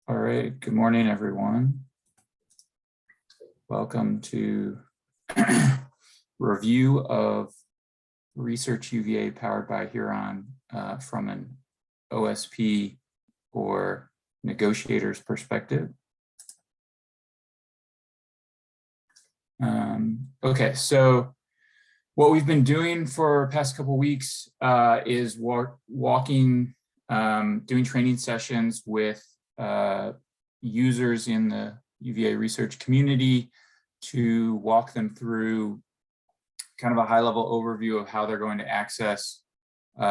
All right, good morning, everyone. Welcome to review of ResearchUVA powered by Huron from an OSP or negotiator's perspective. Okay, so what we've been doing for the past couple of weeks is doing training sessions with users in the UVA research community to walk them through kind of a high-level overview of how they're going to access the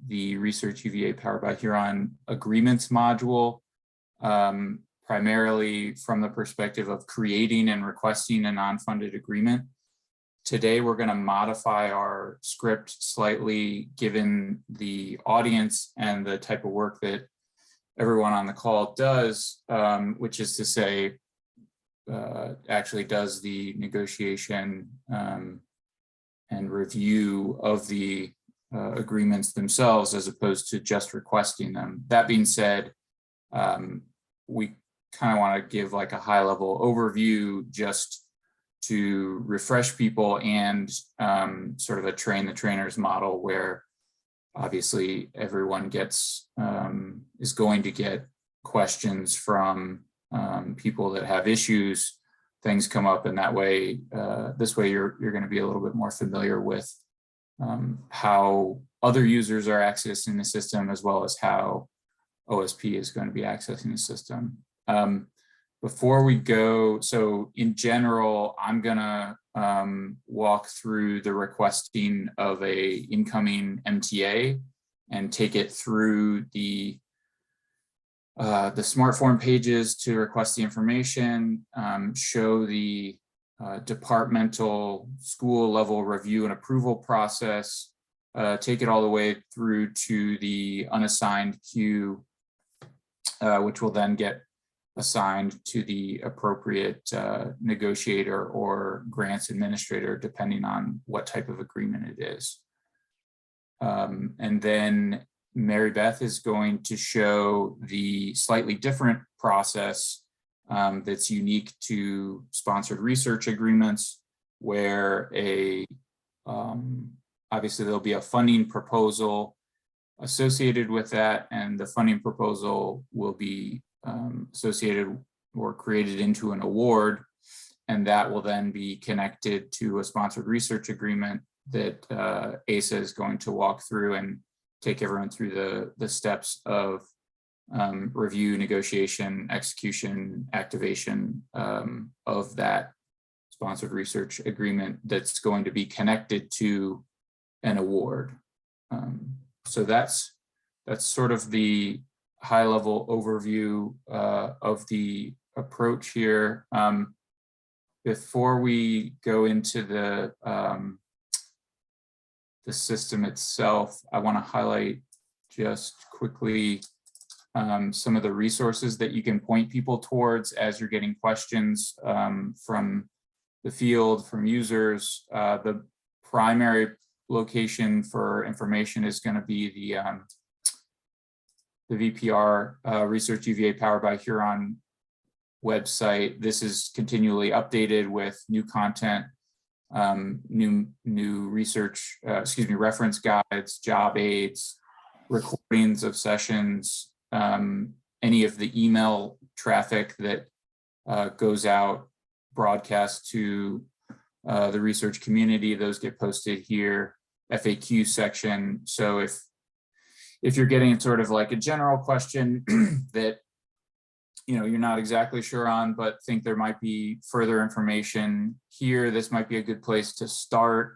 ResearchUVA powered by Huron agreements module, primarily from the perspective of creating and requesting a non-funded agreement. Today, we're going to modify our script slightly given the audience and the type of work that everyone on the call does, which is to say, actually does the negotiation and review of the agreements themselves as opposed to just requesting them. That being said, we kind of want to give like a high level overview just to refresh people and sort of a train the trainers model where obviously everyone gets is going to get questions from people that have issues, things come up, and that way this way you're going to be a little bit more familiar with how other users are accessing the system as well as how OSP is going to be accessing the system. Before we go, so in general, I'm gonna walk through the requesting of a incoming MTA and take it through the smart form pages to request the information, show the departmental school level review and approval process, take it all the way through to the unassigned queue, which will then get assigned to the appropriate negotiator or grants administrator, depending on what type of agreement it is. And then Mary Beth is going to show the slightly different process that's unique to sponsored research agreements, where obviously there'll be a funding proposal associated with that, and the funding proposal will be associated or created into an award, and that will then be connected to a sponsored research agreement that ASA is going to walk through and take everyone through the steps of review, negotiation, execution, activation of that sponsored research agreement that's going to be connected to an award. So that's sort of the high-level overview of the approach here. Before we go into the system itself, I want to highlight just quickly some of the resources that you can point people towards as you're getting questions from the field, from users. The primary location for information is going to be the VPR ResearchUVA powered by Huron website. This is continually updated with new content, new research, reference guides, job aids, recordings of sessions, any of the email traffic that goes out, broadcast to the research community, those get posted here, FAQ section. So if you're getting sort of like a general question that you're not exactly sure on, but think there might be further information here, this might be a good place to start.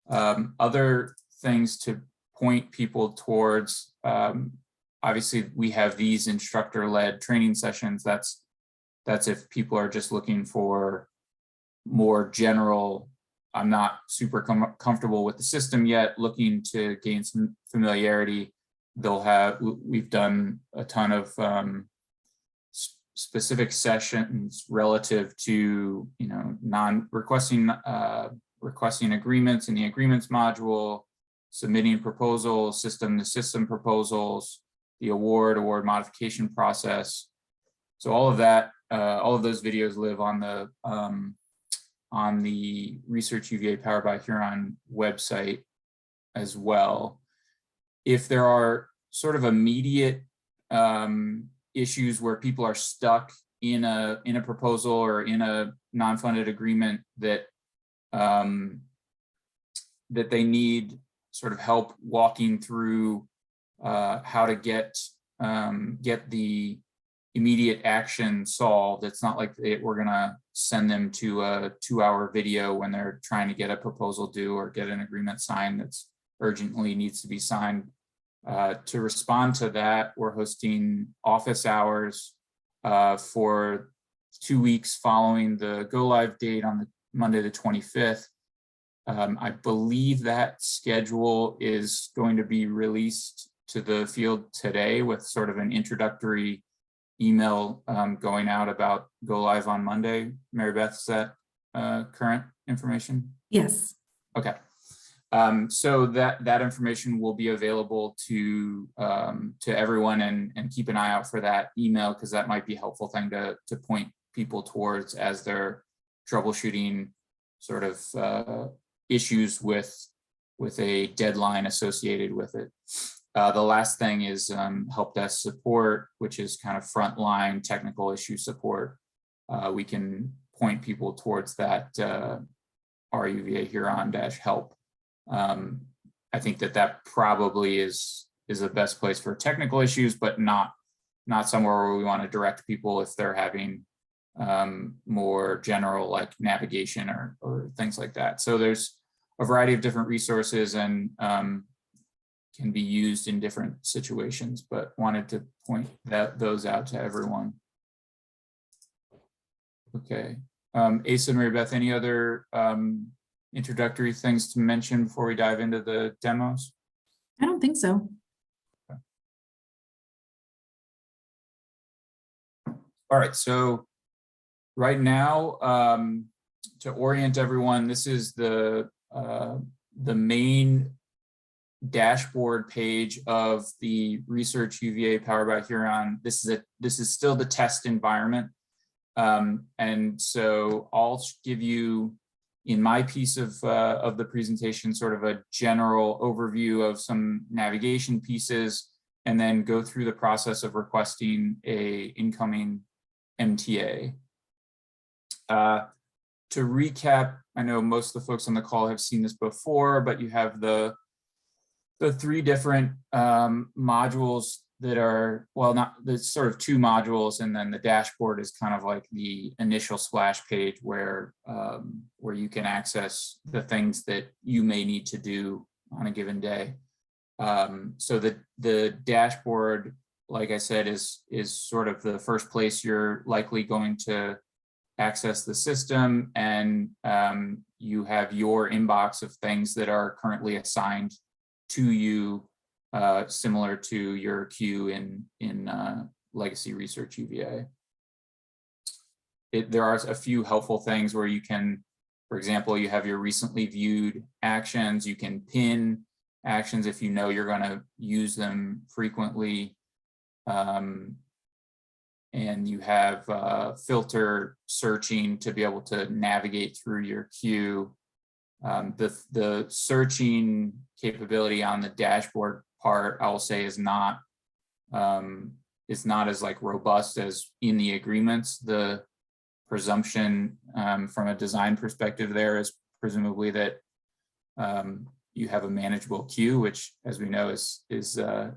Other things to point people towards, obviously we have these instructor-led training sessions. That's if people are just looking for more general, I'm not super comfortable with the system yet, looking to gain some familiarity. We've done a ton of specific sessions relative to requesting agreements in the agreements module, submitting proposals, system to system proposals, the award modification process, So all of that, all of those videos live on the ResearchUVA Powered by Huron website as well. If there are sort of immediate issues where people are stuck in a proposal or in a non-funded agreement that that they need sort of help walking through how to get the immediate action solved. It's not like we're gonna send them to a 2-hour video when they're trying to get a proposal due or get an agreement signed that's urgently needs to be signed. To respond to that, we're hosting office hours for 2 weeks following the go live date on the Monday the 25th. I believe that schedule is going to be released to the field today with sort of an introductory email going out about go live on Monday. Mary Beth, is that current information? Yes. Okay. So that information will be available to everyone, and keep an eye out for that email, because that might be a helpful thing to point people towards as they're troubleshooting sort of issues with a deadline associated with it. The last thing is help desk support, which is kind of frontline technical issue support. We can point people towards that RUVA Huron-help. I think that probably is the best place for technical issues, but not somewhere where we want to direct people if they're having more general like navigation or things like that. So there's a variety of different resources and can be used in different situations, but wanted to point those out to everyone. Okay, Asa and Mary Beth, any other introductory things to mention before we dive into the demos? I don't think so. Okay. All right, so right now, to orient everyone, this is the main dashboard page of the ResearchUVA Powered by Huron. This is still the test environment, and so I'll give you, in my piece of the presentation, sort of a general overview of some navigation pieces, and then go through the process of requesting a incoming MTA. To recap, I know most of the folks on the call have seen this before, but you have the 3 different modules that are, well, not, there's sort of 2 modules, and then the dashboard is kind of like the initial splash page where you can access the things that you may need to do on a given day. So the dashboard, like I said, is sort of the first place you're likely going to access the system, and you have your inbox of things that are currently assigned to you, similar to your queue in Legacy ResearchUVA. There are a few helpful things where you can, for example, you have your recently viewed actions. You can pin actions if you know you're going to use them frequently. And you have filter searching to be able to navigate through your queue. The searching capability on the dashboard part, I will say, is not as like robust as in the agreements. The presumption from a design perspective there is presumably that you have a manageable queue, which, as we know, is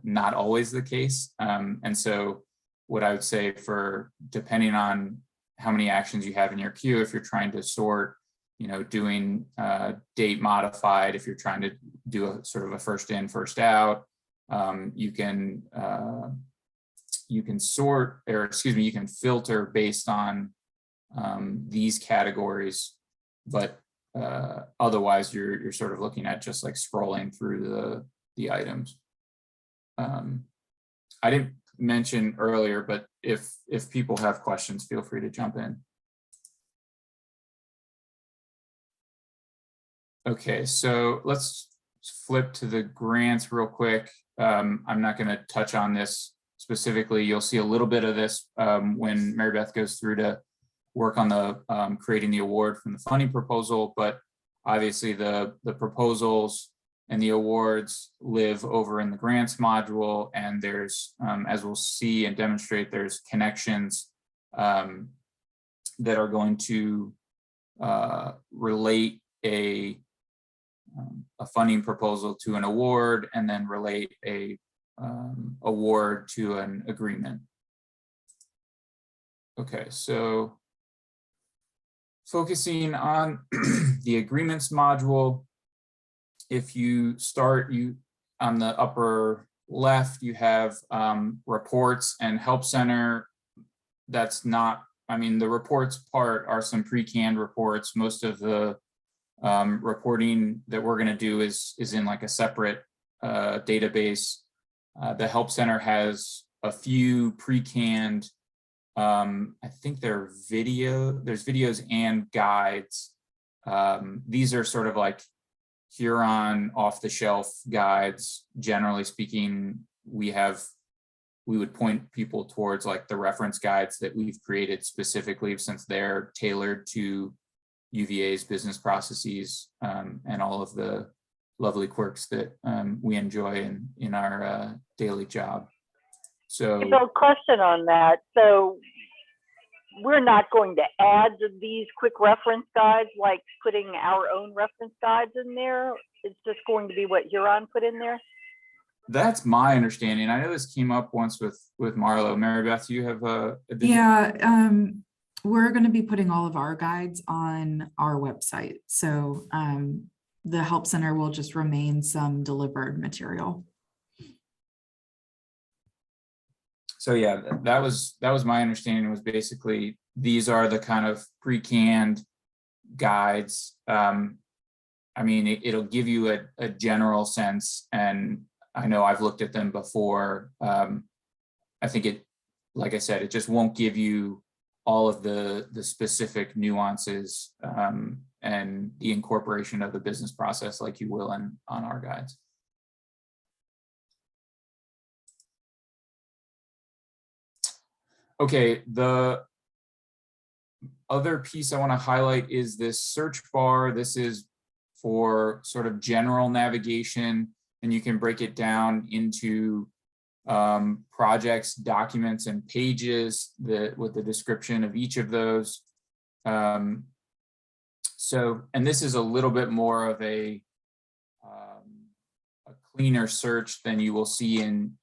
not always the case. And so what I would say, for depending on how many actions you have in your queue, if you're trying to sort, doing date modified, if you're trying to do a sort of a first in, first out, you can sort, or excuse me, you can filter based on these categories, but otherwise you're sort of looking at just like scrolling through the items. I didn't mention earlier, but if people have questions, feel free to jump in. Okay, so let's flip to the grants real quick. I'm not going to touch on this specifically. You'll see a little bit of this when Mary Beth goes through to work on the creating the award from the funding proposal, but obviously the proposals and the awards live over in the grants module, and there's, as we'll see and demonstrate, there's connections that are going to relate a funding proposal to an award, and then relate a award to an agreement. Okay, so focusing on the agreements module, if you start, on the upper left, you have reports and help center. That's not, I mean, the reports part are some pre-canned reports. Most of the reporting that we're going to do is in like a separate database. The help center has a few pre-canned, I think there's videos and guides. These are sort of like Huron off-the-shelf guides. Generally speaking, we would point people towards like the reference guides that we've created specifically, since they're tailored to UVA's business processes and all of the lovely quirks that we enjoy in our daily job. So, question on that. So we're not going to add these quick reference guides, like putting our own reference guides in there. It's just going to be what Huron put in there. That's my understanding. I know this came up once with Marlo. Mary Beth, you have a yeah, we're going to be putting all of our guides on our website. So the help center will just remain some delivered material. So yeah, that was my understanding, was basically these are the kind of pre-canned guides. I mean, it'll give you a general sense, and I know I've looked at them before. I think it, like I said, it just won't give you all of the specific nuances and the incorporation of the business process like you will on our guides. Okay, the other piece I want to highlight is this search bar. This is for sort of general navigation, and you can break it down into projects, documents, and pages with the description of each of those. So, and this is a little bit more of a cleaner search than you will see in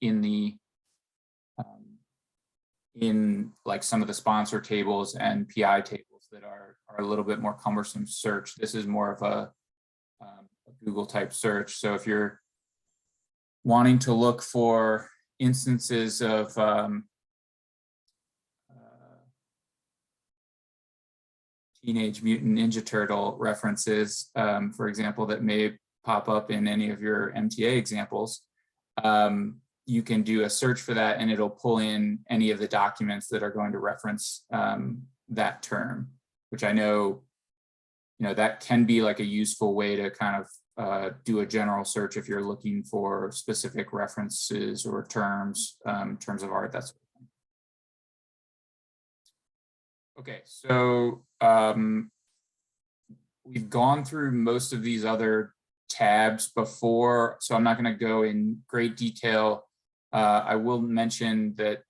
like some of the sponsor tables and PI tables that are a little bit more cumbersome search. This is more of a Google type search. So if you're wanting to look for instances of Teenage Mutant Ninja Turtle references, for example, that may pop up in any of your MTA examples, you can do a search for that, and it'll pull in any of the documents that are going to reference that term, which I know, that can be like a useful way to kind of do a general search if you're looking for specific references or terms, terms of art, that sort of thing. Okay, so we've gone through most of these other tabs before, so I'm not going to go in great detail. I will mention that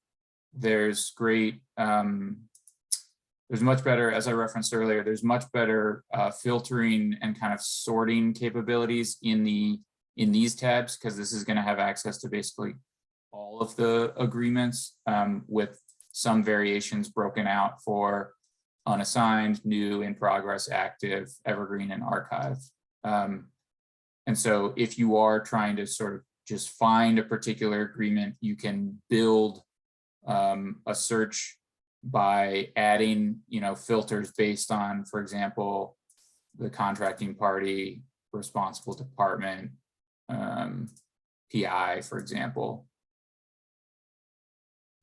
there's much better, as I referenced earlier, there's much better filtering and kind of sorting capabilities in these tabs, because this is going to have access to basically all of the agreements with some variations broken out for unassigned, new, in progress, active, evergreen, and archive. And so if you are trying to sort of just find a particular agreement, you can build a search by adding, filters based on, for example, the contracting party, responsible department, PI, for example.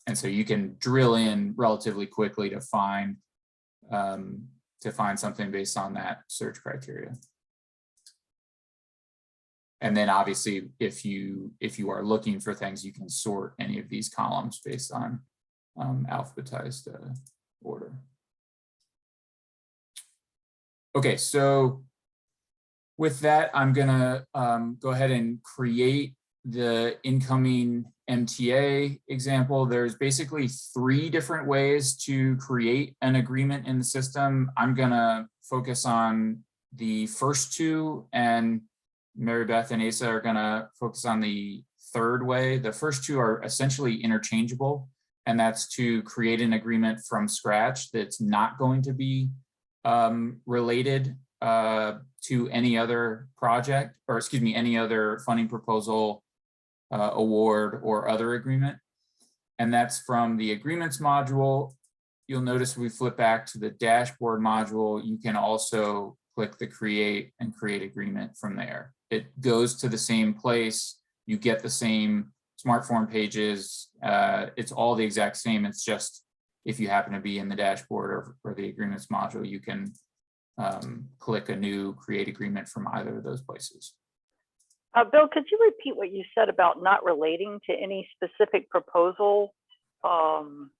And so you can drill in relatively quickly to find something based on that search criteria. And then obviously, if you are looking for things, you can sort any of these columns based on alphabetized order. Okay, so with that, I'm gonna go ahead and create the incoming MTA example. There's basically 3 different ways to create an agreement in the system. I'm gonna focus on the first 2, and Mary Beth and Asa are gonna focus on the 3rd way. The first 2 are essentially interchangeable, and that's to create an agreement from scratch that's not going to be related to any other project, or excuse me, any other funding proposal, award, or other agreement. And that's from the agreements module. You'll notice we flip back to the dashboard module. You can also click the create and create agreement from there. It goes to the same place. You get the same smart form pages. It's all the exact same. It's just if you happen to be in the dashboard or the agreements module, you can click a new create agreement from either of those places. Bill, could you repeat what you said about not relating to any specific proposal? I'm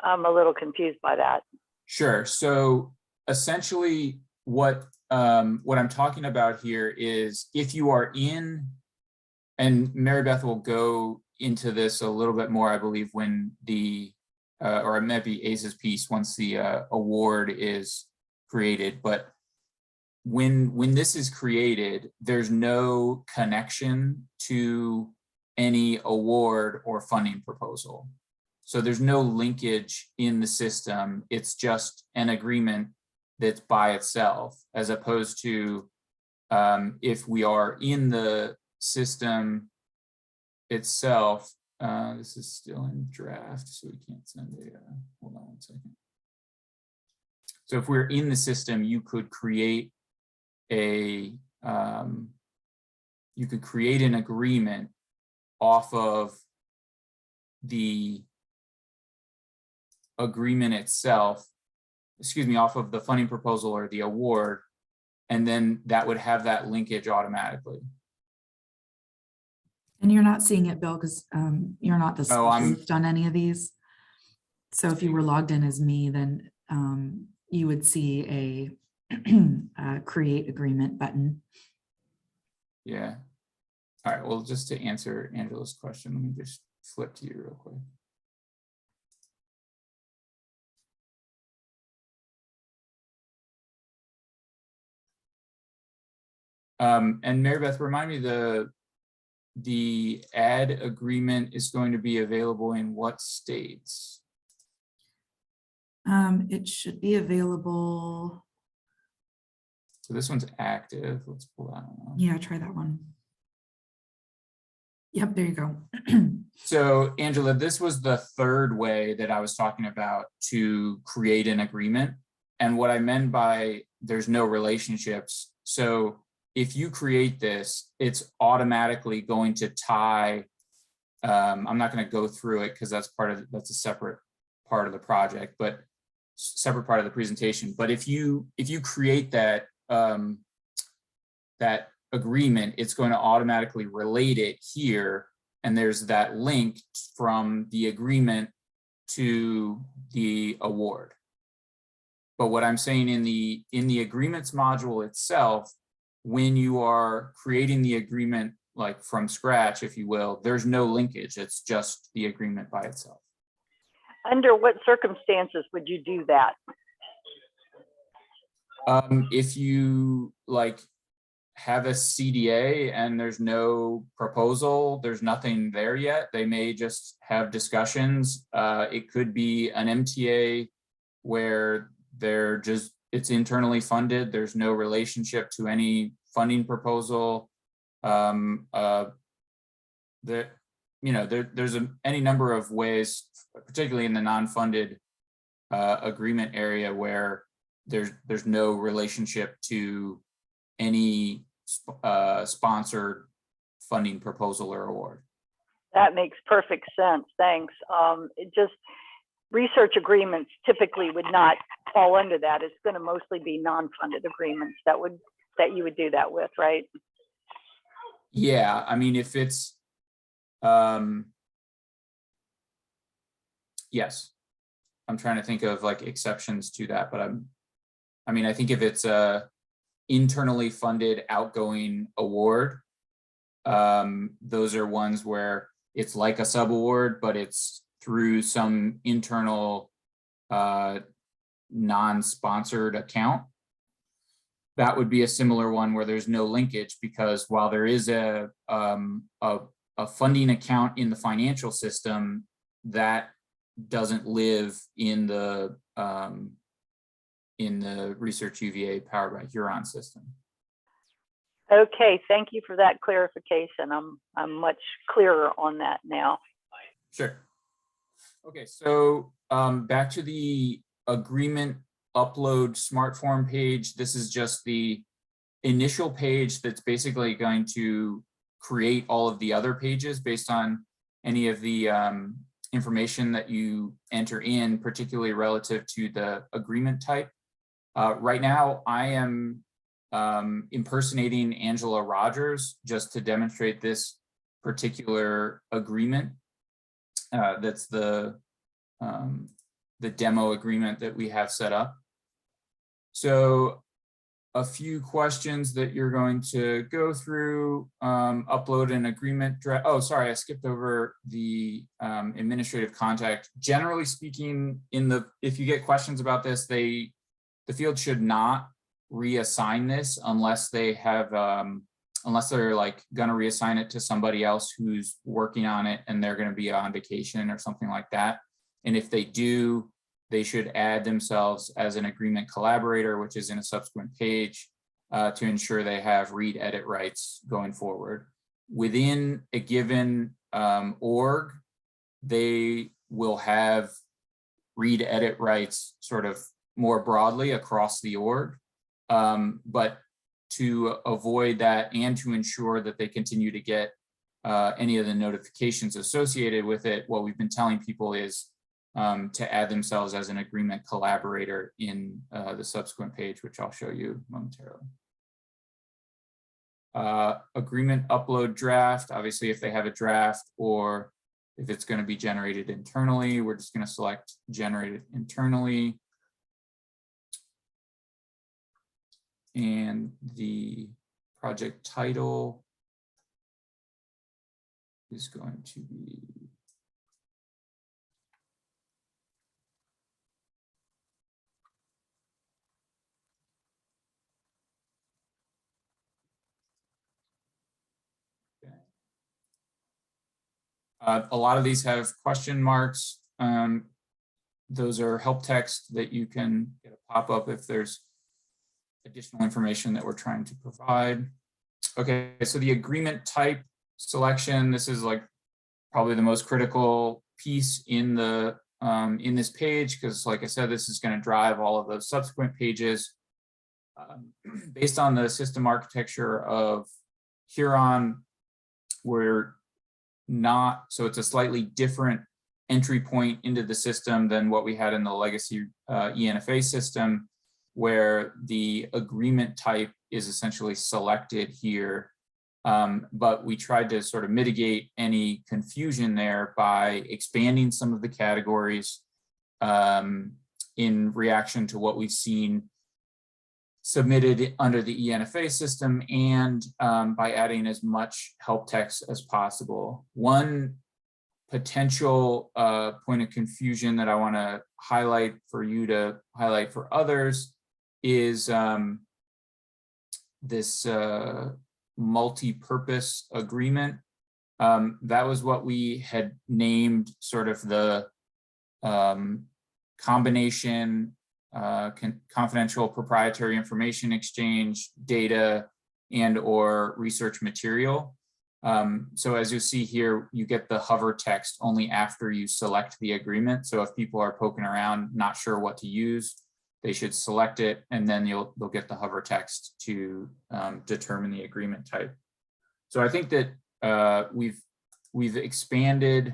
a little confused by that. Sure. So essentially what I'm talking about here is if you are in, and Mary Beth will go into this a little bit more, I believe, when the, or it might be Ace's piece once the award is created, but when this is created, there's no connection to any award or funding proposal. So there's no linkage in the system. It's just an agreement that's by itself, as opposed to if we are in the system itself. This is still in draft, so we can't send a, hold on one second. So if we're in the system, you could create a, you could create an agreement off of the agreement itself, excuse me, off of the funding proposal or the award, and then that would have that linkage automatically. And you're not seeing it, Bill, because you're not the specialist on any of these. So if you were logged in as me, then you would see a create agreement button. Yeah. All right. Well, just to answer Angela's question, let me just flip to you real quick. And Mary Beth, remind me, the ad agreement is going to be available in what states? It should be available. So this one's active. Let's pull that one up. Yeah, try that one. Yep, there you go. So Angela, this was the 3rd way that I was talking about to create an agreement. And what I meant by there's no relationships. So if you create this, it's automatically going to tie. I'm not going to go through it because that's a separate part of the project, but separate part of the presentation. But if you create that that agreement, it's going to automatically relate it here, and there's that link from the agreement to the award. But what I'm saying in the agreements module itself, when you are creating the agreement like from scratch, if you will, there's no linkage. It's just the agreement by itself. Under what circumstances would you do that? If you like have a CDA and there's no proposal, there's nothing there yet, they may just have discussions. It could be an MTA where it's internally funded. There's no relationship to any funding proposal. There's any number of ways, particularly in the non-funded agreement area, where there's no relationship to any sponsored funding proposal or award. That makes perfect sense. Thanks. It just, research agreements typically would not fall under that. It's going to mostly be non-funded agreements that you would do that with, right? Yeah, I mean, if it's, yes, I'm trying to think of like exceptions to that, but I mean, I think if it's a internally funded outgoing award, those are ones where it's like a subaward, but it's through some internal non-sponsored account. That would be a similar one where there's no linkage, because while there is a funding account in the financial system, that doesn't live in the ResearchUVA powered by Huron system. Okay, thank you for that clarification. I'm much clearer on that now. Sure. Okay, so back to the agreement upload smart form page. This is just the initial page that's basically going to create all of the other pages based on any of the information that you enter in, particularly relative to the agreement type. Right now, I am impersonating Angela Rogers just to demonstrate this particular agreement. That's the demo agreement that we have set up. So a few questions that you're going to go through, upload an agreement draft. Oh, sorry, I skipped over the administrative contact. Generally speaking, if you get questions about this, the field should not reassign this unless they have, unless they're like gonna reassign it to somebody else who's working on it and they're gonna be on vacation or something like that. And if they do, they should add themselves as an agreement collaborator, which is in a subsequent page, to ensure they have read edit rights going forward. Within a given org, they will have read edit rights sort of more broadly across the org. But to avoid that and to ensure that they continue to get any of the notifications associated with it, what we've been telling people is to add themselves as an agreement collaborator in the subsequent page, which I'll show you momentarily. Agreement upload draft, obviously if they have a draft or if it's going to be generated internally, we're just going to select generated internally. And the project title is going to be a lot of these have question marks. Those are help text that you can get a pop-up if there's additional information that we're trying to provide. Okay, so the agreement type selection, this is like probably the most critical piece in the in this page, because like I said, this is going to drive all of those subsequent pages. Based on the system architecture of Huron, we're not, so it's a slightly different entry point into the system than what we had in the legacy ENFA system, where the agreement type is essentially selected here. But we tried to sort of mitigate any confusion there by expanding some of the categories in reaction to what we've seen submitted under the ENFA system, and by adding as much help text as possible. One potential point of confusion that I want to highlight for you to highlight for others is this multi-purpose agreement. That was what we had named sort of the combination confidential proprietary information exchange, data, and or research material. So as you see here, you get the hover text only after you select the agreement. So if people are poking around, not sure what to use, they should select it, and then they'll get the hover text to determine the agreement type. So I think that we've expanded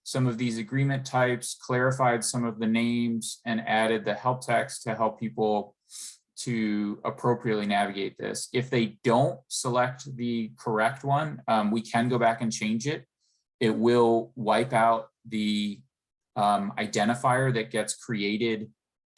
some of these agreement types, clarified some of the names, and added the help text to help people to appropriately navigate this. If they don't select the correct one, we can go back and change it. It will wipe out the identifier that gets created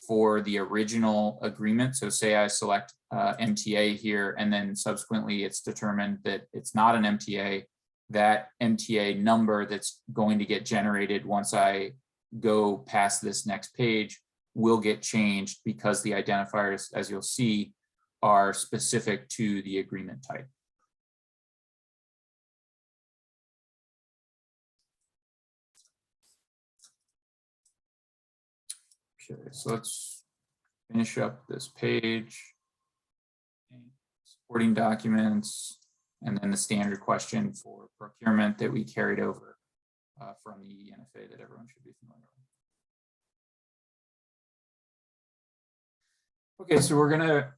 for the original agreement. So say I select MTA here, and then subsequently it's determined that it's not an MTA. That MTA number that's going to get generated once I go past this next page will get changed, because the identifiers, as you'll see, are specific to the agreement type. Okay, so let's finish up this page. Supporting documents, and then the standard question for procurement that we carried over from the ENFA that everyone should be familiar with. Okay, so we're gonna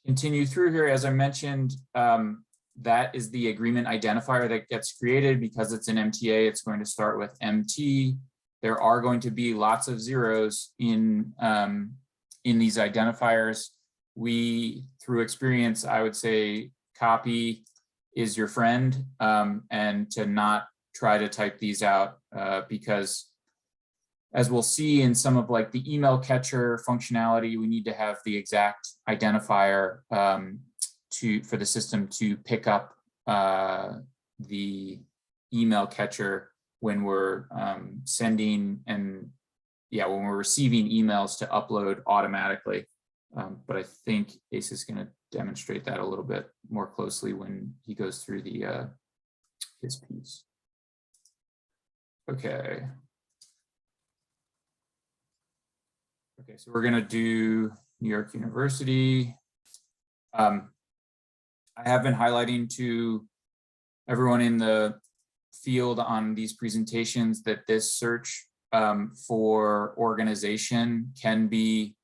continue through here. As I mentioned, that is the agreement identifier that gets created. Because it's an MTA, it's going to start with MT. There are going to be lots of zeros in these identifiers. We, through experience, I would say copy is your friend, and to not try to type these out, because as we'll see in some of like the email catcher functionality, we need to have the exact identifier for the system to pick up the email catcher when we're sending and when we're receiving emails to upload automatically. But I think Ace is going to demonstrate that a little bit more closely when he goes through the his piece. Okay. Okay, so we're going to do New York University. I have been highlighting to everyone in the field on these presentations that this search for organization can be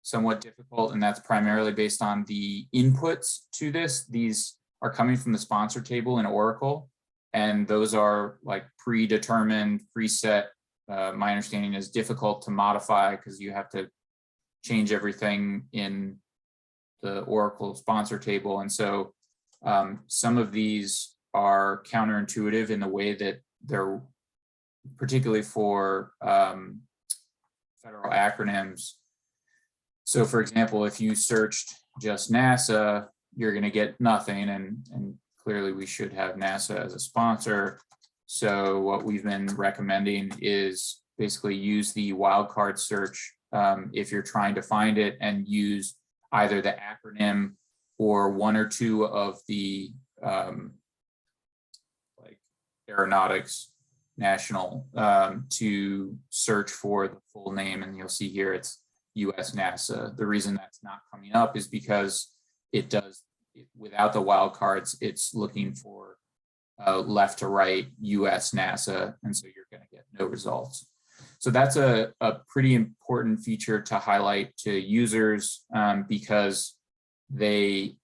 somewhat difficult, and that's primarily based on the inputs to this. These are coming from the sponsor table in Oracle, and those are like predetermined, preset. My understanding is difficult to modify because you have to change everything in the Oracle sponsor table. And so some of these are counterintuitive in the way that they're, particularly for federal acronyms. So for example, if you searched just NASA, you're going to get nothing. And clearly we should have NASA as a sponsor. So what we've been recommending is basically use the wildcard search if you're trying to find it, and use either the acronym or one or two of the like aeronautics national to search for the full name. And you'll see here it's US NASA. The reason that's not coming up is because it does, without the wildcards, it's looking for left to right US NASA, and so you're going to get no results. So that's a pretty important feature to highlight to users because they,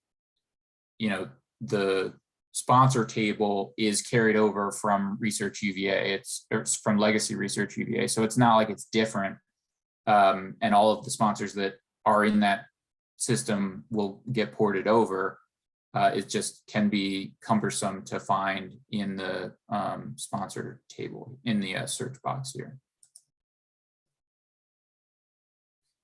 the sponsor table is carried over from ResearchUVA. It's from legacy ResearchUVA, so it's not like it's different. And all of the sponsors that are in that system will get ported over. It just can be cumbersome to find in the sponsor table in the search box here.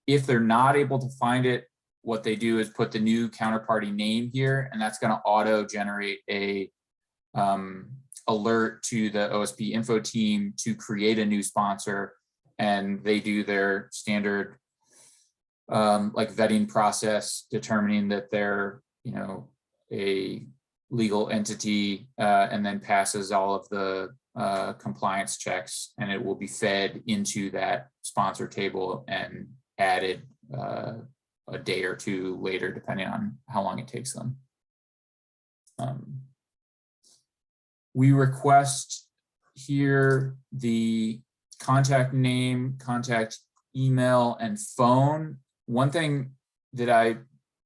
If they're not able to find it, what they do is put the new counterparty name here, and that's going to auto generate a alert to the OSP info team to create a new sponsor, and they do their standard like vetting process, determining that they're a legal entity, and then passes all of the compliance checks, and it will be fed into that sponsor table and added a day or two later, depending on how long it takes them. We request here the contact name, contact email, and phone. One thing that I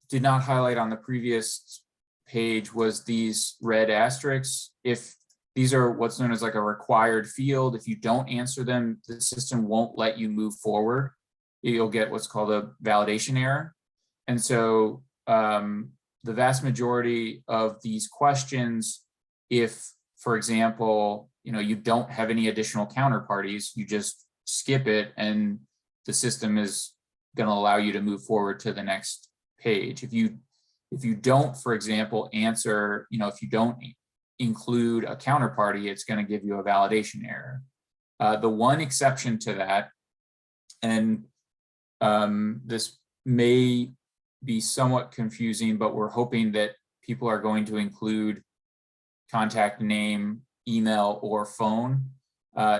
did not highlight on the previous page was these red asterisks. If these are what's known as like a required field, if you don't answer them, the system won't let you move forward. You'll get what's called a validation error. And so the vast majority of these questions, if, for example, you don't have any additional counterparties, you just skip it and the system is going to allow you to move forward to the next page. If you don't, for example, answer, if you don't include a counterparty, it's going to give you a validation error. The one exception to that, and this may be somewhat confusing, but we're hoping that people are going to include contact name, email, or phone,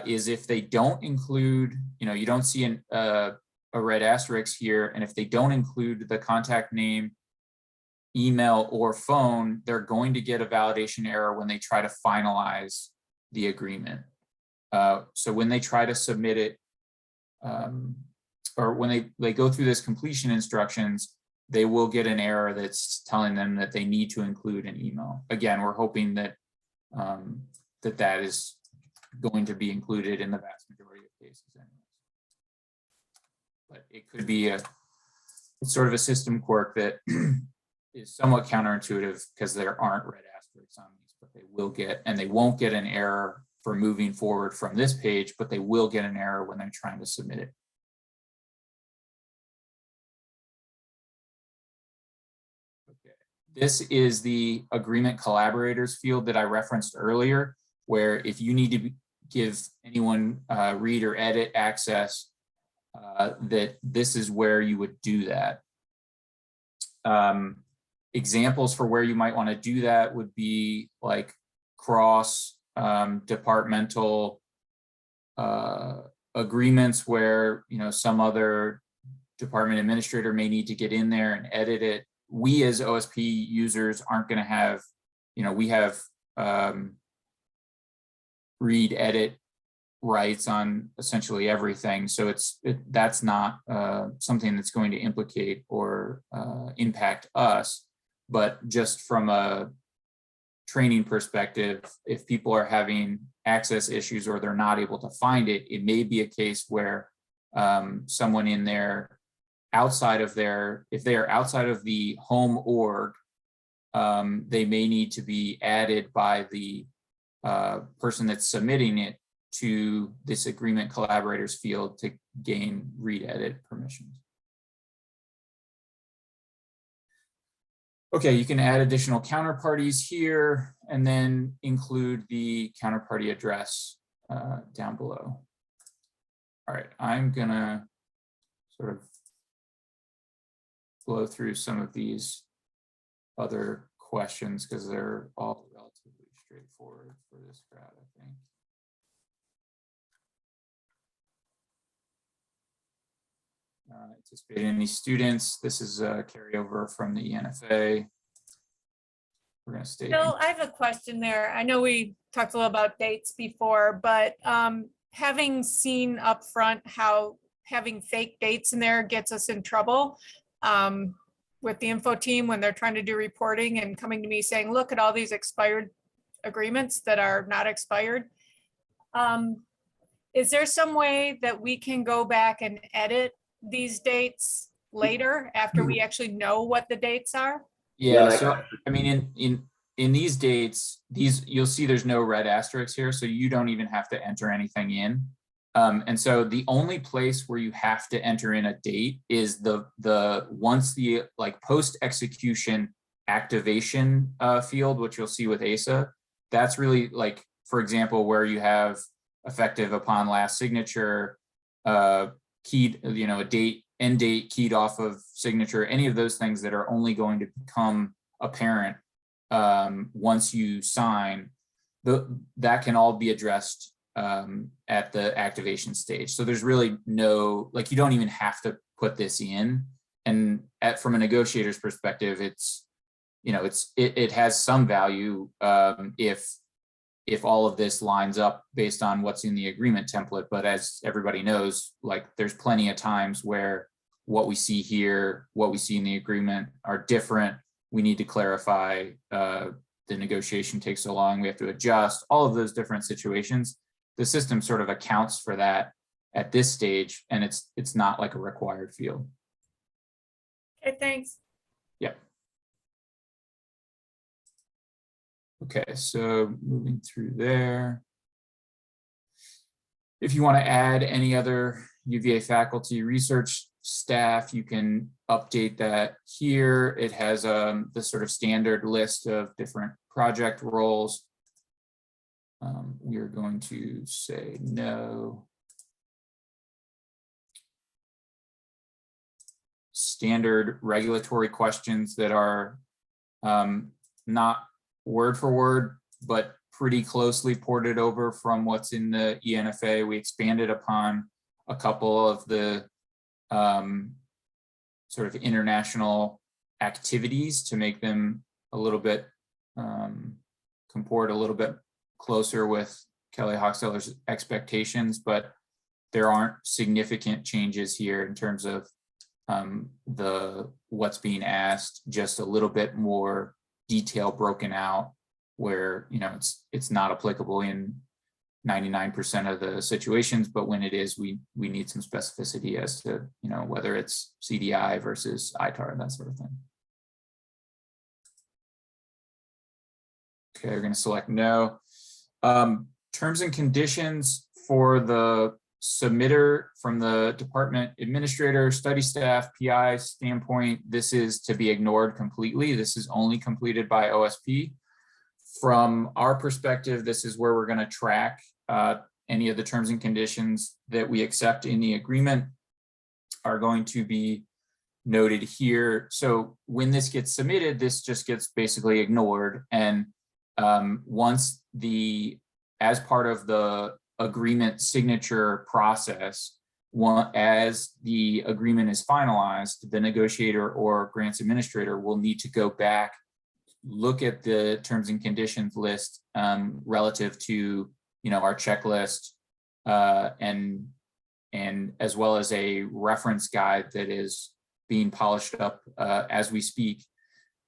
is if they don't include, you don't see a red asterisk here, and if they don't include the contact name, email, or phone, they're going to get a validation error when they try to finalize the agreement. So when they try to submit it, or when they go through this completion instructions, they will get an error that's telling them that they need to include an email. Again, we're hoping that that is going to be included in the vast majority of cases anyways. But it could be it's sort of a system quirk that is somewhat counterintuitive because there aren't red asterisks on these, but they will get, and they won't get an error for moving forward from this page, but they will get an error when they're trying to submit it. Okay. This is the agreement collaborators field that I referenced earlier, where if you need to give anyone read or edit access, that this is where you would do that. Examples for where you might want to do that would be like cross departmental agreements where some other department administrator may need to get in there and edit it. We as OSP users aren't going to have, we have read edit rights on essentially everything. So that's not something that's going to implicate or impact us. But just from a training perspective, if people are having access issues or they're not able to find it, it may be a case where someone in there outside of if they are outside of the home org, they may need to be added by the person that's submitting it to this agreement collaborators field to gain read edit permissions. Okay, you can add additional counterparties here and then include the counterparty address down below. All right, I'm gonna sort of flow through some of these other questions because they're all relatively straightforward for this crowd, I think. Anticipating any students. This is a carryover from the ENFA. We're going to stay. Bill, I have a question there. I know we talked a little about dates before, but having seen up front how having fake dates in there gets us in trouble with the info team when they're trying to do reporting and coming to me saying, look at all these expired agreements that are not expired. Is there some way that we can go back and edit these dates later after we actually know what the dates are? Yeah, so I mean in these dates, you'll see there's no red asterisks here, so you don't even have to enter anything in. And so the only place where you have to enter in a date is once the post execution activation field, which you'll see with ASA. That's really for example, where you have effective upon last signature, keyed, a date, end date keyed off of signature, any of those things that are only going to become apparent once you sign, that can all be addressed at the activation stage. So there's really no, you don't even have to put this in. And from a negotiator's perspective, it has some value if all of this lines up based on what's in the agreement template. But as everybody knows, there's plenty of times where what we see here, what we see in the agreement are different. We need to clarify, the negotiation takes so long, we have to adjust, all of those different situations. The system sort of accounts for that at this stage, and it's not like a required field. Okay, thanks. Yeah. Okay, so moving through there. If you want to add any other UVA faculty research staff, you can update that here. It has the sort of standard list of different project roles. We are going to say no. Standard regulatory questions that are not word for word, but pretty closely ported over from what's in the ENFA. We expanded upon a couple of the sort of international activities to make them a little bit comport a little bit closer with Kelly Hochsteller's expectations, but there aren't significant changes here in terms of what's being asked, just a little bit more detail broken out where, you know, it's not applicable in 99% of the situations, but when it is, we need some specificity as to, you know, whether it's CDI versus ITAR, that sort of thing. Okay, we're going to select no. Terms and conditions for the submitter from the department administrator, study staff, PI standpoint, this is to be ignored completely. This is only completed by OSP. From our perspective, this is where we're going to track any of the terms and conditions that we accept in the agreement are going to be noted here. So when this gets submitted, this just gets basically ignored. And once as part of the agreement signature process, as the agreement is finalized, the negotiator or grants administrator will need to go back, look at the terms and conditions list relative to, you know, our checklist and as well as a reference guide that is being polished up as we speak,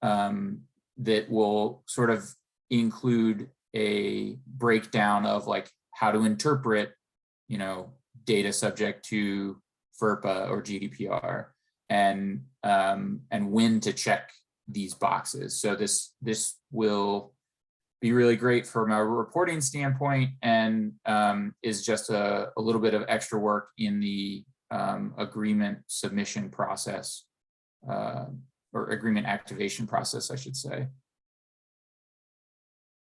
that will sort of include a breakdown of like how to interpret, you know, data subject to FERPA or GDPR, and when to check these boxes. So this will be really great from a reporting standpoint, and is just a little bit of extra work in the agreement submission process, or agreement activation process, I should say.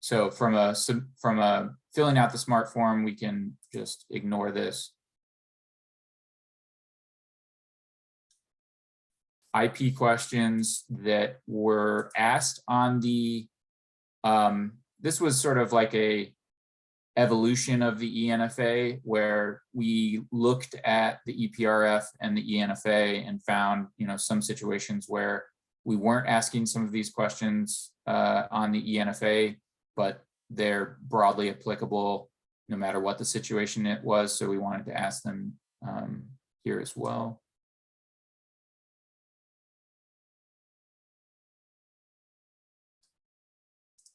So from a filling out the SMART form, we can just ignore this. IP questions that were asked on the, this was sort of like a evolution of the ENFA, where we looked at the EPRF and the ENFA and found, you know, some situations where we weren't asking some of these questions on the ENFA, but they're broadly applicable no matter what the situation it was. So we wanted to ask them here as well.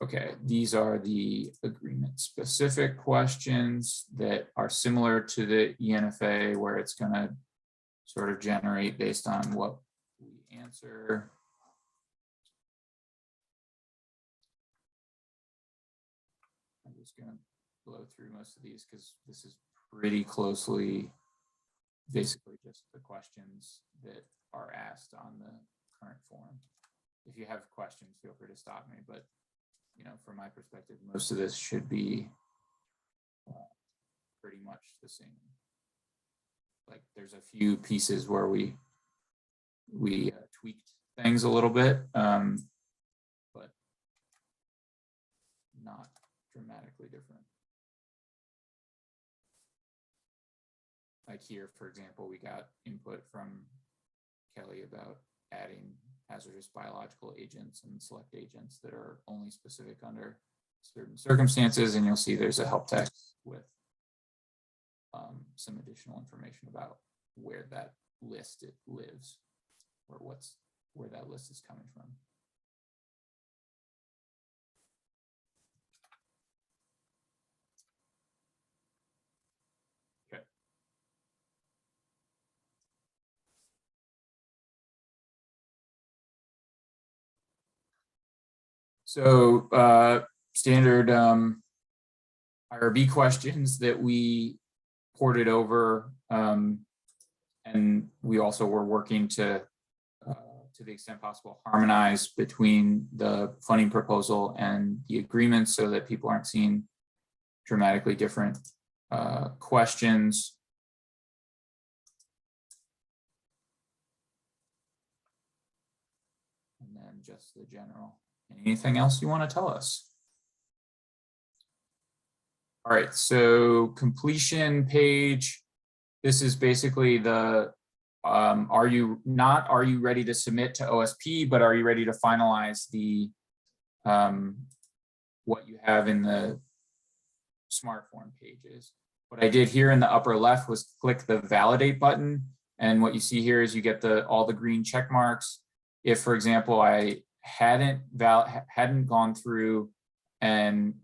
Okay, these are the agreement specific questions that are similar to the ENFA, where it's going to sort of generate based on what we answer. I'm just going to blow through most of these because this is pretty closely basically just the questions that are asked on the current form. If you have questions, feel free to stop me, but you know, from my perspective, most of this should be pretty much the same. Like there's a few pieces where we tweaked things a little bit, but not dramatically different. Like here, for example, we got input from Kelly about adding hazardous biological agents and select agents that are only specific under certain circumstances, and you'll see there's a help text with some additional information about where that list lives, or where that list is coming from. Okay. So standard IRB questions that we ported over, and we also were working to the extent possible, harmonize between the funding proposal and the agreements so that people aren't seeing dramatically different questions. And then just the general. Anything else you want to tell us? All right, so completion page. This is basically the are you ready to submit to OSP, but are you ready to finalize the what you have in the smart form pages. What I did here in the upper left was click the validate button, and what you see here is you get all the green check marks. If, for example, I hadn't gone through and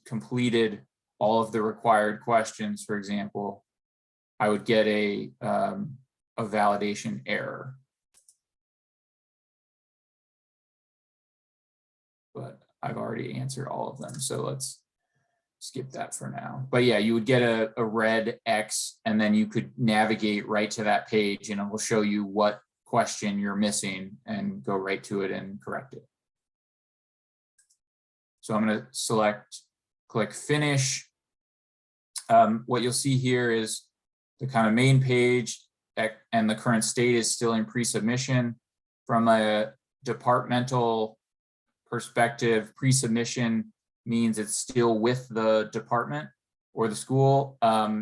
completed all of the required questions, for example, I would get a validation error. But I've already answered all of them, so let's skip that for now. But yeah, you would get a red X, and then you could navigate right to that page, and it will show you what question you're missing and go right to it and correct it. So I'm going to click finish. What you'll see here is the kind of main page, and the current state is still in pre-submission. From a departmental perspective, pre-submission means it's still with the department or the school.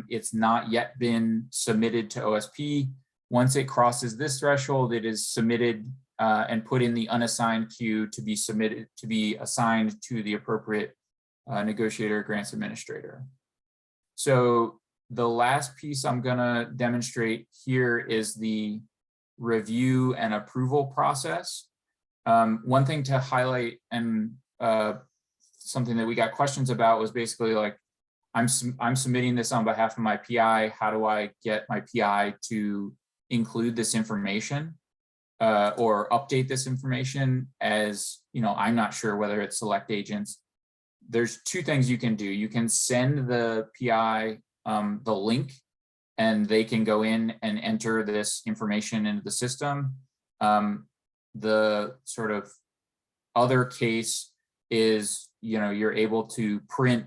It's not yet been submitted to OSP. Once it crosses this threshold, it is submitted and put in the unassigned queue to be submitted, to be assigned to the appropriate negotiator, grants administrator. So the last piece I'm gonna demonstrate here is the review and approval process. One thing to highlight, and something that we got questions about, was basically like, I'm submitting this on behalf of my PI. How do I get my PI to include this information or update this information? As you know, I'm not sure whether it's select agents. There's two things you can do. You can send the PI the link, and they can go in and enter this information into the system. The sort of other case is, you know, you're able to print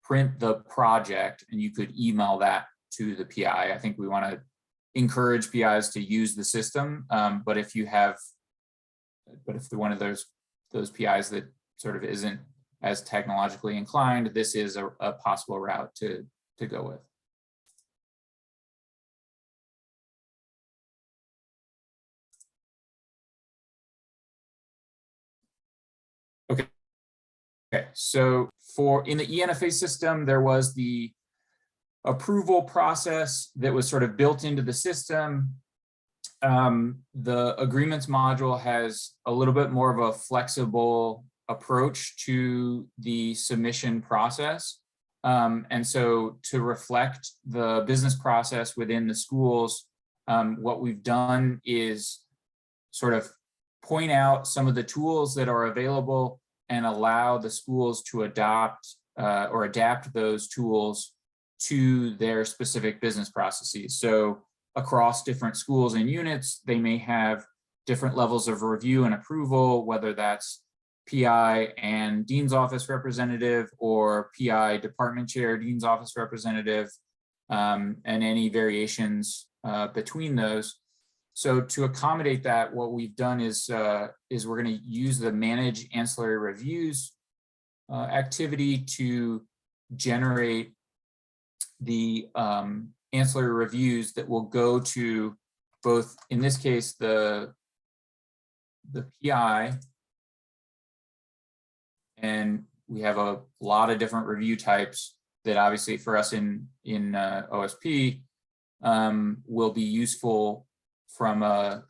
the project, and you could email that to the PI. I think we want to encourage PIs to use the system, but if they're one of those PIs that sort of isn't as technologically inclined, this is a possible route to go with. Okay, so in the ENFA system, there was the approval process that was sort of built into the system. The agreements module has a little bit more of a flexible approach to the submission process. And so to reflect the business process within the schools, what we've done is sort of point out some of the tools that are available and allow the schools to adopt or adapt those tools to their specific business processes. So across different schools and units, they may have different levels of review and approval, whether that's PI and Dean's Office representative, or PI department chair, Dean's Office representative, and any variations between those. So to accommodate that, what we've done is we're going to use the manage ancillary reviews activity to generate the ancillary reviews that will go to both, in this case, the PI, and we have a lot of different review types that obviously for us in OSP will be useful from a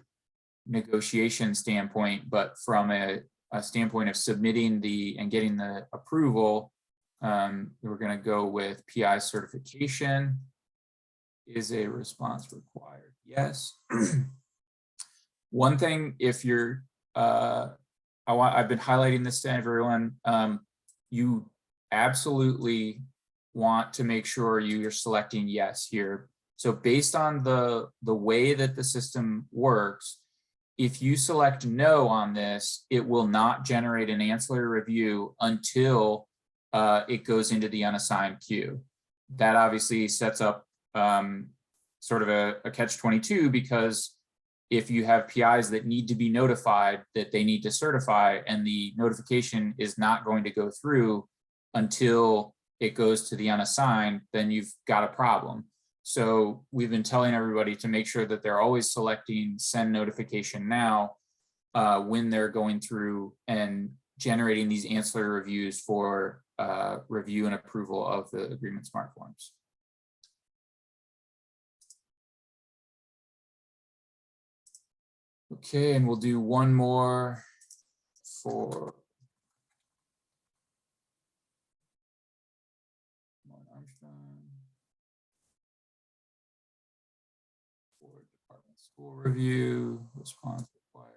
negotiation standpoint, but from a standpoint of submitting and getting the approval, we're going to go with PI certification. Is a response required? Yes. One thing, if you're, I've been highlighting this to everyone, you absolutely want to make sure you're selecting yes here. So based on the way that the system works, if you select no on this, it will not generate an ancillary review until it goes into the unassigned queue. That obviously sets up sort of a catch-22, because if you have PIs that need to be notified that they need to certify and the notification is not going to go through until it goes to the unassigned, then you've got a problem. So we've been telling everybody to make sure that they're always selecting send notification now when they're going through and generating these ancillary reviews for review and approval of the agreement smart forms. Okay, and we'll do one more for department school review, response required,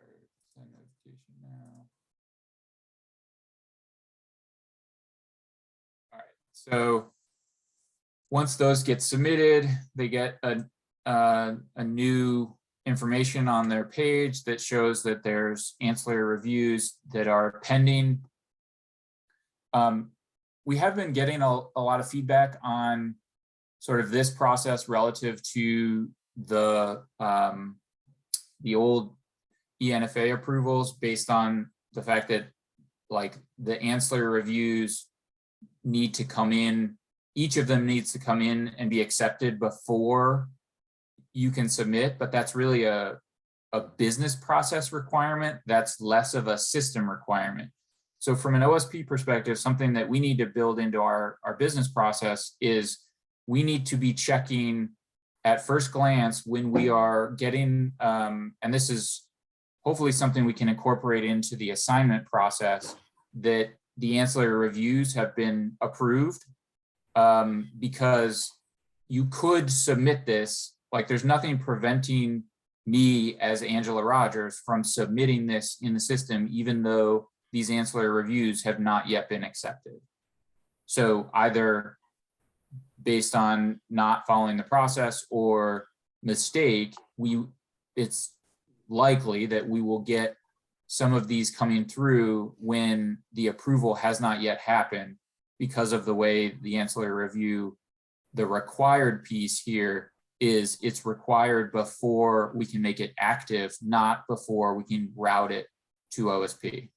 send notification now. All right, so once those get submitted, they get a new information on their page that shows that there's ancillary reviews that are pending. We have been getting a lot of feedback on sort of this process relative to the old ENFA approvals, based on the fact that like the ancillary reviews need to come in, each of them needs to come in and be accepted before you can submit, but that's really a business process requirement. That's less of a system requirement. So from an OSP perspective, something that we need to build into our business process is we need to be checking at first glance when we are getting, and this is hopefully something we can incorporate into the assignment process, that the ancillary reviews have been approved, because you could submit this, like there's nothing preventing me as Angela Rogers from submitting this in the system, even though these ancillary reviews have not yet been accepted. So either based on not following the process or mistake, it's likely that we will get some of these coming through when the approval has not yet happened, because of the way the ancillary review, the required piece here is it's required before we can make it active, not before we can route it to OSP.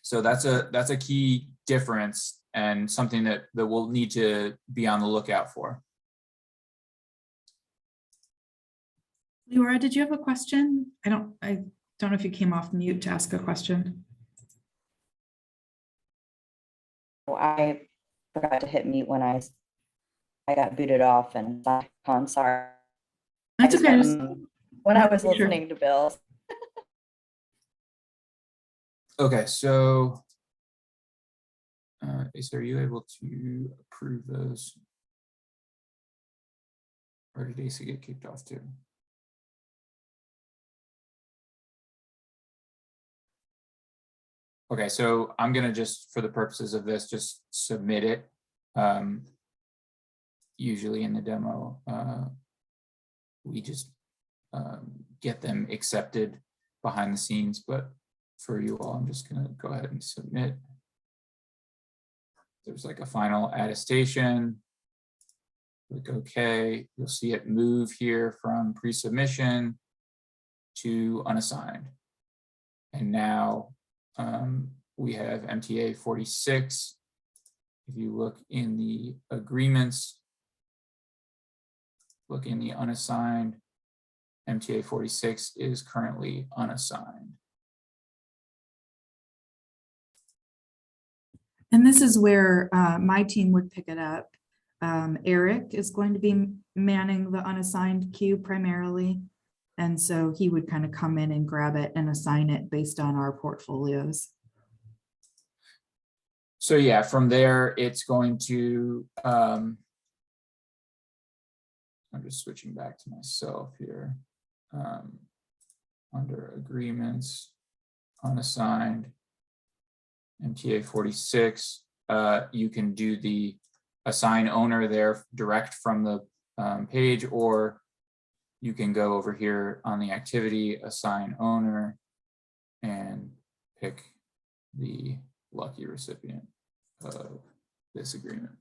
So that's a key difference, and something that we'll need to be on the lookout for. Leora, did you have a question? I don't know if you came off mute to ask a question. I forgot to hit mute when I got booted off, and I'm sorry. That's okay. When I was listening to Bill. Okay, so Asa, are you able to approve those? Or did Asa get kicked off too? Okay, so I'm gonna just, for the purposes of this, just submit it. Usually in the demo, we just get them accepted behind the scenes, but for you all, I'm just gonna go ahead and submit. There's like a final attestation. Click OK. You'll see it move here from pre-submission to unassigned. And now we have MTA 46. If you look in the agreements, look in the unassigned, MTA 46 is currently unassigned. And this is where my team would pick it up. Eric is going to be manning the unassigned queue primarily. And so he would kind of come in and grab it and assign it based on our portfolios. So yeah, from there, it's going to I'm just switching back to myself here. Under agreements, unassigned, MTA 46, you can do the assign owner there direct from the page, or you can go over here on the activity, assign owner, and pick the lucky recipient of this agreement.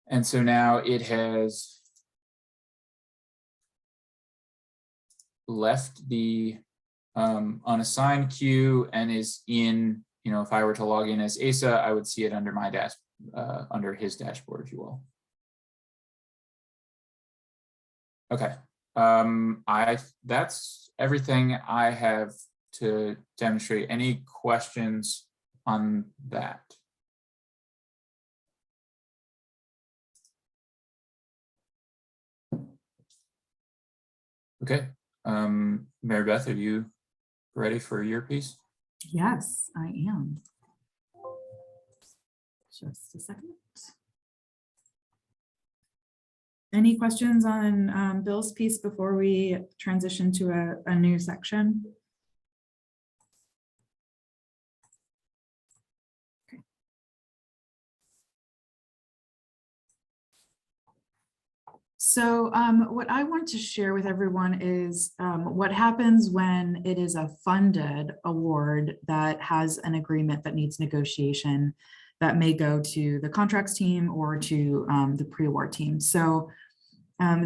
And so now it has left the unassigned queue and is in, you know, if I were to log in as Asa, I would see it under my dash, under his dashboard, if you will. Okay, that's everything I have to demonstrate. Any questions on that? Okay, Mary Beth, are you ready for your piece? Yes, I am. Just a second. Any questions on Bill's piece before we transition to a new section? Okay. So what I want to share with everyone is what happens when it is a funded award that has an agreement that needs negotiation that may go to the contracts team or to the pre-award team. So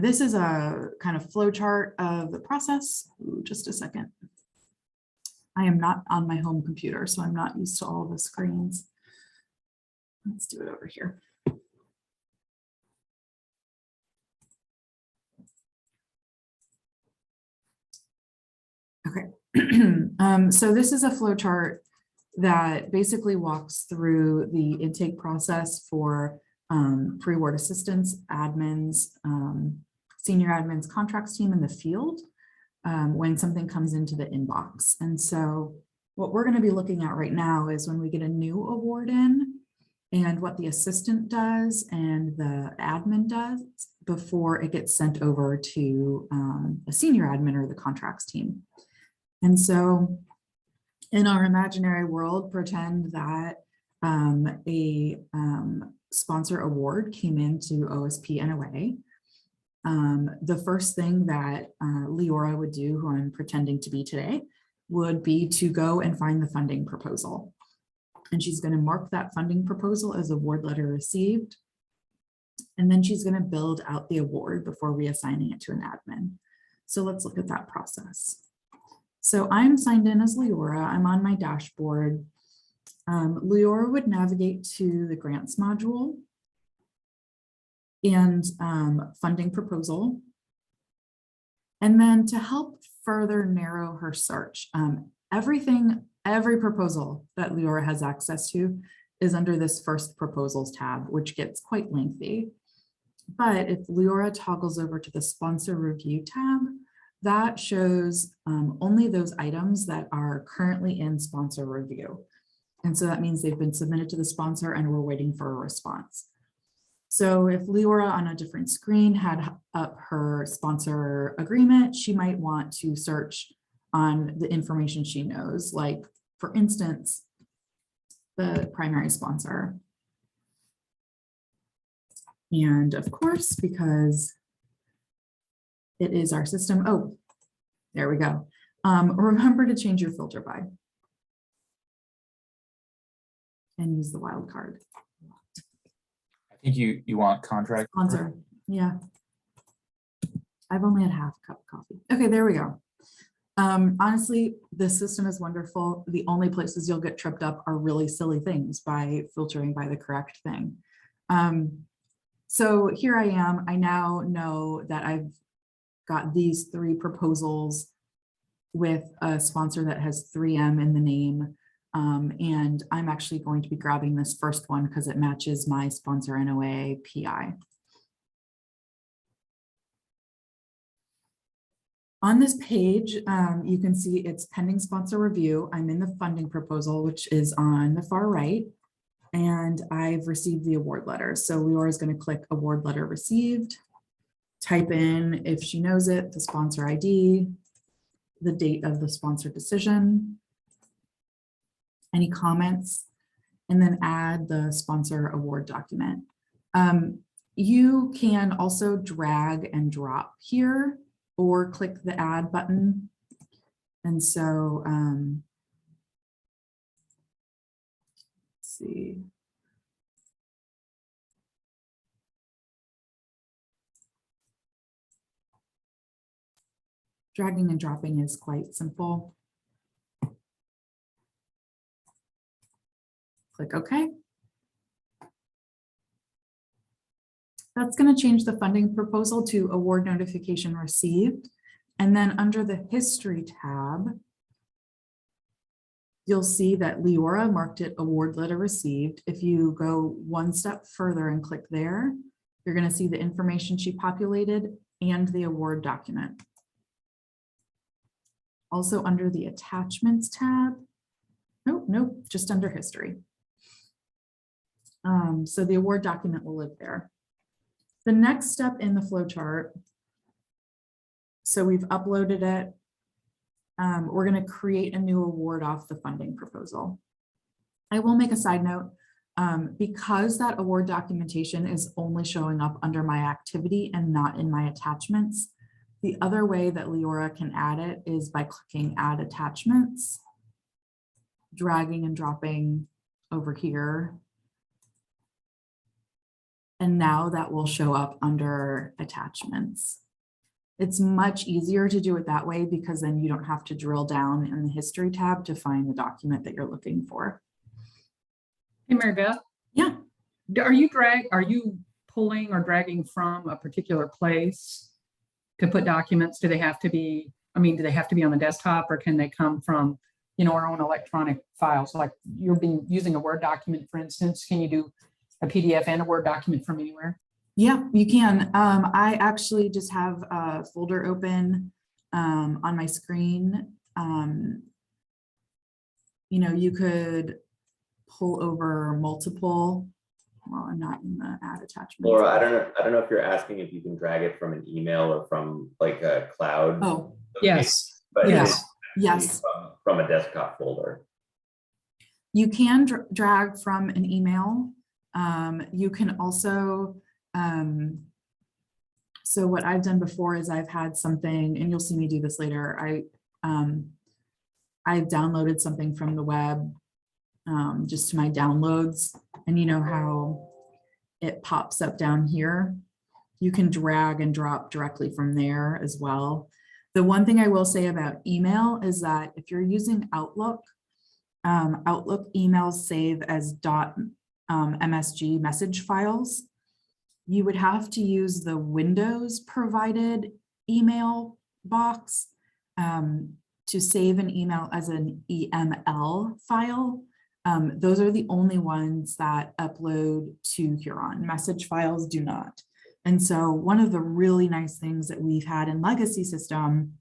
this is a kind of flow chart of the process. Ooh, just a second. I am not on my home computer, so I'm not used to all the screens. Let's do it over here. Okay, so this is a flow chart that basically walks through the intake process for pre-award assistants, admins, senior admins, contracts team in the field when something comes into the inbox. And so what we're going to be looking at right now is when we get a new award in and what the assistant does and the admin does before it gets sent over to a senior admin or the contracts team. And so in our imaginary world, pretend that a sponsor award came into OSP NOA. The first thing that Leora would do, who I'm pretending to be today, would be to go and find the funding proposal. And she's going to mark that funding proposal as award letter received. And then she's going to build out the award before reassigning it to an admin. So let's look at that process. So I'm signed in as Leora. I'm on my dashboard. Leora would navigate to the grants module and funding proposal. And then to help further narrow her search, every proposal that Leora has access to is under this first proposals tab, which gets quite lengthy. But if Leora toggles over to the sponsor review tab, that shows only those items that are currently in sponsor review. And so that means they've been submitted to the sponsor and we're waiting for a response. So if Leora on a different screen had up her sponsor agreement, she might want to search on the information she knows, like, for instance, the primary sponsor. And of course, because it is our system. Oh, there we go. Remember to change your filter by and use the wild card. I think you want contract Sponsor. Yeah. I've only had half a cup of coffee. Okay, there we go. Honestly, this system is wonderful. The only places you'll get tripped up are really silly things by filtering by the correct thing. So here I am. I now know that I've got these 3 proposals with a sponsor that has 3M in the name. And I'm actually going to be grabbing this first one because it matches my sponsor NOA PI. On this page, you can see it's pending sponsor review. I'm in the funding proposal, which is on the far right. and I've received the award letter. So Leora is going to click award letter received, type in, if she knows it, the sponsor ID, the date of the sponsor decision, any comments, and then add the sponsor award document. You can also drag and drop here or click the add button. And so, let's see. Dragging and dropping is quite simple. Click OK. That's going to change the funding proposal to award notification received. And then under the history tab, you'll see that Leora marked it award letter received. If you go one step further and click there, you're going to see the information she populated and the award document. Also under the attachments tab, nope, just under history. So the award document will live there. The next step in the flow chart, so we've uploaded it. We're going to create a new award off the funding proposal. I will make a side note, because that award documentation is only showing up under my activity and not in my attachments. The other way that Leora can add it is by clicking add attachments, dragging and dropping over here. And now that will show up under attachments. It's much easier to do it that way because then you don't have to drill down in the history tab to find the document that you're looking for. Hey, Mary Beth. Yeah. Are you pulling or dragging from a particular place to put documents? Do they have to be, do they have to be on the desktop, or can they come from, our own electronic files? Like you're using a Word document, for instance, can you do a PDF and a Word document from anywhere? Yeah, you can. I actually just have a folder open on my screen. You could pull over multiple. Well, I'm not in the add attachment. Laura, I don't know if you're asking if you can drag it from an email or from like a cloud. Oh, yes. But yes. From a desktop folder. You can drag from an email. You can also, so what I've done before is I've had something, and you'll see me do this later. I've downloaded something from the web, just to my downloads, and you know how it pops up down here. You can drag and drop directly from there as well. The one thing I will say about email is that if you're using Outlook, Outlook emails save as .msg message files. You would have to use the Windows provided email box to save an email as an EML file. Those are the only ones that upload to Huron. Message files do not. And so one of the really nice things that we've had in Legacy System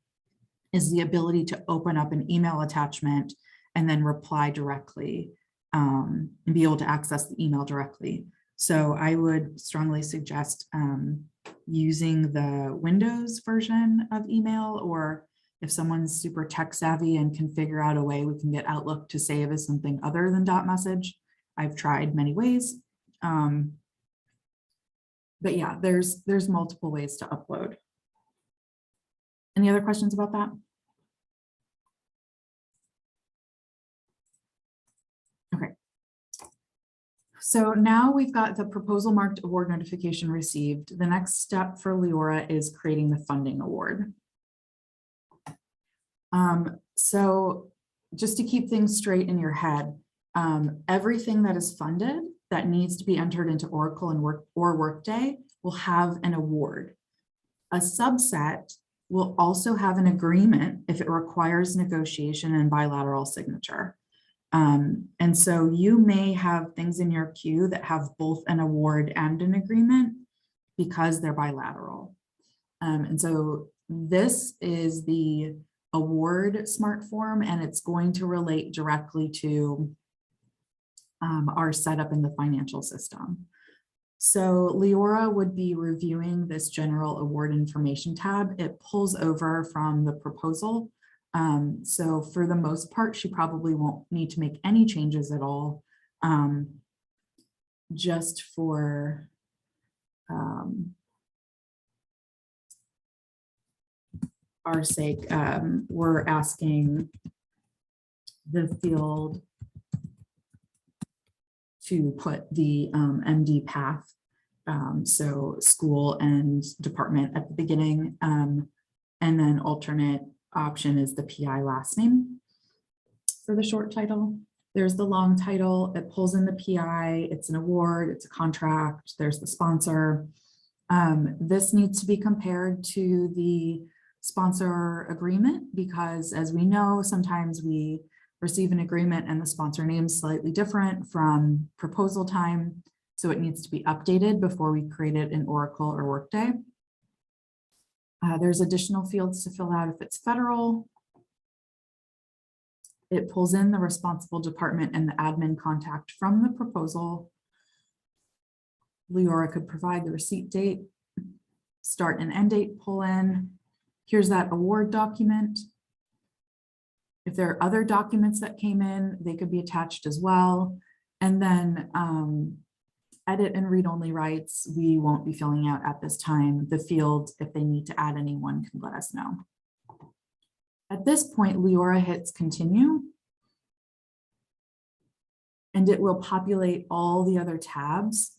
is the ability to open up an email attachment and then reply directly and be able to access the email directly. So I would strongly suggest using the Windows version of email, or if someone's super tech savvy and can figure out a way we can get Outlook to save as something other than .message. I've tried many ways. But yeah, there's multiple ways to upload. Any other questions about that? Okay. So now we've got the proposal marked award notification received. The next step for Leora is creating the funding award. So just to keep things straight in your head, everything that is funded that needs to be entered into Oracle and Workday will have an award. A subset will also have an agreement if it requires negotiation and bilateral signature. And so you may have things in your queue that have both an award and an agreement because they're bilateral. And so this is the award smart form, and it's going to relate directly to are set up in the financial system. So Leora would be reviewing this general award information tab. It pulls over from the proposal. So for the most part, she probably won't need to make any changes at all. Just for our sake, we're asking the field to put the MD path, so school and department at the beginning, and then alternate option is the PI last name for the short title. There's the long title, it pulls in the PI, it's an award, it's a contract, there's the sponsor. This needs to be compared to the sponsor agreement because, as we know, sometimes we receive an agreement and the sponsor name is slightly different from proposal time. So it needs to be updated before we create it in Oracle or Workday. There's additional fields to fill out if it's federal. It pulls in the responsible department and the admin contact from the proposal. Leora could provide the receipt date, start and end date pull in. Here's that award document. If there are other documents that came in, they could be attached as well. And then edit and read-only rights, we won't be filling out at this time. The field, if they need to add anyone, can let us know. At this point, Leora hits continue. And it will populate all the other tabs.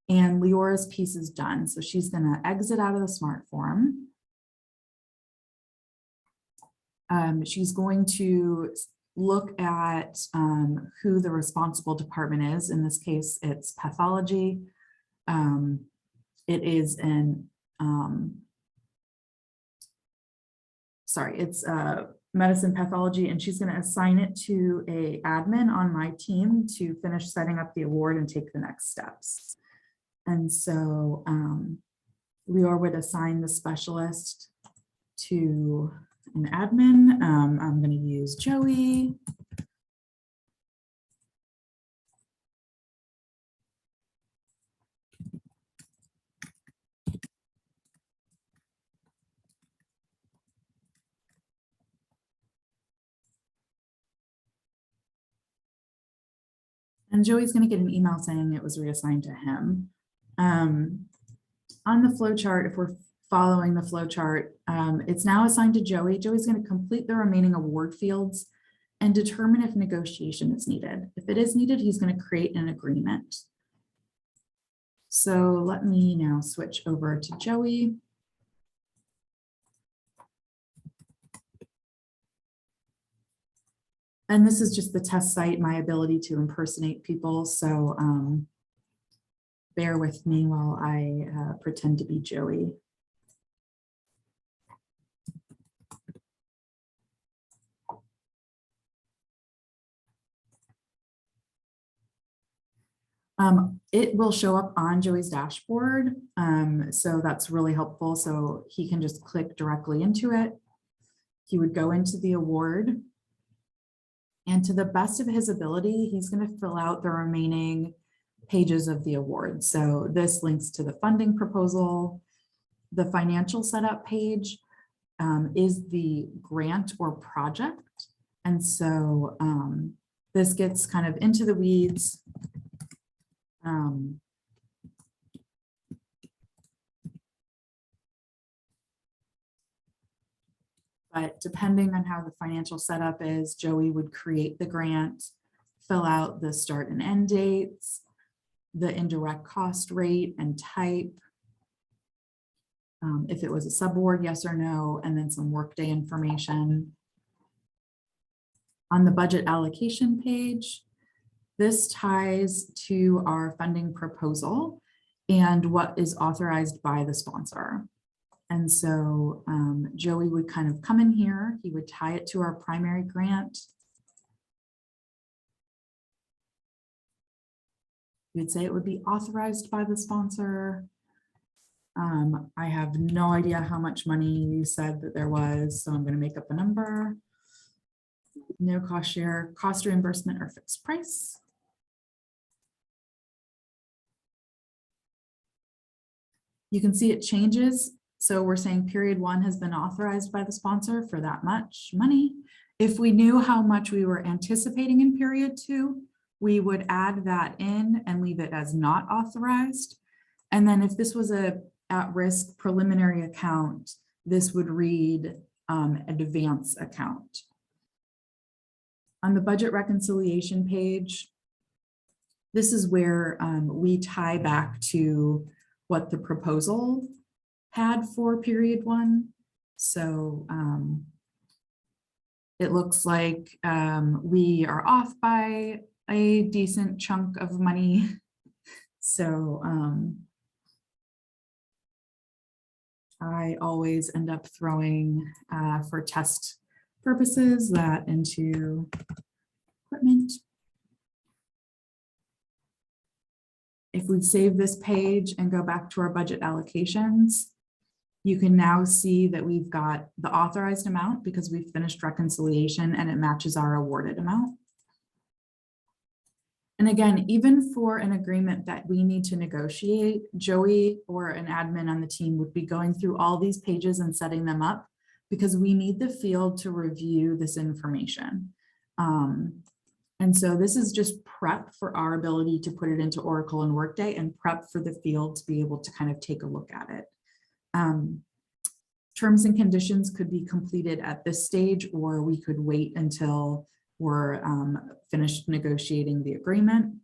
And Leora's piece is done. So she's going to exit out of the smart form. She's going to look at who the responsible department is. In this case, it's pathology. It is an, it's medicine pathology, and she's going to assign it to a admin on my team to finish setting up the award and take the next steps. And so Leora would assign the specialist to an admin. I'm going to use Joey. And Joey's going to get an email saying it was reassigned to him. On the flow chart, if we're following the flow chart, it's now assigned to Joey. Joey's going to complete the remaining award fields and determine if negotiation is needed. If it is needed, he's going to create an agreement. So let me now switch over to Joey. And this is just the test site, my ability to impersonate people. So bear with me while I pretend to be Joey. It will show up on Joey's dashboard. So that's really helpful. So he can just click directly into it. He would go into the award. And to the best of his ability, he's going to fill out the remaining pages of the award. So this links to the funding proposal. The financial setup page is the grant or project. And so this gets kind of into the weeds. But depending on how the financial setup is, Joey would create the grant, fill out the start and end dates, the indirect cost rate and type, if it was a subaward, yes or no, and then some workday information. On the budget allocation page, this ties to our funding proposal and what is authorized by the sponsor. And so Joey would kind of come in here, he would tie it to our primary grant. He would say it would be authorized by the sponsor. I have no idea how much money you said that there was, so I'm going to make up a number. No cost share, cost reimbursement, or fixed price. You can see it changes. So we're saying period 1 has been authorized by the sponsor for that much money. If we knew how much we were anticipating in period 2, we would add that in and leave it as not authorized. And then if this was a at-risk preliminary account, this would read advance account. On the budget reconciliation page, this is where we tie back to what the proposal had for period 1. So it looks like we are off by a decent chunk of money. So I always end up throwing for test purposes that into equipment. If we save this page and go back to our budget allocations, you can now see that we've got the authorized amount because we've finished reconciliation and it matches our awarded amount. And again, even for an agreement that we need to negotiate, Joey or an admin on the team would be going through all these pages and setting them up because we need the field to review this information. And so this is just prep for our ability to put it into Oracle and Workday and prep for the field to be able to kind of take a look at it. Terms and conditions could be completed at this stage, or we could wait until we're finished negotiating the agreement.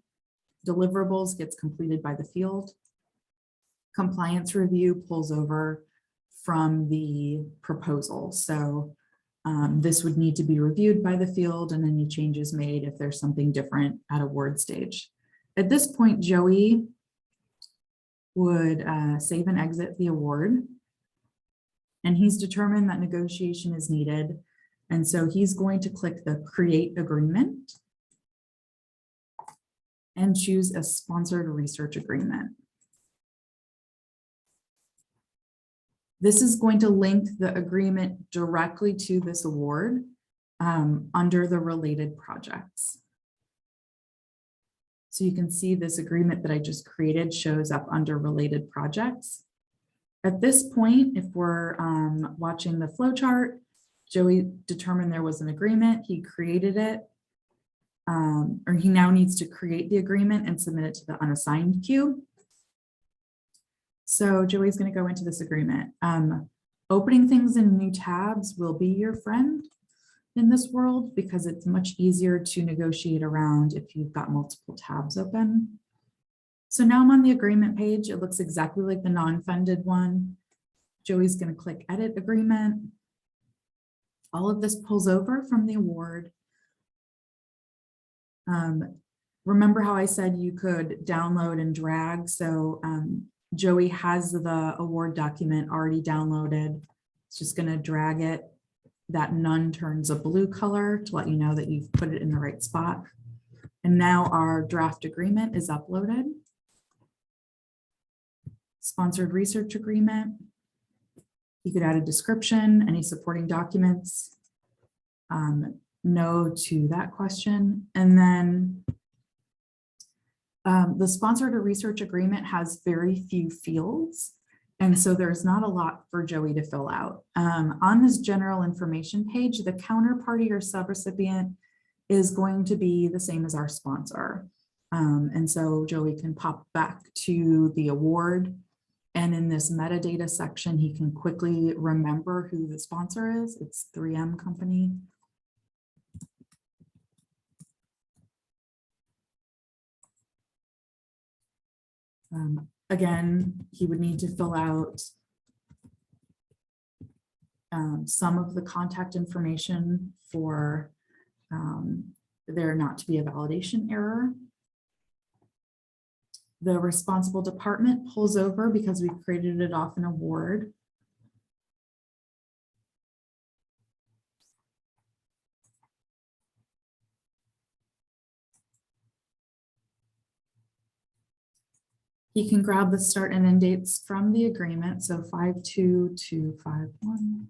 Deliverables gets completed by the field. Compliance review pulls over from the proposal. So this would need to be reviewed by the field and any changes made if there's something different at award stage. At this point, Joey would save and exit the award. And he's determined that negotiation is needed. And so he's going to click the create agreement and choose a sponsored research agreement. This is going to link the agreement directly to this award under the related projects. So you can see this agreement that I just created shows up under related projects. At this point, if we're watching the flow chart, Joey determined there was an agreement, he created it, or he now needs to create the agreement and submit it to the unassigned queue. So Joey's going to go into this agreement. Opening things in new tabs will be your friend in this world because it's much easier to negotiate around if you've got multiple tabs open. So now I'm on the agreement page. It looks exactly like the non-funded one. Joey's going to click edit agreement. All of this pulls over from the award. Remember how I said you could download and drag? So Joey has the award document already downloaded. It's just going to drag it. That none turns a blue color to let you know that you've put it in the right spot. And now our draft agreement is uploaded. Sponsored research agreement. You could add a description, any supporting documents. No to that question. And then the sponsored research agreement has very few fields. And so there's not a lot for Joey to fill out. On this general information page, the counterparty or subrecipient is going to be the same as our sponsor. And so Joey can pop back to the award. And in this metadata section, he can quickly remember who the sponsor is. It's 3M Company. Again, he would need to fill out some of the contact information for there not to be a validation error. The responsible department pulls over because we've created it off an award. He can grab the start and end dates from the agreement, so 5/2 to 5/1.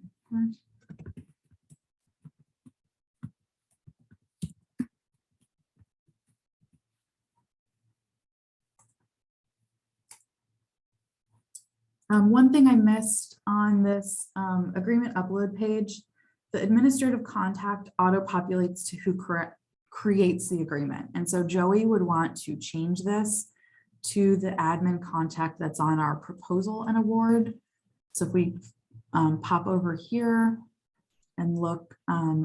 One thing I missed on this agreement upload page, the administrative contact auto-populates to who creates the agreement. And so Joey would want to change this to the admin contact that's on our proposal and award. So if we pop over here and look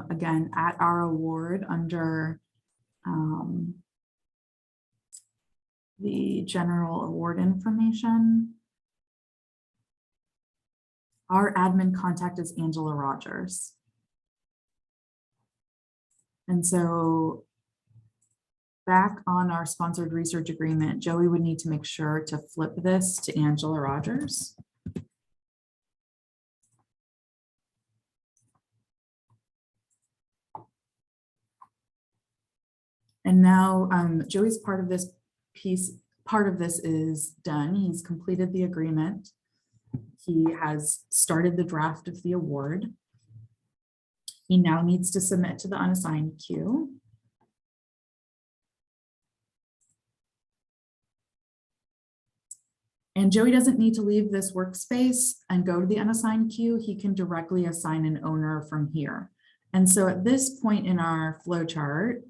again at our award under the general award information, our admin contact is Angela Rogers. And so back on our sponsored research agreement, Joey would need to make sure to flip this to Angela Rogers. And now Joey's part of this is done. He's completed the agreement. He has started the draft of the award. He now needs to submit to the unassigned queue. And Joey doesn't need to leave this workspace and go to the unassigned queue. He can directly assign an owner from here. And so at this point in our flow chart,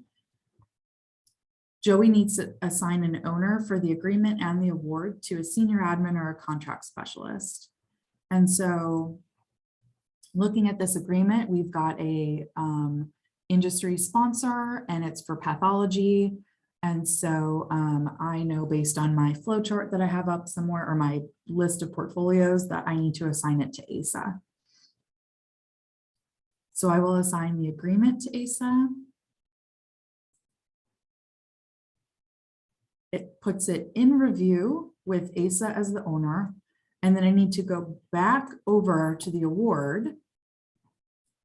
Joey needs to assign an owner for the agreement and the award to a senior admin or a contract specialist. And so looking at this agreement, we've got a industry sponsor and it's for pathology. And so I know based on my flow chart that I have up somewhere or my list of portfolios that I need to assign it to ASA. So I will assign the agreement to ASA. It puts it in review with ASA as the owner. And then I need to go back over to the award,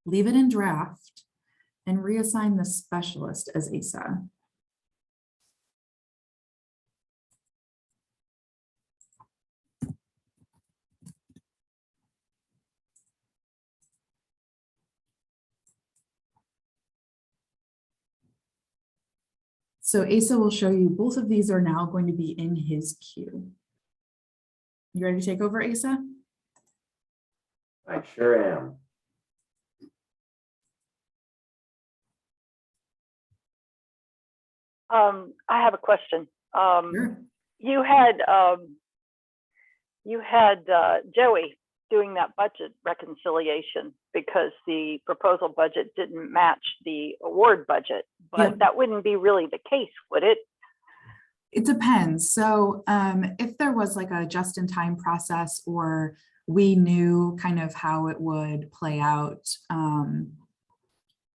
leave it in draft, and reassign the specialist as ASA. So ASA will show you both of these are now going to be in his queue. You ready to take over, ASA? I sure am. I have a question. Sure. You had Joey doing that budget reconciliation because the proposal budget didn't match the award budget, but Yeah. that wouldn't be really the case, would it? It depends. So if there was like a just-in-time process or we knew kind of how it would play out,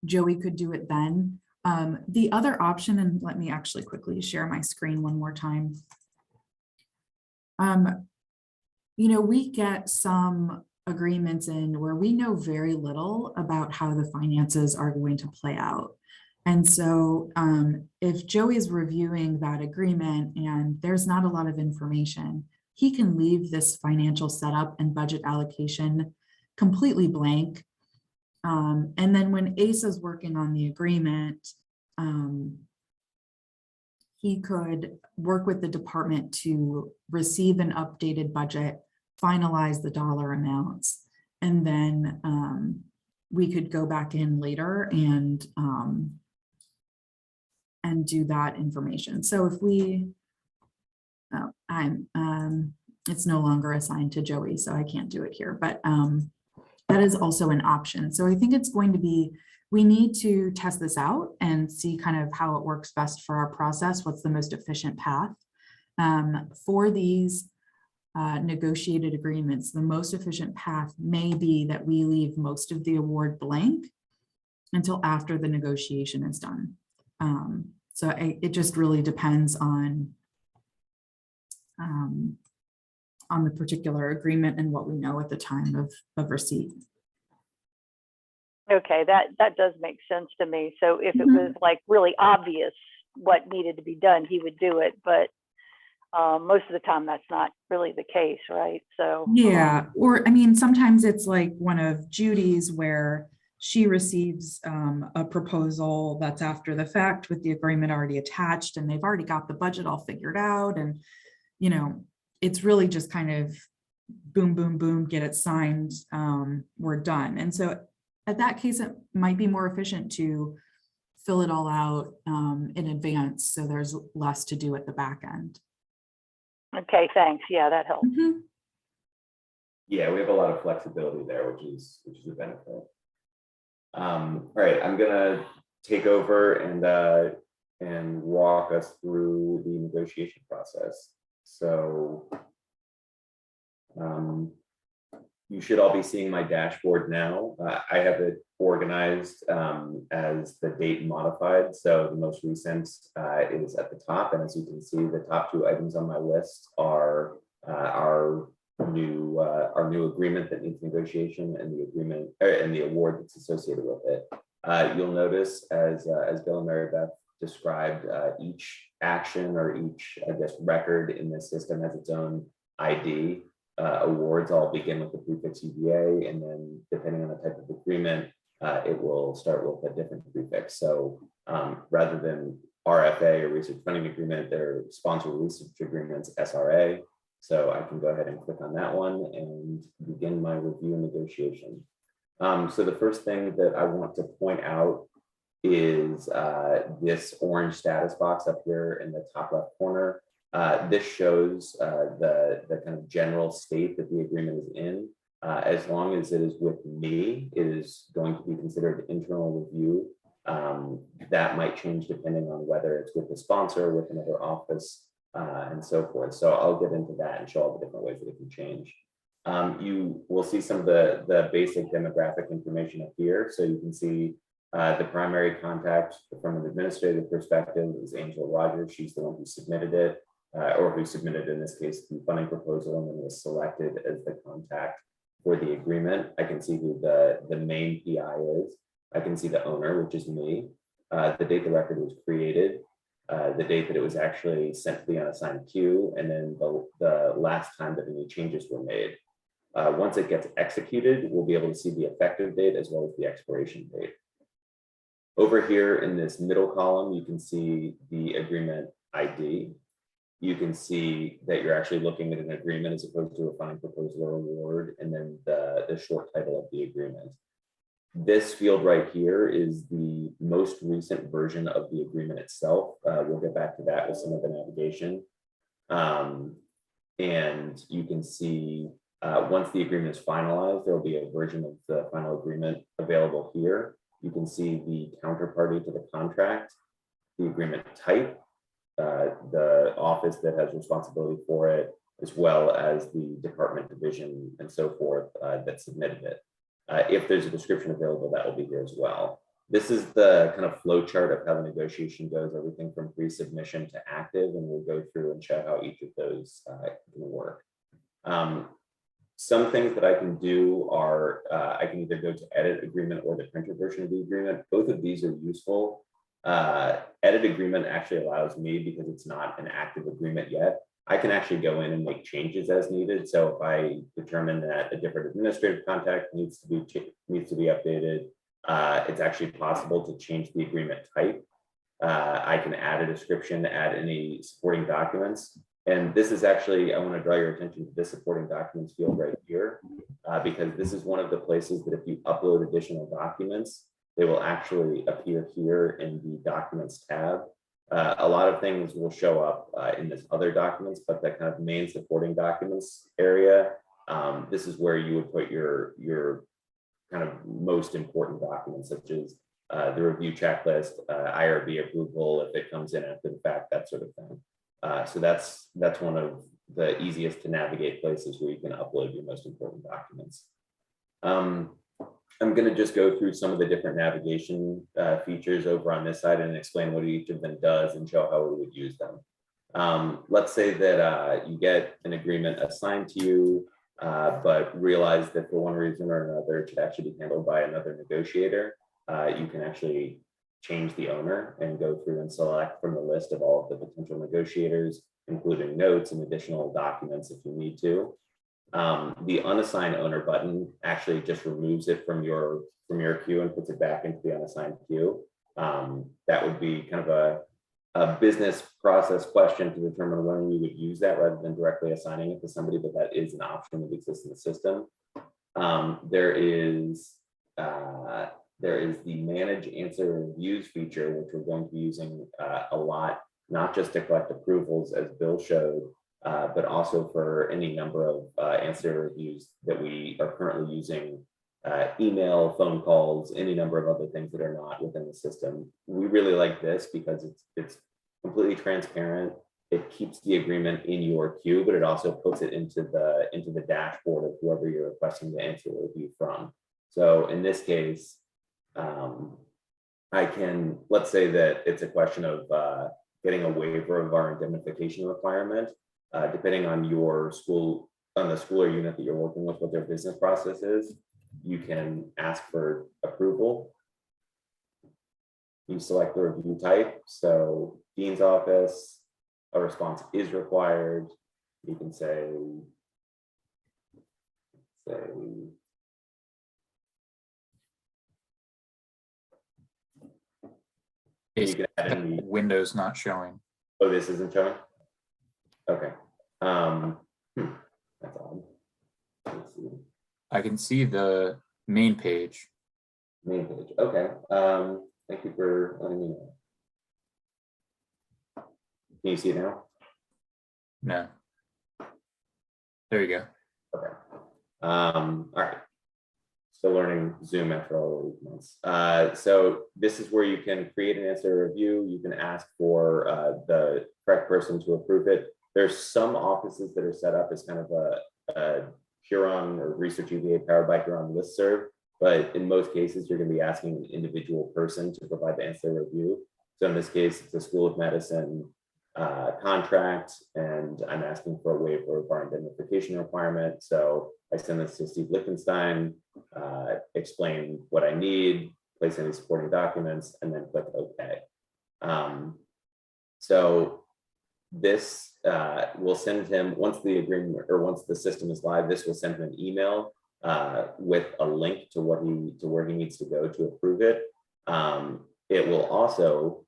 Joey could do it then. The other option, and let me actually quickly share my screen one more time. You know, we get some agreements in where we know very little about how the finances are going to play out. And so if Joey's reviewing that agreement and there's not a lot of information, he can leave this financial setup and budget allocation completely blank. And then when ASA's working on the agreement, he could work with the department to receive an updated budget, finalize the dollar amounts, and then we could go back in later and do that information. So if we, it's no longer assigned to Joey, so I can't do it here, but that is also an option. So I think it's going to be, we need to test this out and see kind of how it works best for our process, what's the most efficient path. For these negotiated agreements, the most efficient path may be that we leave most of the award blank until after the negotiation is done. So it just really depends on the particular agreement and what we know at the time of receipt. Okay, that does make sense to me. So if it was like really obvious what needed to be done, he would do it. But most of the time that's not really the case, right? So yeah, or I mean, sometimes it's like one of Judy's where she receives a proposal that's after the fact with the agreement already attached and they've already got the budget all figured out. And, you know, it's really just kind of boom, boom, boom, get it signed, we're done. And so at that case, it might be more efficient to fill it all out in advance, so there's less to do at the back end. Okay, thanks. Yeah, that helps. Mhm. Yeah, we have a lot of flexibility there, which is a benefit. All right, I'm gonna take over and walk us through the negotiation process. So you should all be seeing my dashboard now. I have it organized as the date modified. So the most recent is at the top. And as you can see, the top two items on my list are our new agreement that needs negotiation and the agreement and the award that's associated with it. You'll notice as Bill and Mary Beth described, each action or each, I guess, record in this system has its own ID. Awards all begin with the prefix UVA, and then depending on the type of agreement, it will start with a different prefix. So rather than RFA or research funding agreement, they're sponsor research agreements, SRA. So I can go ahead and click on that one and begin my review and negotiation. So the first thing that I want to point out is this orange status box up here in the top left corner. This shows the kind of general state that the agreement is in. As long as it is with me, it is going to be considered internal review. That might change depending on whether it's with the sponsor, with another office, and so forth. So I'll get into that and show all the different ways that it can change. You will see some of the basic demographic information up here. So you can see the primary contact from an administrative perspective is Angela Rogers. She's the one who submitted it. Or who submitted, in this case, the funding proposal and then was selected as the contact for the agreement. I can see who the main PI is. I can see the owner, which is me, the date the record was created, the date that it was actually sent to the unassigned queue, and then the last time that any changes were made. Once it gets executed, we'll be able to see the effective date as well as the expiration date. Over here in this middle column, you can see the agreement ID. You can see that you're actually looking at an agreement as opposed to a funding proposal or award, and then the short title of the agreement. This field right here is the most recent version of the agreement itself. We'll get back to that with some of the navigation. And you can see once the agreement is finalized, there will be a version of the final agreement available here. You can see the counterparty to the contract, the agreement type, the office that has responsibility for it, as well as the department, division, and so forth that submitted it. If there's a description available, that will be here as well. This is the kind of flow chart of how the negotiation goes, everything from pre-submission to active, and we'll go through and show how each of those can work. Some things that I can do are, I can either go to edit agreement or the printed version of the agreement. Both of these are useful. Edit agreement actually allows me, because it's not an active agreement yet, I can actually go in and make changes as needed. So if I determine that a different administrative contact needs to be updated, it's actually possible to change the agreement type. I can add a description, add any supporting documents. And this is actually, I want to draw your attention to this supporting documents field right here, because this is one of the places that if you upload additional documents, they will actually appear here in the documents tab. A lot of things will show up in this other documents, but that kind of main supporting documents area, this is where you would put your kind of most important documents, such as the review checklist, IRB approval, if it comes in after the fact, that sort of thing. So that's one of the easiest to navigate places where you can upload your most important documents. I'm going to just go through some of the different navigation features over on this side and explain what each of them does and show how we would use them. Let's say that you get an agreement assigned to you, but realize that for one reason or another, it should actually be handled by another negotiator. You can actually change the owner and go through and select from the list of all of the potential negotiators, including notes and additional documents if you need to. The unassigned owner button actually just removes it from your queue and puts it back into the unassigned queue. That would be kind of a business process question to determine when we would use that rather than directly assigning it to somebody, but that is an option that exists in the system. There is the manage answer reviews feature, which we're going to be using a lot, not just to collect approvals as Bill showed, but also for any number of answer reviews that we are currently using, email, phone calls, any number of other things that are not within the system. We really like this because it's completely transparent. It keeps the agreement in your queue, but it also puts it into the dashboard of whoever you're requesting the answer review from. So in this case, I can, let's say that it's a question of getting a waiver of our indemnification requirement, depending on your school, on the school or unit that you're working with, what their business process is. You can ask for approval. You select the review type. So Dean's office, a response is required. You can say you can add any Windows not showing. Oh, this isn't showing? Okay. That's odd. Let's see. I can see the main page. Main page. Okay. Thank you for letting me know. Can you see it now? No. There you go. Okay. All right. Still learning Zoom after all these months. So this is where you can create an answer review. You can ask for the correct person to approve it. There's some offices that are set up as kind of a Huron or ResearchUVA powered by Huron listserv, but in most cases, you're going to be asking an individual person to provide the answer review. So in this case, it's a School of Medicine contract, and I'm asking for a waiver of our indemnification requirement. So I send this to Steve Lichtenstein, explain what I need, place any supporting documents, and then click OK. So this will send him, once the agreement or once the system is live, this will send him an email with a link to where he needs to go to approve it. It will also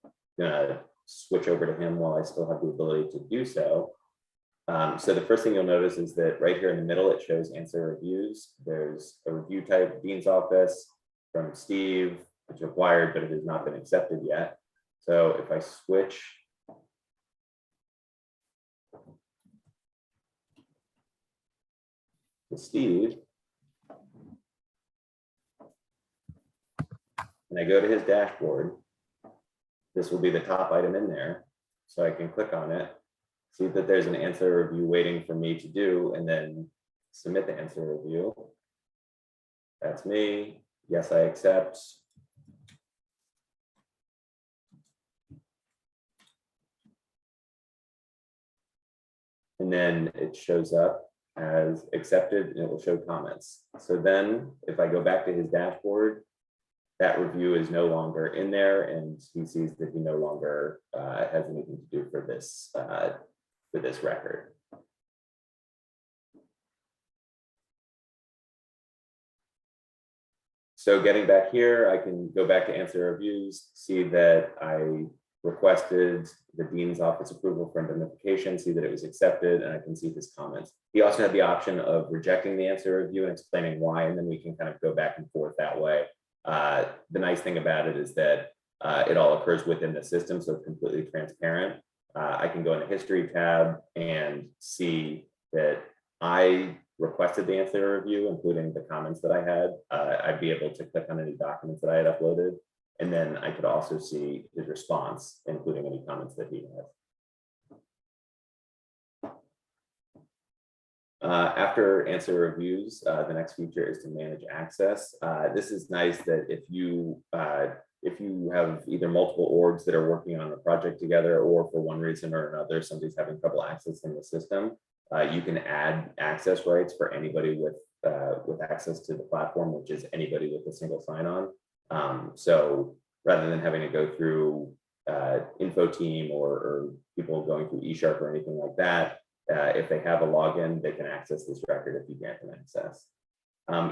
switch over to him while I still have the ability to do so. So the first thing you'll notice is that right here in the middle, it shows answer reviews. There's a review type, Dean's office, from Steve. It's required, but it has not been accepted yet. So if I switch to Steve, and I go to his dashboard, this will be the top item in there. So I can click on it, see that there's an answer review waiting for me to do, and then submit the answer review. That's me. Yes, I accept. And then it shows up as accepted, and it will show comments. So then if I go back to his dashboard, that review is no longer in there, and he sees that he no longer has anything to do for this record. So getting back here, I can go back to answer reviews, see that I requested the Dean's office approval for indemnification, see that it was accepted, and I can see his comments. He also had the option of rejecting the answer review and explaining why, and then we can kind of go back and forth that way. The nice thing about it is that it all occurs within the system, so it's completely transparent. I can go in the history tab and see that I requested the answer review, including the comments that I had. I'd be able to click on any documents that I had uploaded, and then I could also see his response, including any comments that he had. After answer reviews, the next feature is to manage access. This is nice that if you have either multiple orgs that are working on a project together, or for one reason or another, somebody's having trouble accessing the system, you can add access rights for anybody with access to the platform, which is anybody with a single sign-on. So rather than having to go through info team or people going through eSharp or anything like that, if they have a login, they can access this record if you grant them access.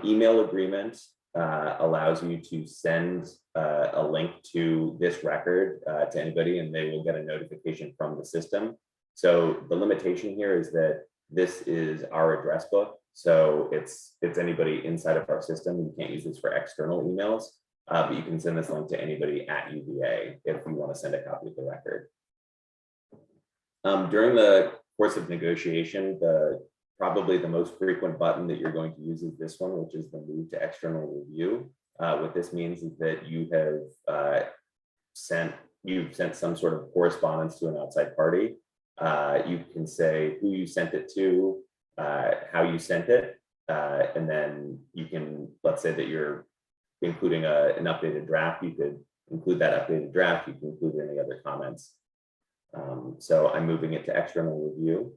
Email agreement allows you to send a link to this record to anybody, and they will get a notification from the system. So the limitation here is that this is our address book. So it's anybody inside of our system. You can't use this for external emails, but you can send this link to anybody at UVA if you want to send a copy of the record. During the course of negotiation, probably the most frequent button that you're going to use is this one, which is the move to external review. What this means is that you have sent some sort of correspondence to an outside party. You can say who you sent it to, how you sent it, and then you can, let's say that you're including an updated draft. You could include that updated draft. You can include any other comments. So I'm moving it to external review.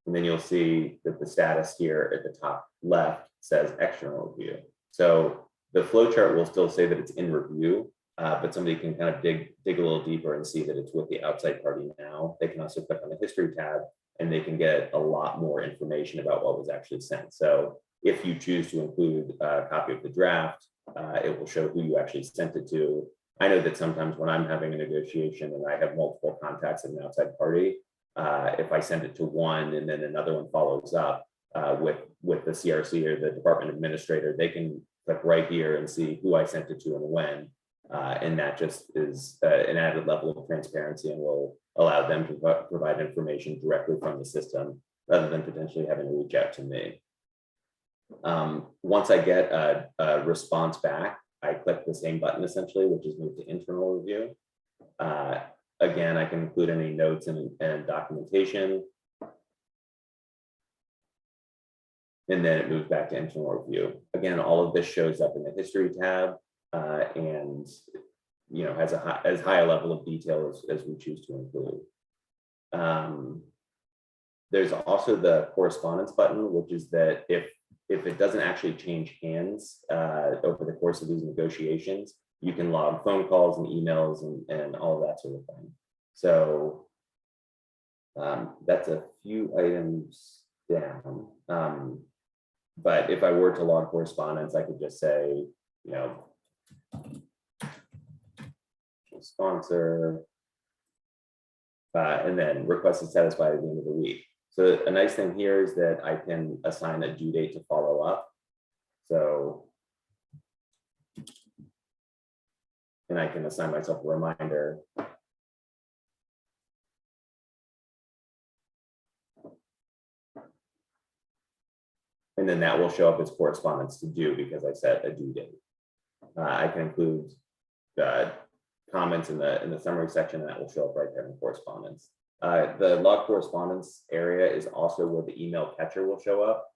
And then you'll see that the status here at the top left says external review. So the flowchart will still say that it's in review, but somebody can kind of dig a little deeper and see that it's with the outside party now. They can also click on the history tab and they can get a lot more information about what was actually sent. So if you choose to include a copy of the draft, it will show who you actually sent it to. I know that sometimes when I'm having a negotiation and I have multiple contacts at an outside party, if I send it to one and then another one follows up with the CRC or the department administrator, they can click right here and see who I sent it to and when. And that just is an added level of transparency and will allow them to provide information directly from the system rather than potentially having to reach out to me. Once I get a response back, I click the same button essentially, which is move to internal review. Again, I can include any notes and documentation. And then it moves back to internal review. Again, all of this shows up in the history tab and has as high a level of detail as we choose to include. There's also the correspondence button, which is that if it doesn't actually change hands over the course of these negotiations, you can log phone calls and emails and all of that sort of thing. So that's a few items down. But if I were to log correspondence, I could just say, sponsor, and then request is satisfied at the end of the week. So a nice thing here is that I can assign a due date to follow up. So, and I can assign myself a reminder. And then that will show up as correspondence to do because I set a due date. I can include comments in the summary section, and that will show up right there in correspondence. The log correspondence area is also where the email catcher will show up.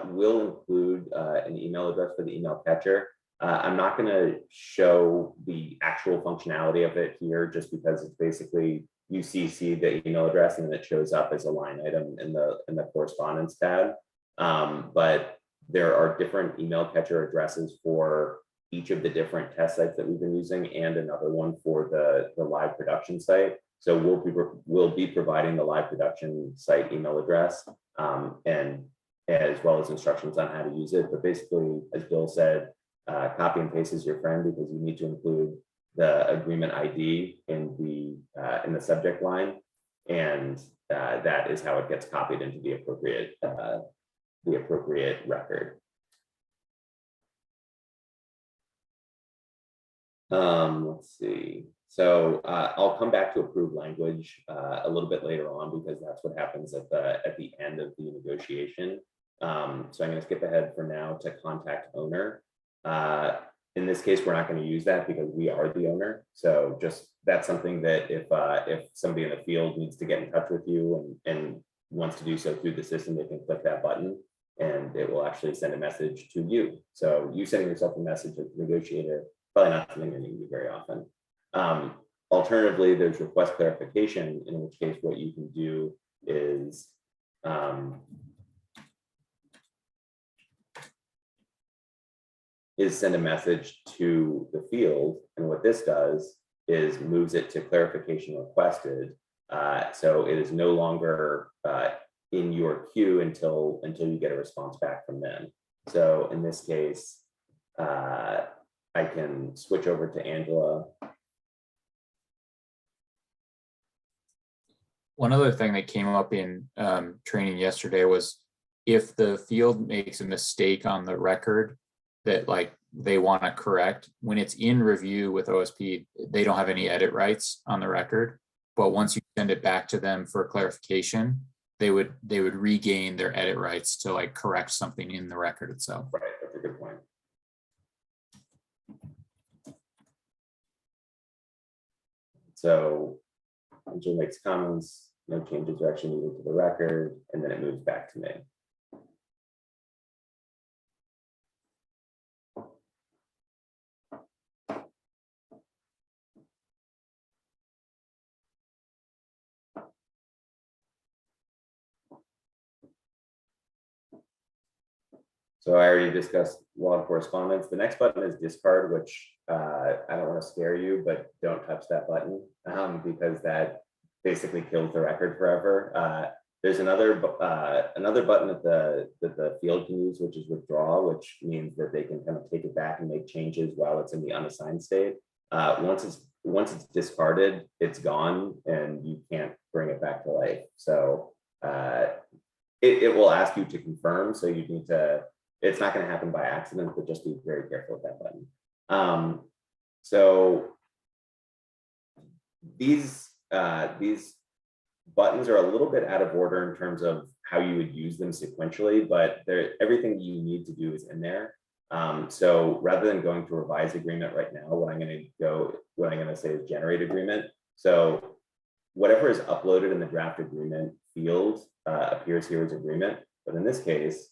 We'll include an email address for the email catcher. I'm not going to show the actual functionality of it here just because it's basically you CC the email address and then it shows up as a line item in the correspondence tab. But there are different email catcher addresses for each of the different test sites that we've been using and another one for the live production site. So we'll be providing the live production site email address and as well as instructions on how to use it. But basically, as Bill said, copy and paste is your friend because you need to include the agreement ID in the subject line, and that is how it gets copied into the appropriate record. Let's see. So I'll come back to approved language a little bit later on because that's what happens at the end of the negotiation. So I'm going to skip ahead for now to contact owner. In this case, we're not going to use that because we are the owner. So just that's something that if somebody in the field needs to get in touch with you and wants to do so through the system, they can click that button and it will actually send a message to you. So you sending yourself a message as a negotiator, probably not something you're going to do very often. Alternatively, there's request clarification, in which case what you can do is send a message to the field. And what this does is moves it to clarification requested. So it is no longer in your queue until you get a response back from them. So in this case, I can switch over to Angela. One other thing that came up in training yesterday was if the field makes a mistake on the record that like they want to correct, when it's in review with OSP, they don't have any edit rights on the record. But once you send it back to them for clarification, they would regain their edit rights to like correct something in the record itself. Right, that's a good point. So Angela makes comments, no changes are actually needed to the record, and then it moves back to me. So I already discussed log correspondence. The next button is discard, which I don't want to scare you, but don't touch that button because that basically kills the record forever. There's another button that the field can use, which is withdraw, which means that they can kind of take it back and make changes while it's in the unassigned state. Once it's discarded, it's gone and you can't bring it back to life. So it will ask you to confirm. So you need to. It's not going to happen by accident, but just be very careful with that button. So these buttons are a little bit out of order in terms of how you would use them sequentially, but everything you need to do is in there. So rather than going to revise agreement right now, what I'm going to say is generate agreement. So whatever is uploaded in the draft agreement field appears here as agreement, but in this case,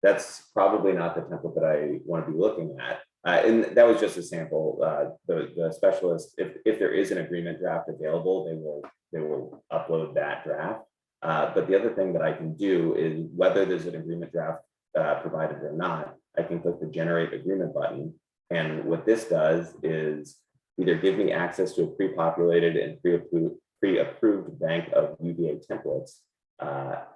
that's probably not the template that I want to be looking at. And that was just a sample. The specialist, if there is an agreement draft available, they will upload that draft. But the other thing that I can do is whether there's an agreement draft provided or not, I can click the generate agreement button. And what this does is either give me access to a pre-populated and pre-approved bank of UVA templates.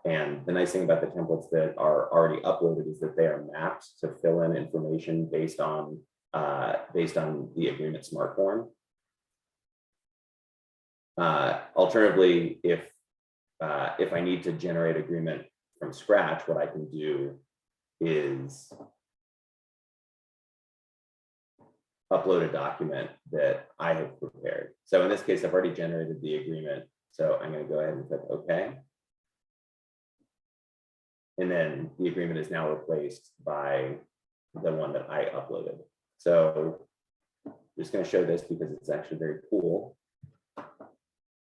And the nice thing about the templates that are already uploaded is that they are mapped to fill in information based on the agreement smart form. Alternatively, if I need to generate agreement from scratch, what I can do is upload a document that I have prepared. So in this case, I've already generated the agreement. So I'm going to go ahead and click OK. And then the agreement is now replaced by the one that I uploaded. So I'm just going to show this because it's actually very cool.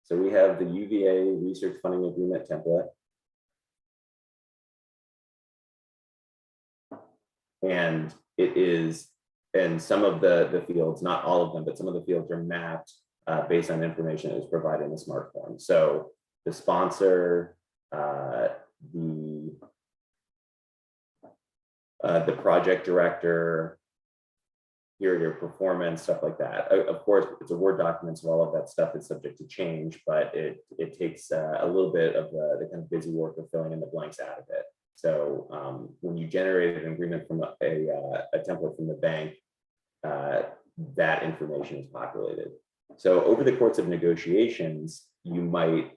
So we have the UVA research funding agreement template. And it is, and some of the fields, not all of them, but some of the fields are mapped based on information that was provided in the smart form. So the sponsor, the project director, your performance, stuff like that. Of course, it's a Word document, so all of that stuff is subject to change, but it takes a little bit of the kind of busy work of filling in the blanks out of it. So when you generate an agreement from a template from the bank, that information is populated. So over the course of negotiations, you might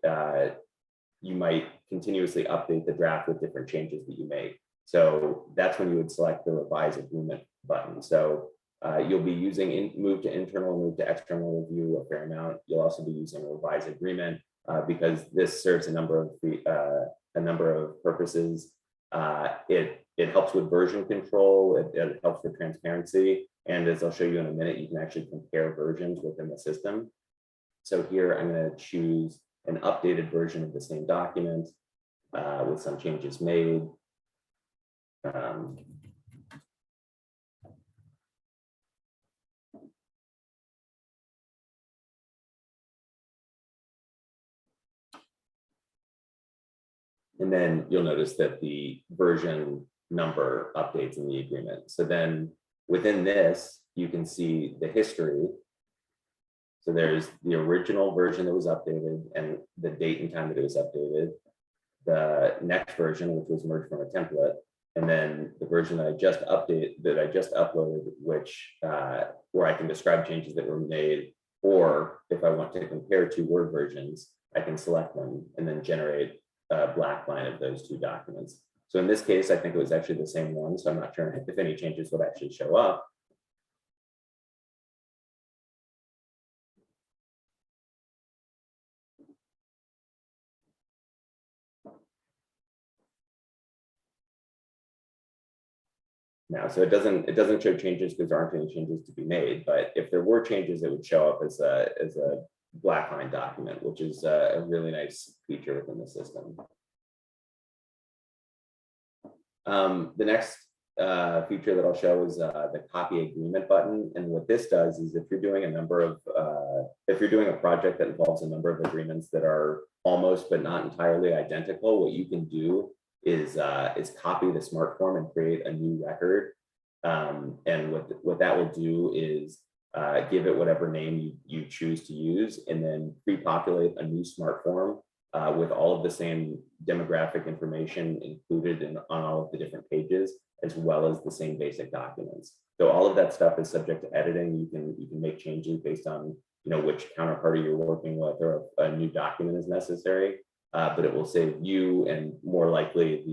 continuously update the draft with different changes that you make. So that's when you would select the revise agreement button. So you'll be using move to internal, move to external review a fair amount. You'll also be using revise agreement because this serves a number of purposes. It helps with version control. It helps with transparency. And as I'll show you in a minute, you can actually compare versions within the system. So here I'm going to choose an updated version of the same document with some changes made. And then you'll notice that the version number updates in the agreement. So then within this, you can see the history. So there's the original version that was updated and the date and time that it was updated. the next version, which was merged from a template, and then the version that I just uploaded, which where I can describe changes that were made, or if I want to compare two Word versions, I can select them and then generate a black line of those two documents. So in this case, I think it was actually the same one, so I'm not sure if any changes would actually show up. Now, so it doesn't show changes because there aren't any changes to be made, but if there were changes, it would show up as a black line document, which is a really nice feature within the system. The next feature that I'll show is the copy agreement button. And what this does is if you're doing a project that involves a number of agreements that are almost but not entirely identical, what you can do is copy the smart form and create a new record. And what that will do is give it whatever name you choose to use, and then pre-populate a new smart form with all of the same demographic information included on all of the different pages, as well as the same basic documents. So all of that stuff is subject to editing. You can make changes based on which counterparty you're working with, or a new document is necessary. But it will save you, and more likely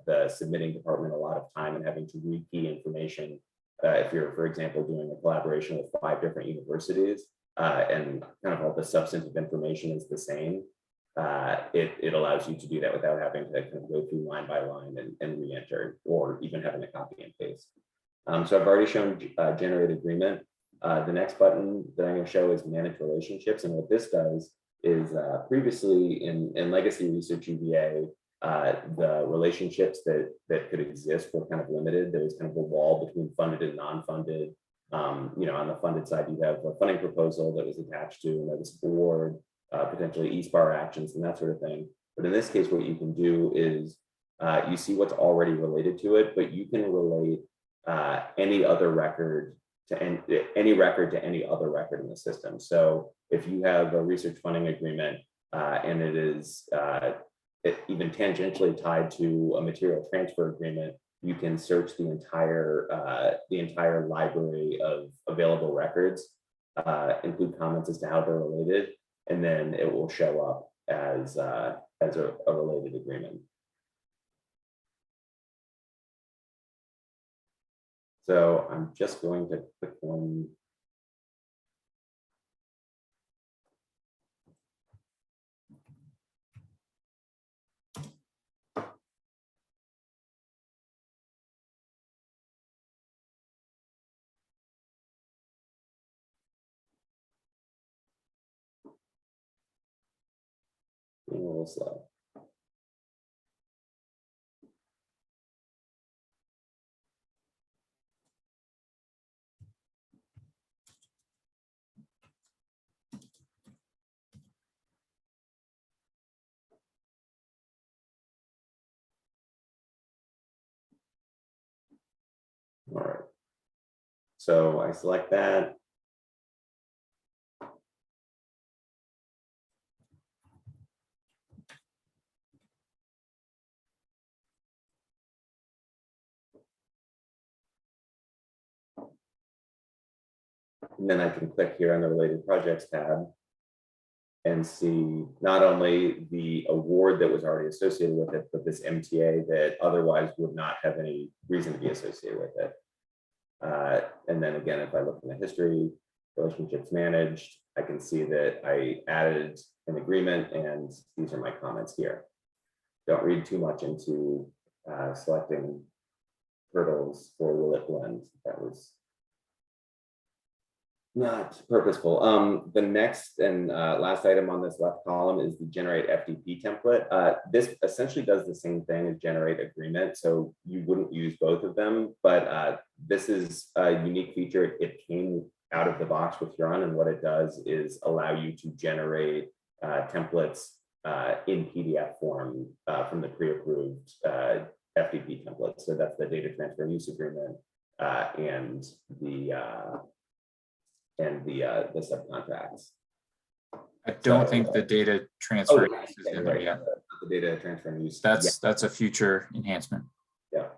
the submitting department, a lot of time and having to rekey information. If you're, for example, doing a collaboration with 5 different universities and kind of all the substantive information is the same, it allows you to do that without having to kind of go through line by line and re-enter, or even having to copy and paste. So I've already shown generate agreement. The next button that I'm going to show is manage relationships, and what this does is previously in legacy ResearchUVA, the relationships that could exist were kind of limited. There was kind of a wall between funded and non-funded. On the funded side, you have a funding proposal that was attached to a notice of award, potentially ESPAR actions and that sort of thing. But in this case, what you can do is you see what's already related to it, but you can relate any other record to any record to any other record in the system. So if you have a research funding agreement and it is even tangentially tied to a material transfer agreement, you can search the entire library of available records, include comments as to how they're related, and then it will show up as a related agreement. So I'm just going to click one. Being a little slow. All right, so I select that. And then I can click here on the related projects tab and see not only the award that was already associated with it, but this MTA that otherwise would not have any reason to be associated with it. And then again, if I look in the history, relationships managed, I can see that I added an agreement, and these are my comments here. Don't read too much into selecting hurdles for will it blend. That was not purposeful. The next and last item on this left column is the generate FTP template. This essentially does the same thing as generate agreement, so you wouldn't use both of them, but this is a unique feature. It came out of the box with Huron, and what it does is allow you to generate templates in PDF form from the pre-approved FTP template. So that's the data transfer use agreement and the subcontracts. I don't think the data transfer is in there yet. the data transfer and use. That's a future enhancement. Yeah.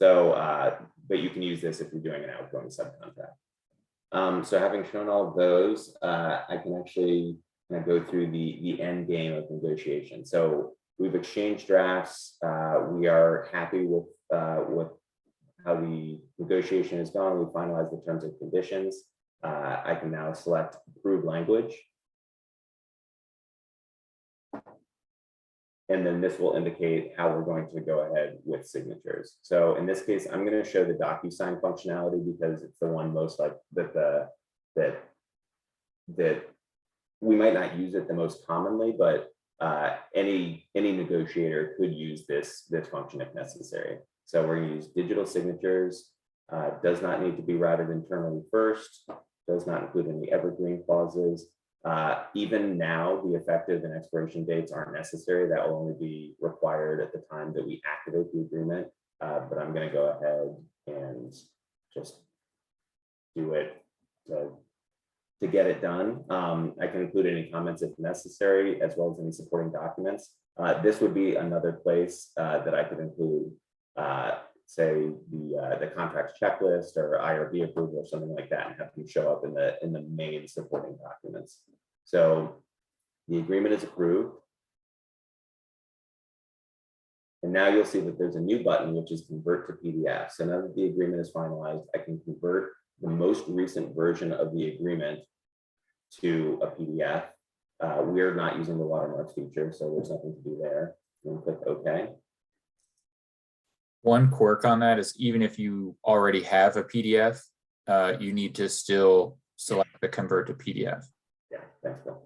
So, but you can use this if you're doing an outgoing subcontract. So having shown all of those, I can actually kind of go through the end game of negotiation. So we've exchanged drafts. We are happy with how the negotiation is going. We finalized the terms and conditions. I can now select approve language. And then this will indicate how we're going to go ahead with signatures. So in this case, I'm going to show the DocuSign functionality because it's the one most like that we might not use it the most commonly, but any negotiator could use this function if necessary. So we're going to use digital signatures. Does not need to be routed internally first. Does not include any evergreen clauses. Even now, the effective and expiration dates aren't necessary. That will only be required at the time that we activate the agreement. But I'm going to go ahead and just do it to get it done. I can include any comments if necessary, as well as any supporting documents. This would be another place that I could include, say the contracts checklist or IRB approval or something like that, and have them show up in the main supporting documents. So the agreement is approved. And now you'll see that there's a new button, which is convert to PDF. So now that the agreement is finalized, I can convert the most recent version of the agreement to a PDF. We're not using the watermarks feature, so there's nothing to do there. And click OK. One quirk on that is even if you already have a PDF, you need to still select the convert to PDF. Yeah, thanks, Bill.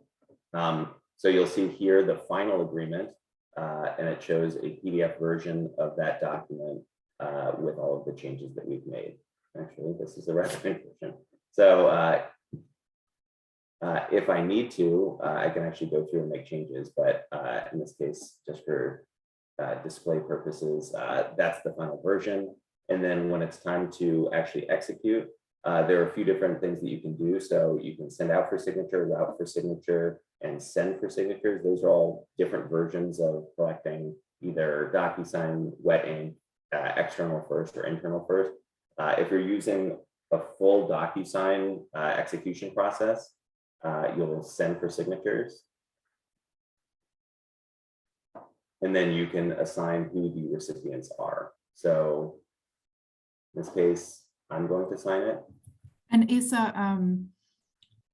So you'll see here the final agreement, and it shows a PDF version of that document with all of the changes that we've made. Actually, this is the recommended version. So if I need to, I can actually go through and make changes, but in this case, just for display purposes, that's the final version. And then when it's time to actually execute, there are a few different things that you can do. So you can send out for signature, route for signature, and send for signatures. Those are all different versions of collecting either DocuSign, wet ink, external first or internal first. If you're using a full DocuSign execution process, you'll send for signatures. And then you can assign who the recipients are. So in this case, I'm going to sign it. And Asa,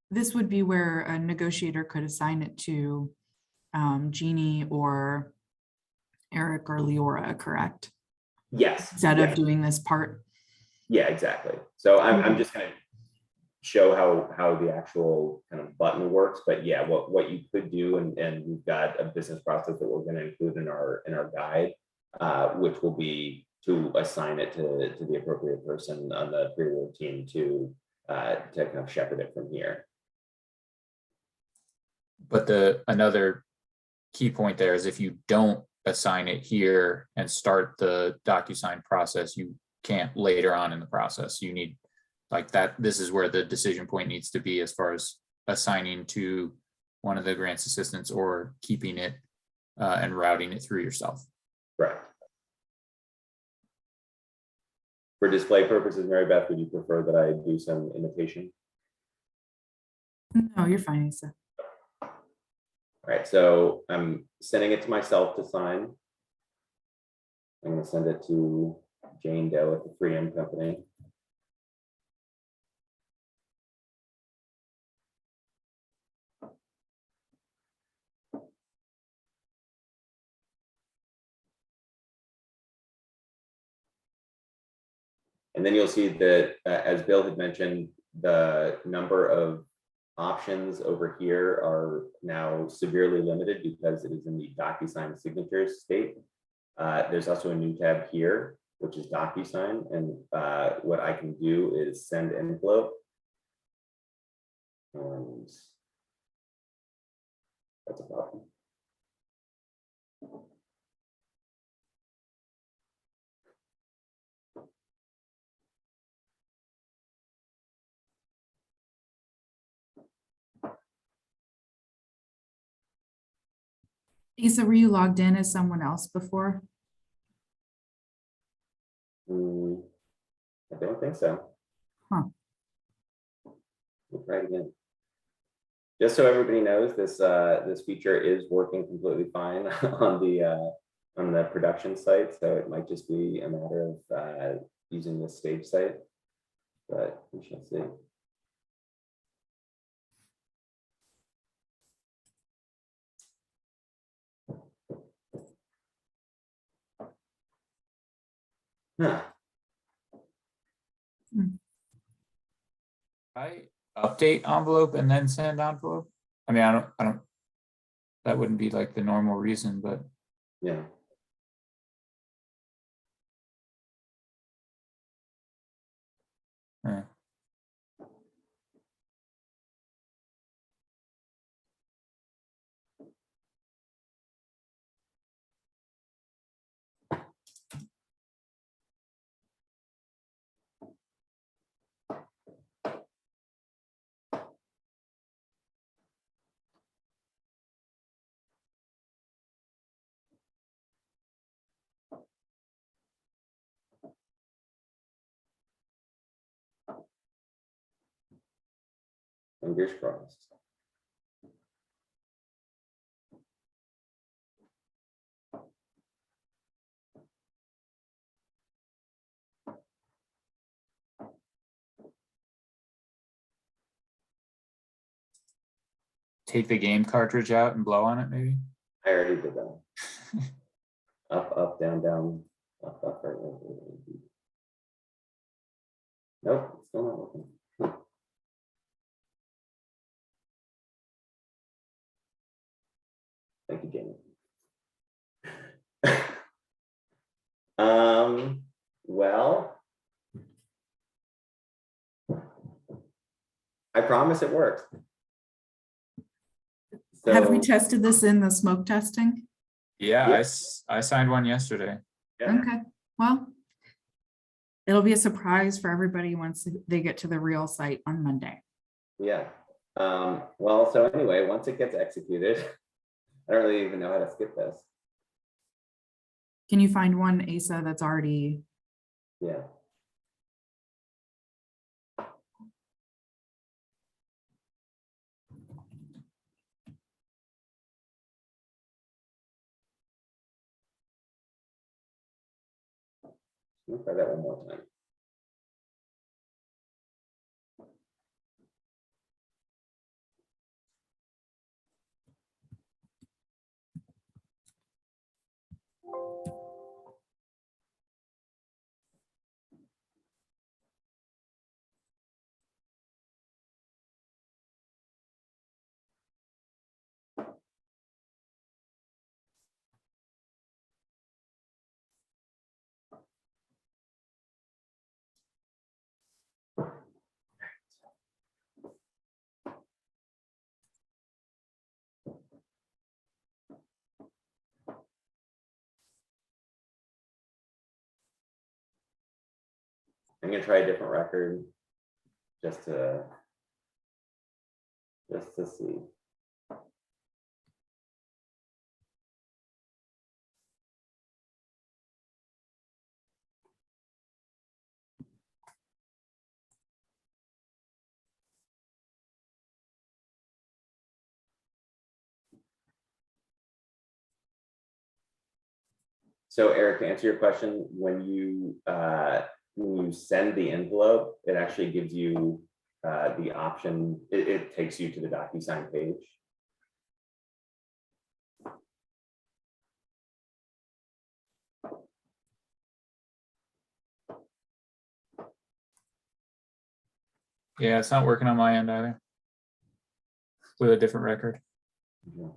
this would be where a negotiator could assign it to Jeannie or Eric or Leora, correct? Yes. Instead of doing this part. Yeah, exactly. So I'm just going to show how the actual kind of button works. But yeah, what you could do, and we've got a business process that we're going to include in our guide, which will be to assign it to the appropriate person on the pre-award team to kind of shepherd it from here. But another key point there is if you don't assign it here and start the DocuSign process, you can't later on in the process. You need like that. This is where the decision point needs to be as far as assigning to one of the grants assistants or keeping it and routing it through yourself. Right. For display purposes, Mary Beth, would you prefer that I do some imitation? No, you're fine, Asa. All right, so I'm sending it to myself to sign. I'm going to send it to Jane Doe at the 3M company. And then you'll see that, as Bill had mentioned, the number of options over here are now severely limited because it is in the DocuSign signatures state. There's also a new tab here, which is DocuSign. And what I can do is send envelope. And that's a problem. Asa, were you logged in as someone else before? I don't think so. Huh. We'll try it again. Just so everybody knows, this feature is working completely fine on the production site, so it might just be a matter of using the stage site, but we shall see. Huh. I update envelope and then send envelope. I mean, I don't, that wouldn't be like the normal reason, but Yeah. eh. Fingers crossed. Take the game cartridge out and blow on it, maybe. I already did that. Up, up, down, down, up, up, right, right, right, right. Nope, it's still not working. Thank you, Jamie. Well, I promise it works. Have we So, tested this in the smoke testing? Yeah, Yeah. I signed one yesterday. yeah, Okay, well, it'll be a surprise for everybody once they get to the real site on Monday. yeah. Well, so anyway, once it gets executed, I don't really even know how to skip this. Can you find one ASA that's already, Yeah. Let me try that one more time. I'm gonna try a different record just to see. So Eric, to answer your question, when you send the envelope, it actually gives you the option, it takes you to the DocuSign page. Yeah, it's not working on my end either. With a different record. Mhm.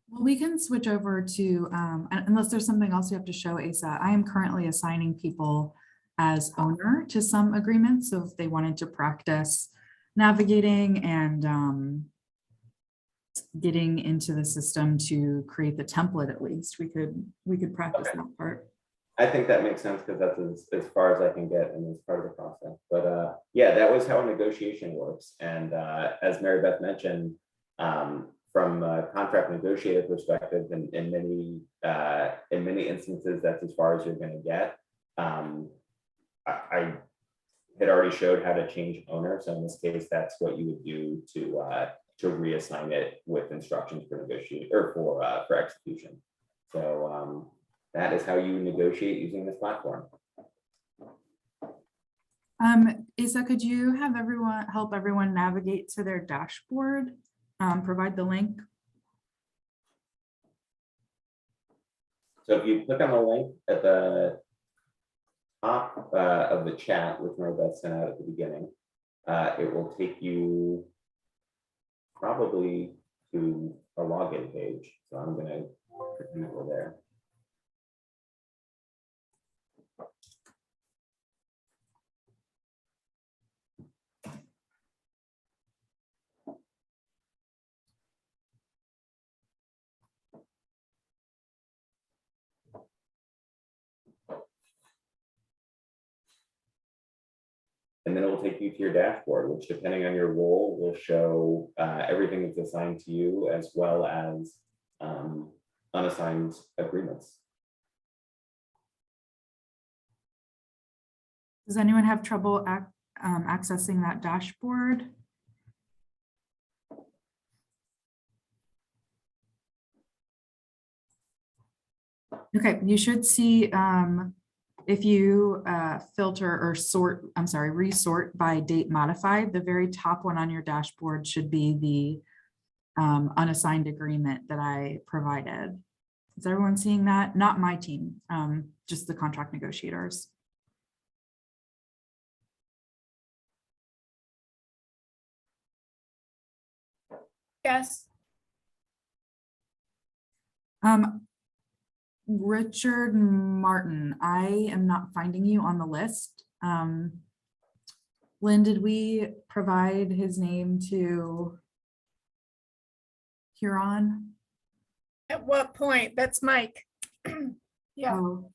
well, we can switch over to, unless there's something else you have to show ASA. I am currently assigning people as owner to some agreements. So if they wanted to practice navigating and getting into the system to create the template, at least we could practice Okay. that part. I think that makes sense because that's as far as I can get and as part of the process. But yeah, that was how a negotiation works. And as Mary Beth mentioned, from a contract negotiator perspective, in many instances, that's as far as you're going to get. I had already showed how to change owner, so in this case, that's what you would do to reassign it with instructions for negotiate or for execution. So that is how you negotiate using this platform. Isa, could you have help everyone navigate to their dashboard? Provide the link. So if you click on the link at the top of the chat, which Mary Beth sent out at the beginning, it will take you probably to a login page. So I'm going to click over there. And then it will take you to your dashboard, which depending on your role will show everything that's assigned to you as well as unassigned agreements. Does anyone have trouble accessing that dashboard? Okay, you should see if you filter or resort by date modified, the very top one on your dashboard should be the unassigned agreement that I provided. Is everyone seeing that? Not my team, just the contract negotiators. Yes. Richard Martin, I am not finding you on the list. Lynn, did we provide his name to Huron? At what point? That's Mike. Yeah. Oh,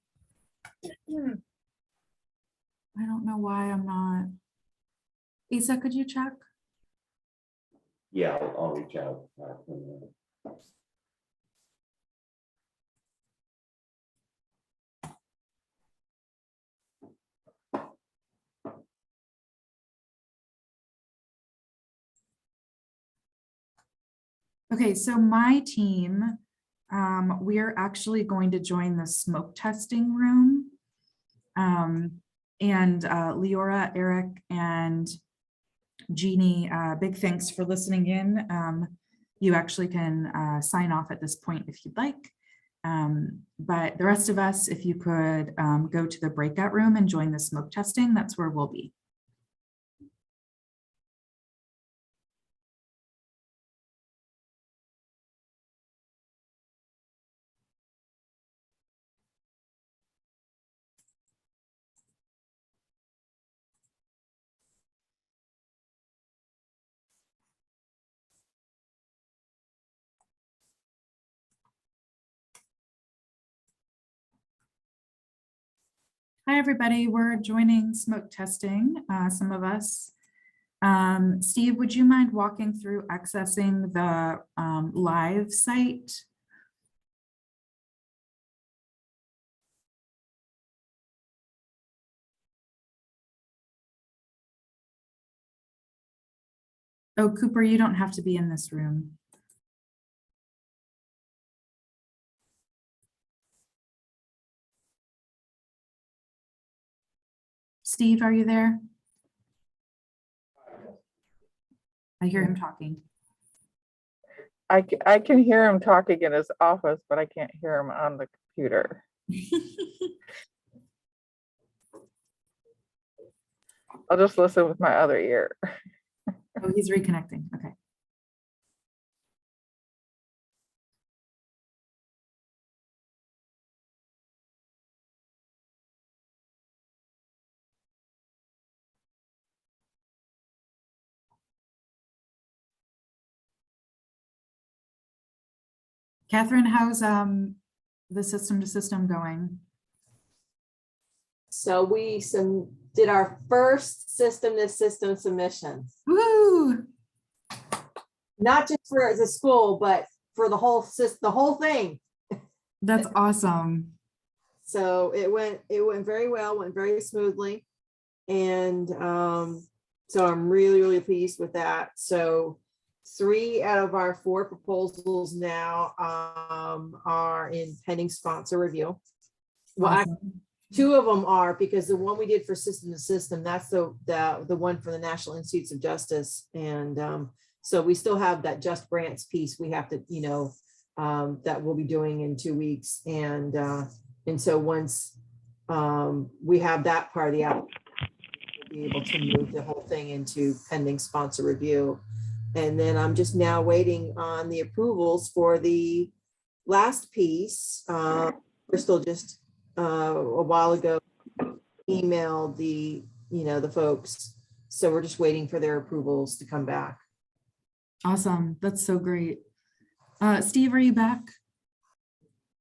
I don't know why I'm not. Isa, could you check? Yeah, I'll reach out. Okay, so my team, we are actually going to join the smoke testing room. And Leora, Eric, and Jeannie, big thanks for listening in. You actually can sign off at this point if you'd like. But the rest of us, if you could go to the breakout room and join the smoke testing, that's where we'll be. Hi, everybody. We're joining smoke testing, some of us. Steve, would you mind walking through accessing the live site? Oh, Cooper, you don't have to be in this room. Steve, are you there? I hear him talking. I can hear him talking in his office, but I can't hear him on the computer. I'll just listen with my other ear. Oh, he's reconnecting. Okay. Catherine, how's the system to system going? So we did our first system to system submission, Woo! not just for the school, but for the whole thing. That's awesome. So it went very well, went very smoothly. And so I'm really, really pleased with that. So 3 out of our 4 proposals now are in pending sponsor review. Well, Awesome. 2 of them are, because the one we did for system to system, that's the one for the National Institutes of Justice. And so we still have that just grants piece we have to, that we'll be doing in 2 weeks. And so once we have that part of the app, we'll be able to move the whole thing into pending sponsor review. And then I'm just now waiting on the approvals for the last piece. Crystal just a while ago emailed the folks. So we're just waiting for their approvals to come back. Awesome. That's so great. Steve, are you back?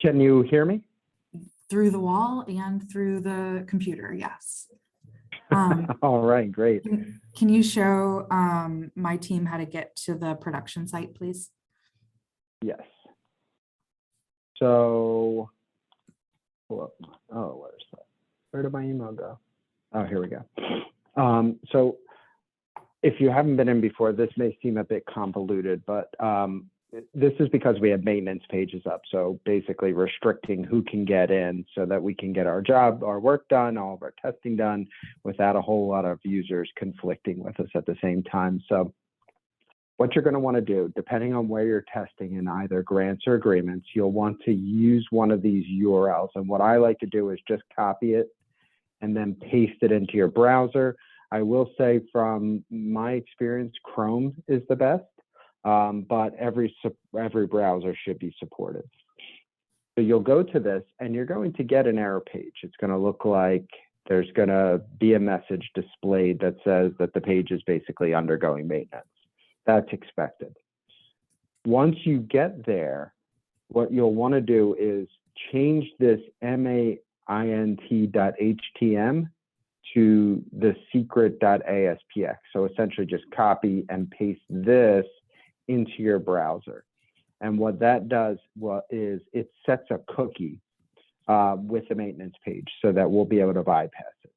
Can you hear me? Through the wall and through the computer, yes. All right, great. Can you show my team how to get to the production site, please? Yes. So, where's that? Where did my email go? Oh, here we go. So if you haven't been in before, this may seem a bit convoluted, but this is because we have maintenance pages up. So basically restricting who can get in so that we can get our work done, all of our testing done without a whole lot of users conflicting with us at the same time. So what you're going to want to do, depending on where you're testing in either grants or agreements, you'll want to use one of these URLs. And what I like to do is just copy it and then paste it into your browser. I will say from my experience, Chrome is the best. But every browser should be supported. So you'll go to this and you're going to get an error page. It's going to look like there's going to be a message displayed that says that the page is basically undergoing maintenance. That's expected. Once you get there, what you'll want to do is change this maint.htm to the secret.aspx. So essentially just copy and paste this into your browser. And what that does is it sets a cookie with the maintenance page so that we'll be able to bypass it.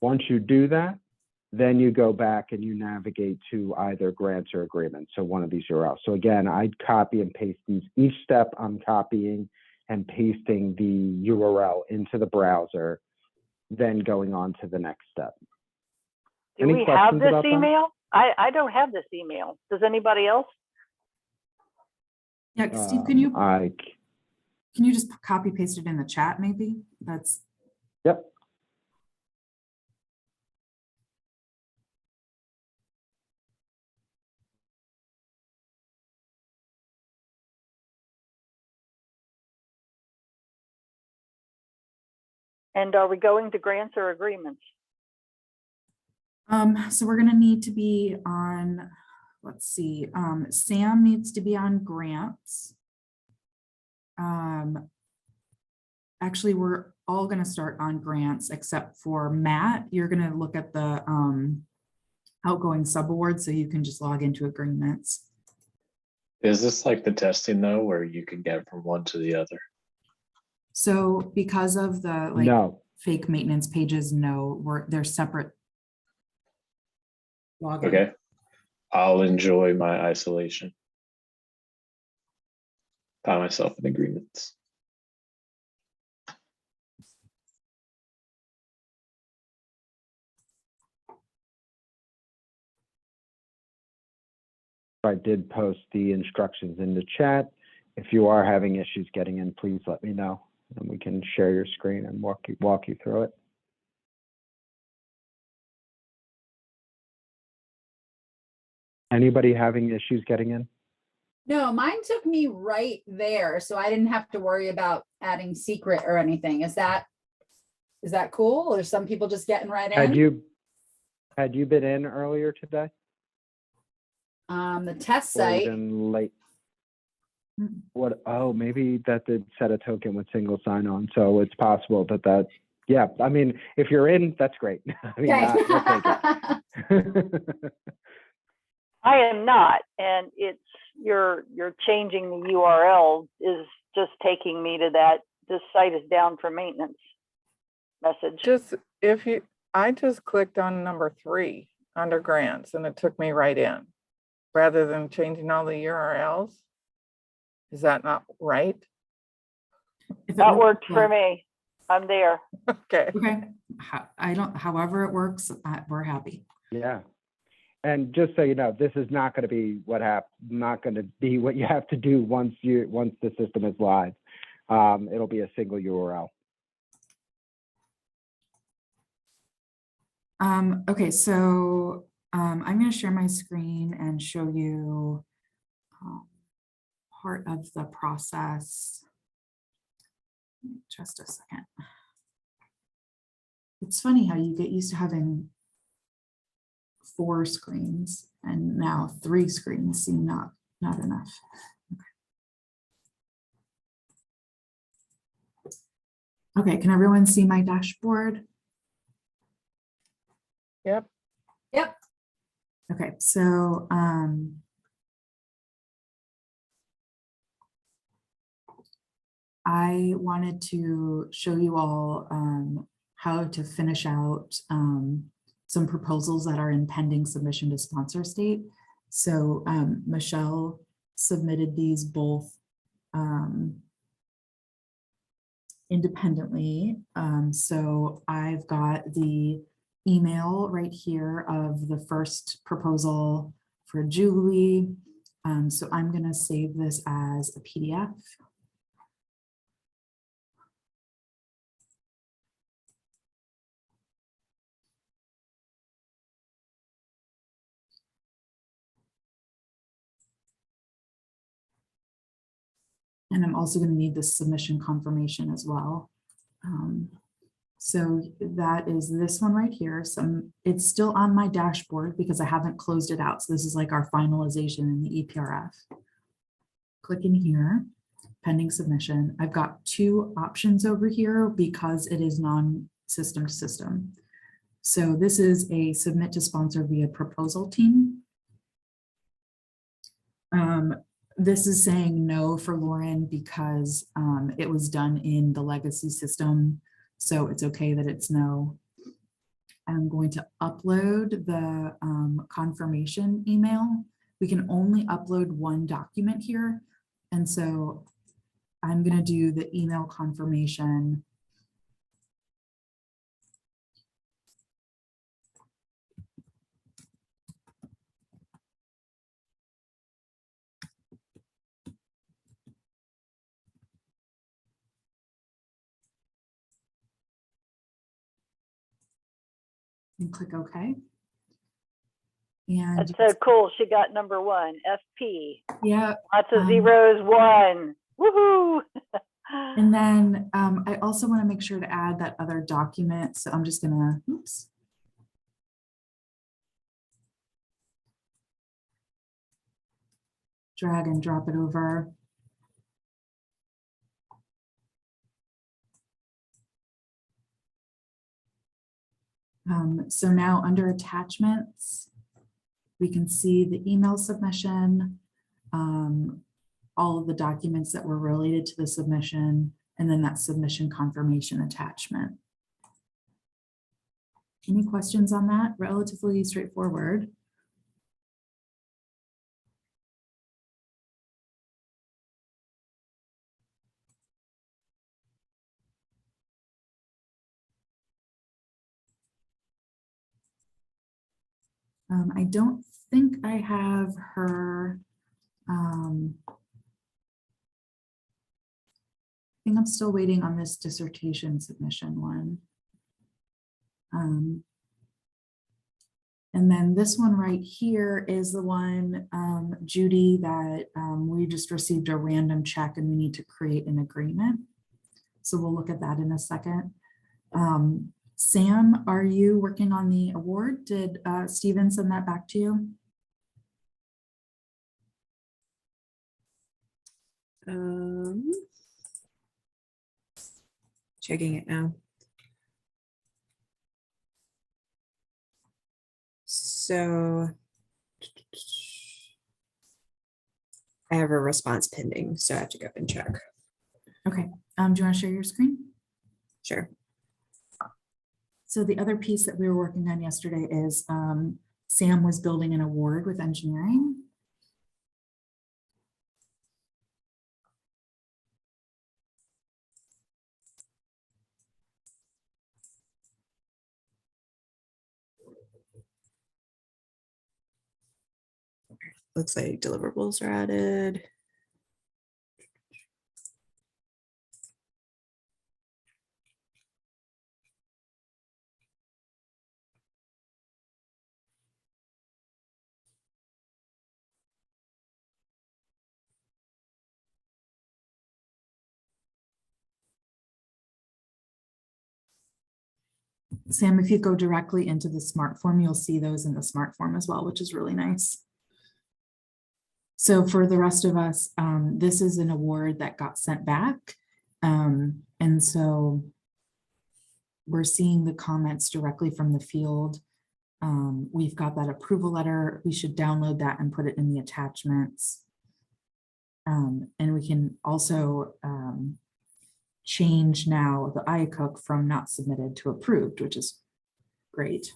Once you do that, then you go back and you navigate to either grants or agreements. So one of these URLs. So again, I'd copy and paste these. Each step I'm copying and pasting the URL into the browser, then going on to the next step. Do we have this email? I don't have this email. Does anybody else? Yeah, Steve, can you just copy paste it in the chat maybe? Yep. And are we going to grants or agreements? So we're going to need to be on, let's see, Sam needs to be on grants. Actually, we're all going to start on grants except for Matt. You're going to look at the outgoing subawards so you can just log into agreements. Is this like the testing though, where you can get from one to the other? So because of the fake maintenance pages, no, they're separate. Login. Okay, I'll enjoy my isolation. Find myself in agreements. I did post the instructions in the chat. If you are having issues getting in, please let me know and we can share your screen and walk you through it. Anybody having issues getting in? No, mine took me right there, so I didn't have to worry about adding secret or anything. Is that cool? Or some people just getting right in? Had you been in earlier today? The test site. Late. What? Oh, maybe that did set a token with single sign-on, so it's possible that Yeah, I mean, if you're in, that's great. I mean, we'll take it. I am not, and it's you're changing the URL is just taking me to that this site is down for maintenance message. I just clicked on number 3 under grants and it took me right in rather than changing all the URLs. Is that not right? That worked for me. I'm there. Okay. Okay. However it works, we're happy. Yeah. And just so you know, this is not going to be what you have to do once the system is live. It'll be a single URL. Okay, so I'm going to share my screen and show you part of the process. Just a second. It's funny how you get used to having 4 screens and now 3 screens seem not enough. Okay, can everyone see my dashboard? Yep. Yep. Okay, so I wanted to show you all how to finish out some proposals that are in pending submission to sponsor state. So Michelle submitted these both independently. So I've got the email right here of the first proposal for Julie. So I'm going to save this as a PDF. And I'm also going to need the submission confirmation as well. So that is this one right here. So it's still on my dashboard because I haven't closed it out. So this is like our finalization in the EPRF. Click in here, pending submission. I've got 2 options over here because it is non-system to system. So this is a submit to sponsor via proposal team. This is saying no for Lauren because it was done in the legacy system. So it's okay that it's no. I'm going to upload the confirmation email. We can only upload 1 document here. And so I'm going to do the email confirmation. And click OK. And That's so cool. She got number 1, FP. Yeah. Lots of zeros, 1. Woohoo! And then I also want to make sure to add that other document. So I'm just gonna, oops. Drag and drop it over. So now under attachments, we can see the email submission, all of the documents that were related to the submission, and then that submission confirmation attachment. Any questions on that? Relatively straightforward. I don't think I have her. I think I'm still waiting on this dissertation submission one. And then this one right here is the one, Judy, that we just received a random check and we need to create an agreement. So we'll look at that in a second. Sam, are you working on the award? Did Steven send that back to you? Checking it now. So I have a response pending, so I have to go and check. Okay, do you want to share your screen? Sure. So the other piece that we were working on yesterday is Sam was building an award with engineering. Looks like deliverables are added. Sam, if you go directly into the smart form, you'll see those in the smart form as well, which is really nice. So for the rest of us, this is an award that got sent back. And so we're seeing the comments directly from the field. We've got that approval letter. We should download that and put it in the attachments. And we can also change now the IACUC from not submitted to approved, which is great.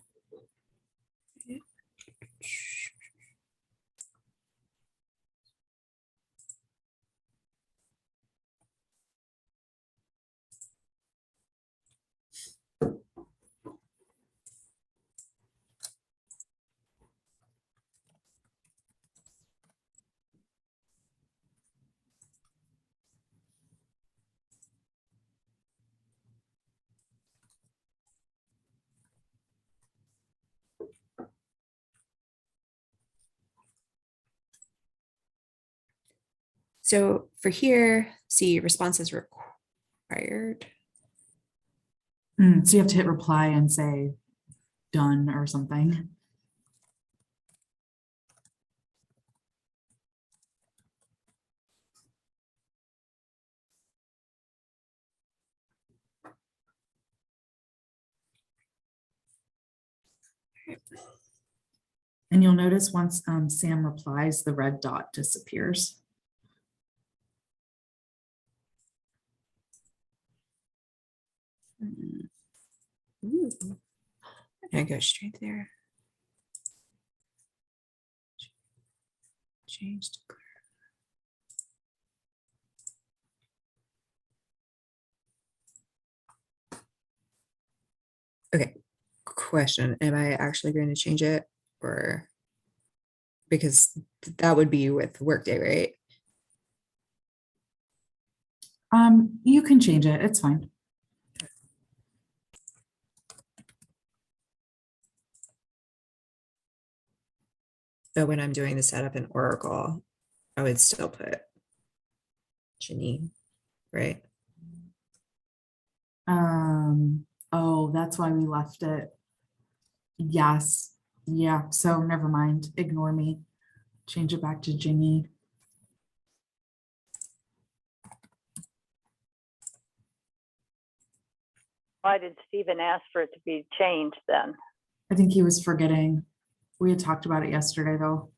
So for here, see responses required. So you have to hit reply and say done or something. And you'll notice once Sam replies, the red dot disappears. Ooh. I go straight there. Change to clear. Okay, question, am I actually going to change it, or because that would be with Workday, right? You can change it, it's fine. So when I'm doing the setup in Oracle, I would still put Janine, right? Oh, that's why we left it. Yes, yeah, so never mind, ignore me. Change it back to Ginny. Why did Stephen ask for it to be changed then? I think he was forgetting. We had talked about it yesterday though.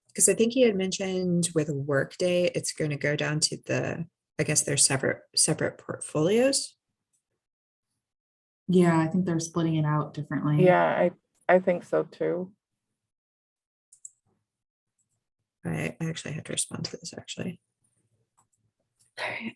Because I think he had mentioned with Workday, it's going to go down to the, I guess they're separate portfolios. Yeah, I think they're splitting it out differently. Yeah, I think so too. I actually had to respond to this actually. Okay.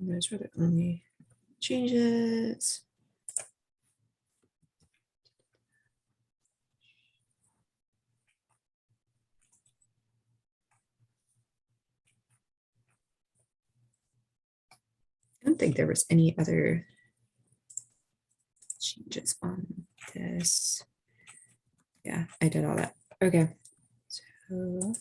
Those were the only changes. I don't think there was any other changes on this. Yeah, I did all that. Okay. So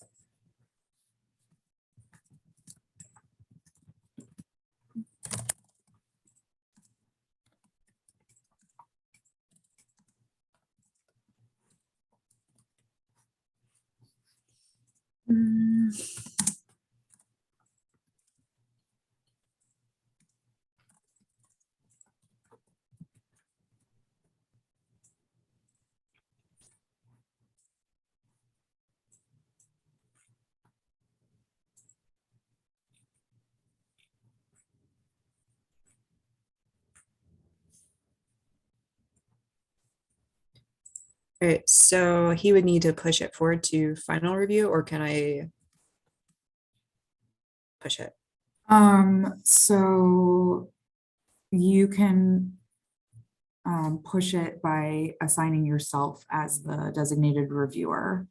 all right, so he would need to push it forward to final review, or can I push it? So you can push it by assigning yourself as the designated reviewer.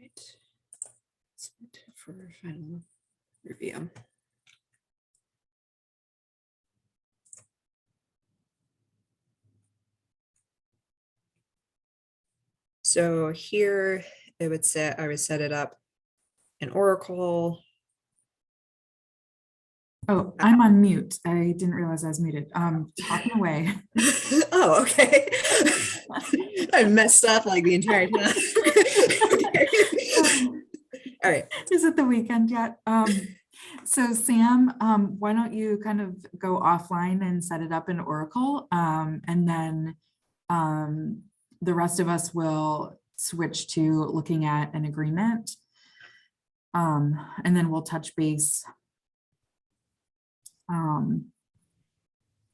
Right. Submit for final review. So here it would say I would set it up in Oracle. Oh, I'm on mute. I didn't realize I was muted. Talking away. Oh, okay. I messed up like the entire time. All right. Is it the weekend yet? So Sam, why don't you kind of go offline and set it up in Oracle? And then the rest of us will switch to looking at an agreement. And then we'll touch base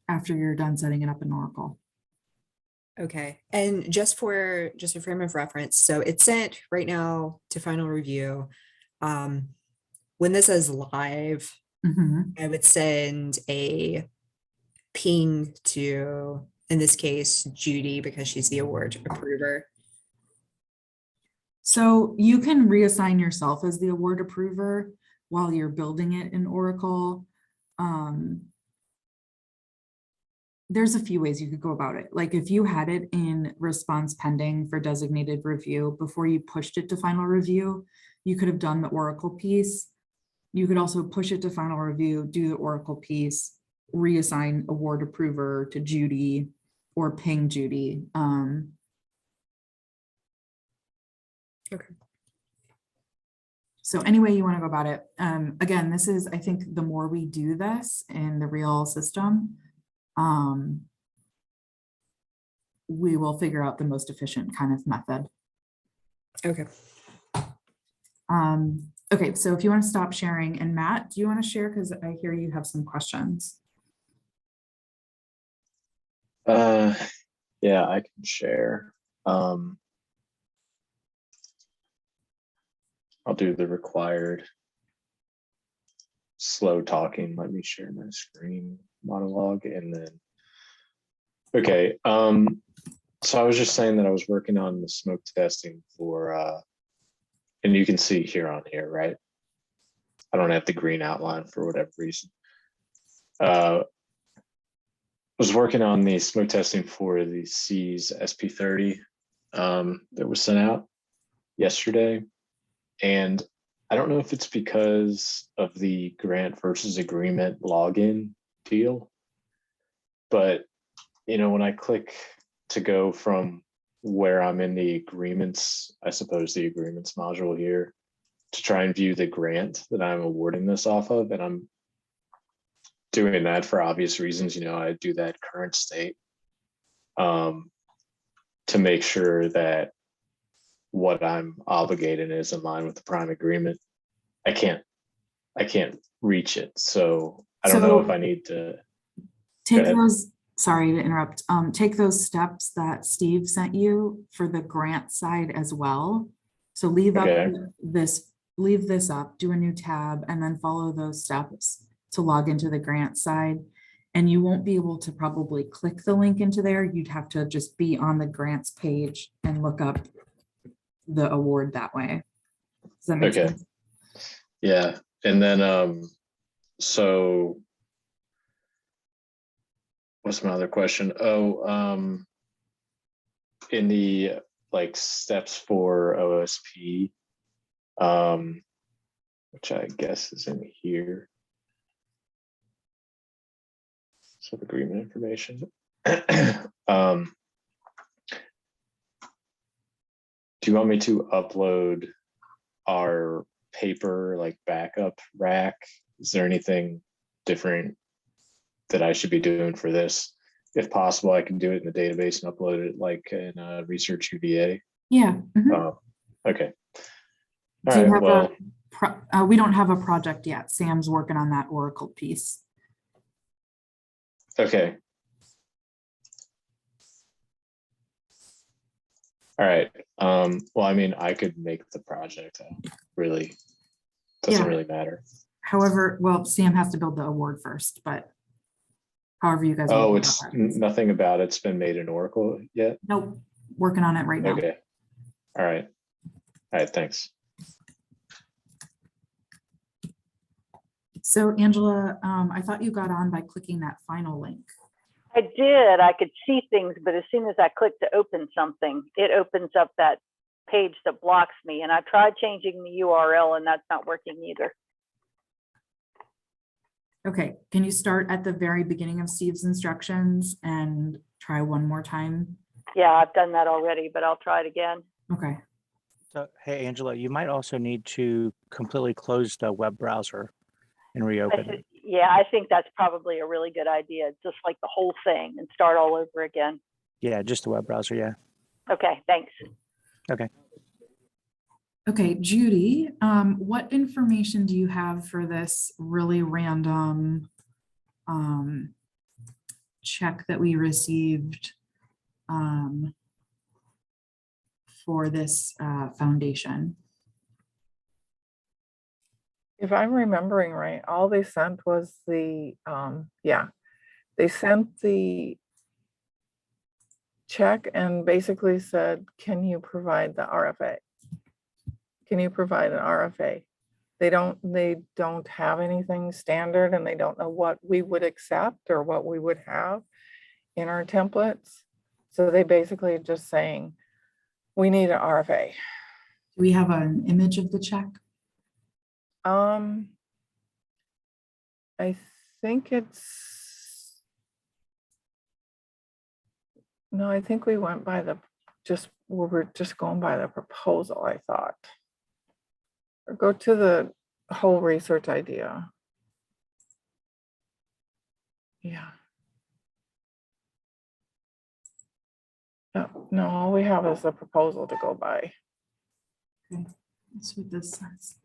after you're done setting it up in Oracle. Okay. And just for a frame of reference, so it's sent right now to final review. When this is live, I would send a ping to, in this case, Judy, because she's the award approver. So you can reassign yourself as the award approver while you're building it in Oracle. There's a few ways you could go about it. Like if you had it in response pending for designated review before you pushed it to final review, you could have done the Oracle piece. You could also push it to final review, do the Oracle piece, reassign award approver to Judy or ping Judy. Okay. So any way you want to go about it. Again, this is, I think the more we do this in the real system, we will figure out the most efficient kind of method. Okay. Okay, so if you want to stop sharing, and Matt, do you want to share? Because I hear you have some questions. Yeah, I can share. I'll do the required slow talking. Let me share my screen monologue and then. Okay. So I was just saying that I was working on the smoke testing for, and you can see here on here, right? I don't have the green outline for whatever reason. Was working on the smoke testing for the C's SP30 that was sent out yesterday. And I don't know if it's because of the grant versus agreement login deal, but when I click to go from where I'm in the agreements, I suppose the agreements module here, to try and view the grant that I'm awarding this off of, and I'm doing that for obvious reasons. I do that current state to make sure that what I'm obligated is in line with the prime agreement. I can't reach it. So I don't know if I need to take those, sorry to interrupt, take those steps that Steve sent you for the grant side as well. So leave up this, leave this up, do a new tab, and then follow those steps to log into the grant side. And you won't be able to probably click the link into there. You'd have to just be on the grants page and look up the award that way. Does that make sense? Yeah. And then so what's my other question? In the steps for OSP, which I guess is in here. So agreement information. Do you want me to upload our paper backup rack? Is there anything different that I should be doing for this? If possible, I can do it in the database and upload it in ResearchUVA. Yeah. Okay. All right. Well, we don't have a project yet. Sam's working on that Oracle piece. Okay. All right. Well, I mean, I could make the project. Really doesn't really matter. However, well, Sam has to build the award first, but however you guys. Oh, it's nothing about it's been made in Oracle yet? Nope. Working on it right now. Okay. All right. All right. Thanks. So Angela, I thought you got on by clicking that final link. I did. I could see things, but as soon as I click to open something, it opens up that page that blocks me. And I tried changing the URL and that's not working either. Okay, can you start at the very beginning of Steve's instructions and try one more time? Yeah, I've done that already, but I'll try it again. Okay. So, hey, Angela, you might also need to completely close the web browser and reopen it. Yeah, I think that's probably a really good idea. Just like the whole thing and start all over again. Yeah, just the web browser, yeah. Okay, thanks. Okay. Okay, Judy, what information do you have for this really random check that we received for this foundation? If I'm remembering right, all they sent was the, they sent the check and basically said, can you provide the RFA? Can you provide an RFA? They don't have anything standard and they don't know what we would accept or what we would have in our templates. So they basically are just saying, we need an RFA. Do we have an image of the check? I think it's, no, I think we went by we were just going by the proposal, I thought. Or go to the whole research idea. Yeah. No, all we have is a proposal to go by. Okay, that's what this says.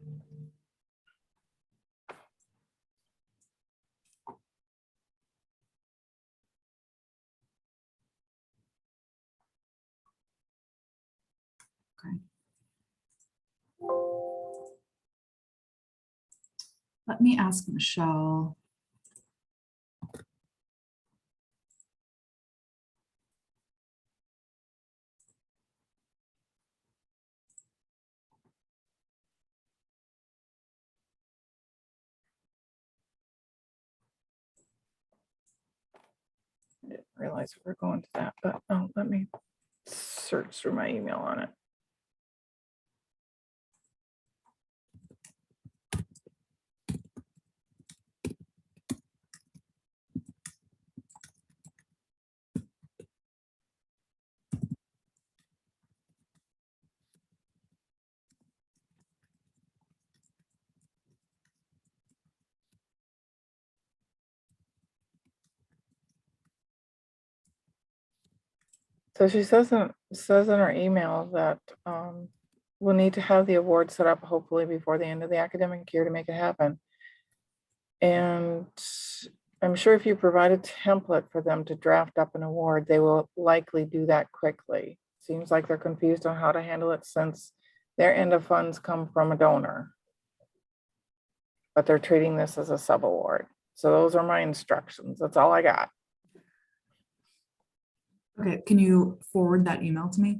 Okay. Let me ask Michelle. I didn't realize we were going to that, but let me search through my email on it. So she says in her email that we'll need to have the award set up hopefully before the end of the academic year to make it happen. And I'm sure if you provide a template for them to draft up an award, they will likely do that quickly. Seems like they're confused on how to handle it since their end of funds come from a donor. But they're treating this as a sub-award. So those are my instructions. That's all I got. Okay, can you forward that email to me?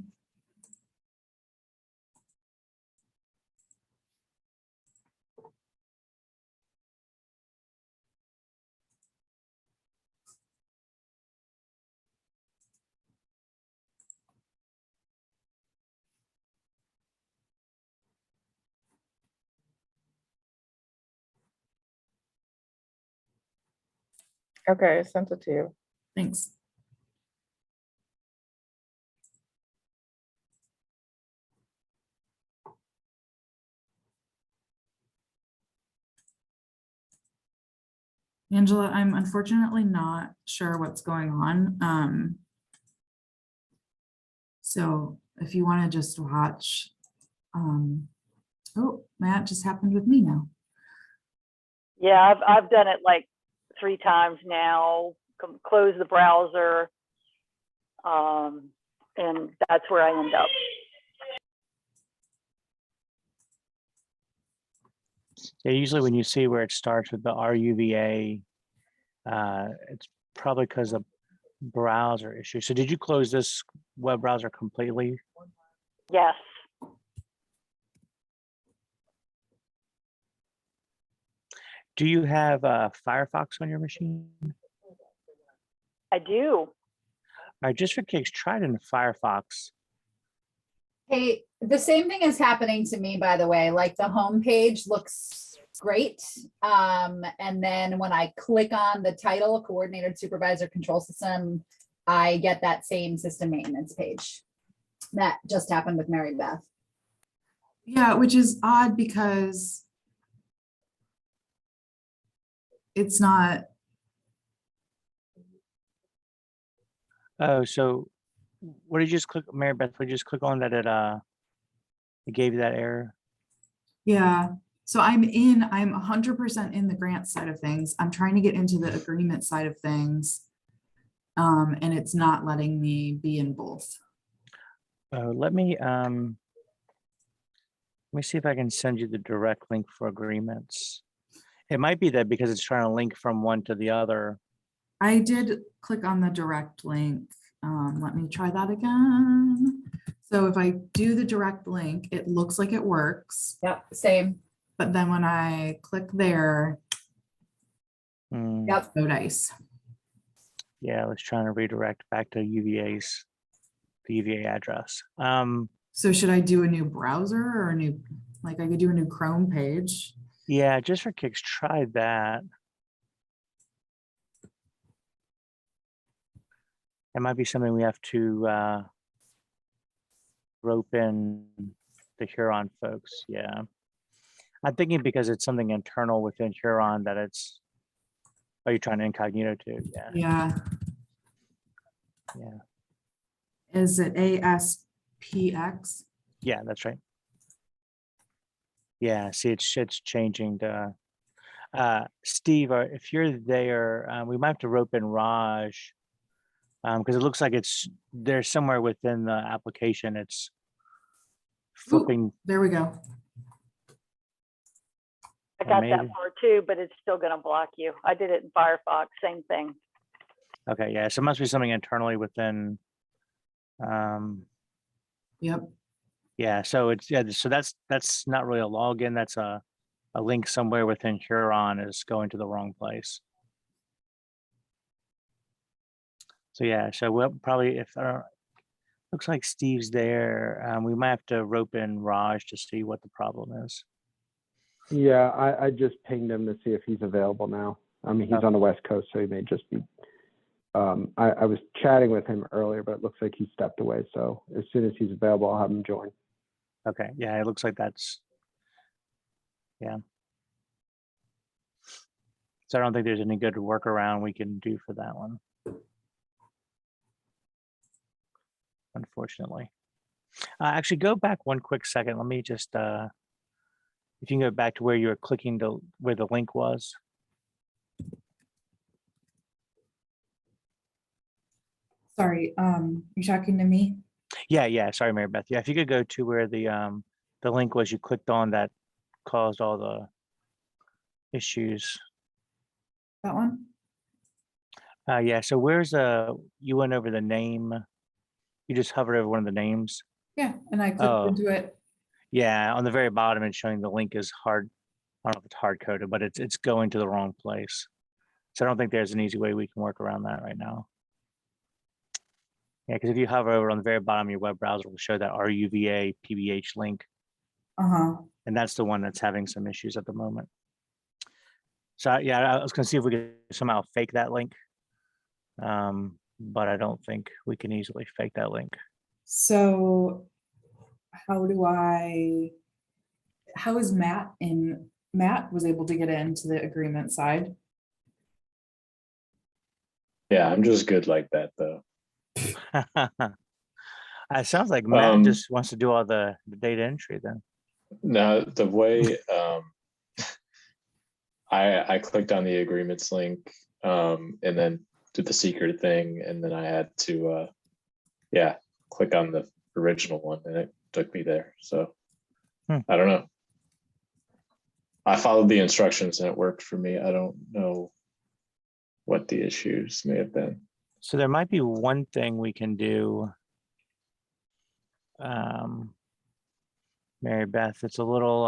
Okay, I sent it to you. Thanks. Angela, I'm unfortunately not sure what's going on. So if you want to just watch, oh, that just happened with me now. Yeah, I've done it like 3 times now. Close the browser, and that's where I end up. Yeah, usually when you see where it starts with the RUVA, it's probably because of browser issue. So did you close this web browser completely? Yes. Do you have Firefox on your machine? I do. All right, just for kicks, try it in Firefox. Hey, the same thing is happening to me, by the way. Like the home page looks great. And then when I click on the title, Coordinated Supervisor Control System, I get that same system maintenance page. That just happened with Mary Beth. Yeah, which is odd because it's not. Oh, so what did you just click, Mary Beth? Would you just click on that? It gave you that error. Yeah. So I'm 100% in the grant side of things. I'm trying to get into the agreement side of things. And it's not letting me be in both. Let me see if I can send you the direct link for agreements. It might be that because it's trying to link from one to the other. I did click on the direct link. Let me try that again. So if I do the direct link, it looks like it works. Yep, same. But then when I click there, Yep. no dice. Yeah, I was trying to redirect back to the UVA address. So should I do a new browser or a new, like I could do a new Chrome page? Yeah, just for kicks, try that. It might be something we have to rope in the Huron folks. Yeah. I'm thinking because it's something internal within Huron that it's, oh, you're trying to incognito too. Yeah. Yeah. Yeah. Is it ASPX? Yeah, that's right. Yeah, see, it's changing to, Steve, if you're there, we might have to rope in Raj, because it looks like there's somewhere within the application, it's flipping. Ooh, there we go. I got that part too, but it's still going to block you. I did it in Firefox, same thing. Okay, yeah, so it must be something internally within. Yep. Yeah, so it's, yeah, so that's not really a login. That's a link somewhere within Huron is going to the wrong place. So yeah, so we'll probably, if looks like Steve's there, we might have to rope in Raj to see what the problem is. Yeah, I just pinged him to see if he's available now. I mean, he's on the West Coast, so he may just be. I was chatting with him earlier, but it looks like he stepped away. So as soon as he's available, I'll have him join. Okay, yeah, it looks like that's, yeah. So I don't think there's any good workaround we can do for that one. unfortunately. Actually, go back one quick second. Let me just, if you can go back to where you were clicking to where the link was. Sorry, you're talking to me? Yeah. Sorry, Mary Beth. Yeah, if you could go to where the link was you clicked on that caused all the issues. That one? Yeah. So where's you went over the name? You just hovered over one of the names. Yeah, and I clicked Oh. into it. Yeah, on the very bottom, it's showing the link is hard. I don't know if it's hard coded, but it's going to the wrong place. So I don't think there's an easy way we can work around that right now. Yeah, because if you hover over on the very bottom of your web browser, it will show that ResearchUVA PBH link. And that's the one that's having some issues at the moment. So yeah, I was going to see if we could somehow fake that link. But I don't think we can easily fake that link. So how is Matt was able to get into the agreement side? Yeah, I'm just good like that though. It sounds like Matt just wants to do all the data entry then. Now the way I clicked on the agreements link and then did the secret thing, and then I had to click on the original one and it took me there. So I don't know. I followed the instructions and it worked for me. I don't know what the issues may have been. So there might be one thing we can do, Mary Beth. It's a little,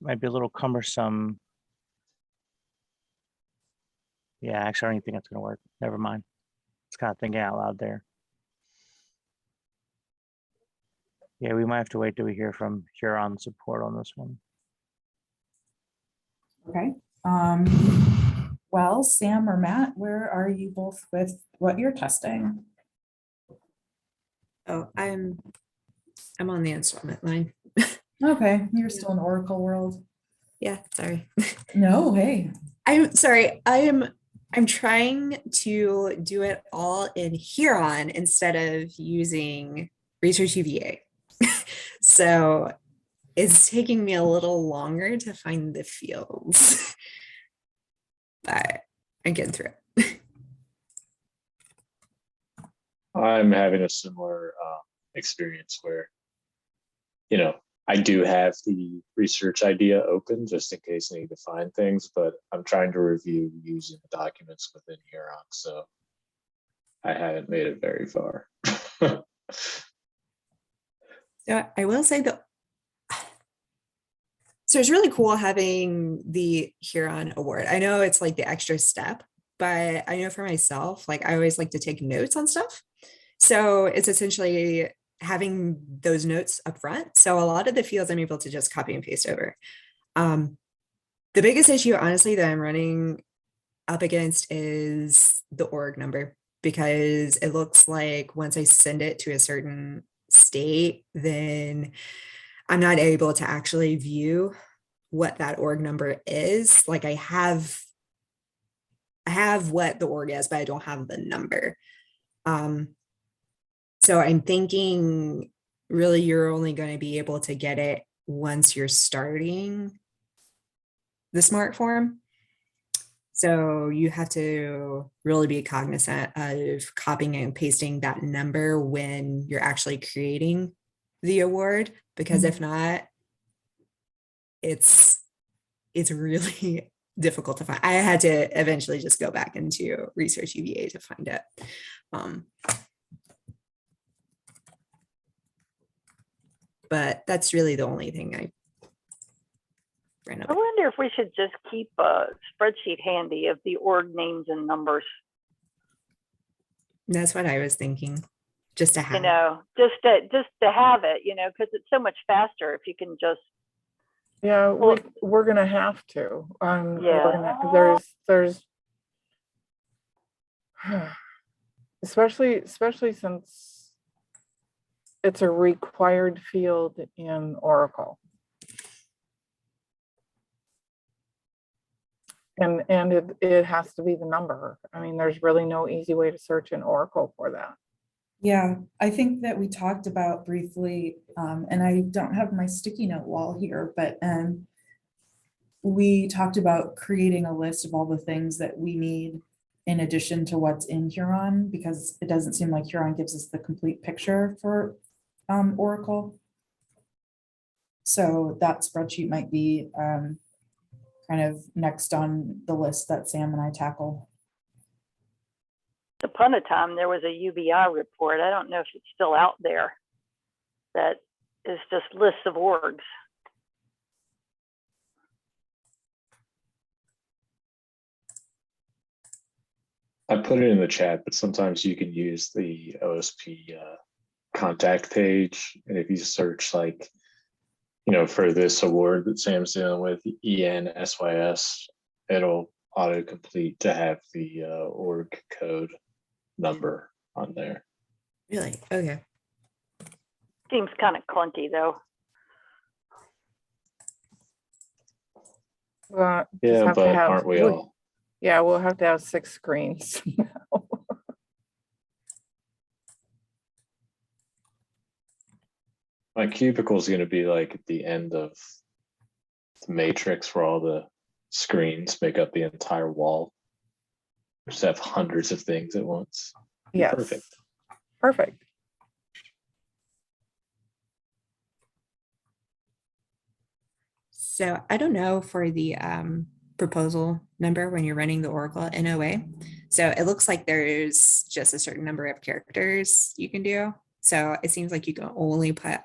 might be a little cumbersome. Yeah, actually, I don't even think it's going to work. Never mind. It's kind of thinking out loud there. Yeah, we might have to wait till we hear from Huron support on this one. Okay. Well, Sam or Matt, where are you both with what you're testing? Oh, I'm on the installment line. Okay, you're still in Oracle world. Yeah, sorry. No, hey. I'm sorry. I'm trying to do it all in Huron instead of using ResearchUVA. So it's taking me a little longer to find the fields, but I'm getting through it. I'm having a similar experience where, I do have the research idea open just in case I need to find things, but I'm trying to review using the documents within Huron, so I haven't made it very far. So I will say that, so it's really cool having the Huron award. I know it's like the extra step, but I know for myself, like I always like to take notes on stuff. So it's essentially having those notes up front. So a lot of the fields I'm able to just copy and paste over. The biggest issue, honestly, that I'm running up against is the org number, because it looks like once I send it to a certain state, then I'm not able to actually view what that org number is. Like I have what the org is, but I don't have the number. So I'm thinking really you're only going to be able to get it once you're starting the smart form. So you have to really be cognizant of copying and pasting that number when you're actually creating the award, because if not, it's really difficult to find. I had to eventually just go back into ResearchUVA to find it. But that's really the only thing I ran up. I wonder if we should just keep a spreadsheet handy of the org names and numbers. That's what I was thinking, just to have. Just to have it, because it's so much faster if you can just. Yeah, we're gonna have to. There's especially since it's a required field in Oracle. And it has to be the number. I mean, there's really no easy way to search in Oracle for that. Yeah, I think that we talked about briefly, and I don't have my sticky note wall here, but we talked about creating a list of all the things that we need in addition to what's in Huron, because it doesn't seem like Huron gives us the complete picture for Oracle. So that spreadsheet might be kind of next on the list that Sam and I tackle. Upon a time, there was a UBI report. I don't know if it's still out there. That is just lists of orgs. I put it in the chat, but sometimes you can use the OSP contact page. And if you search like, you know, for this award that Sam's dealing with, ENSYS, it'll autocomplete to have the org code number on there. Really? Okay. Seems kind of clunky though. Well, Yeah, but aren't we all? Yeah, we'll have to have 6 screens. My cubicle is going to be like at the end of the matrix where all the screens make up the entire wall. Just have hundreds of things at once. Yes. Perfect. Perfect. So I don't know for the proposal number when you're running the Oracle NOA. So it looks like there's just a certain number of characters you can do. So it seems like you can only put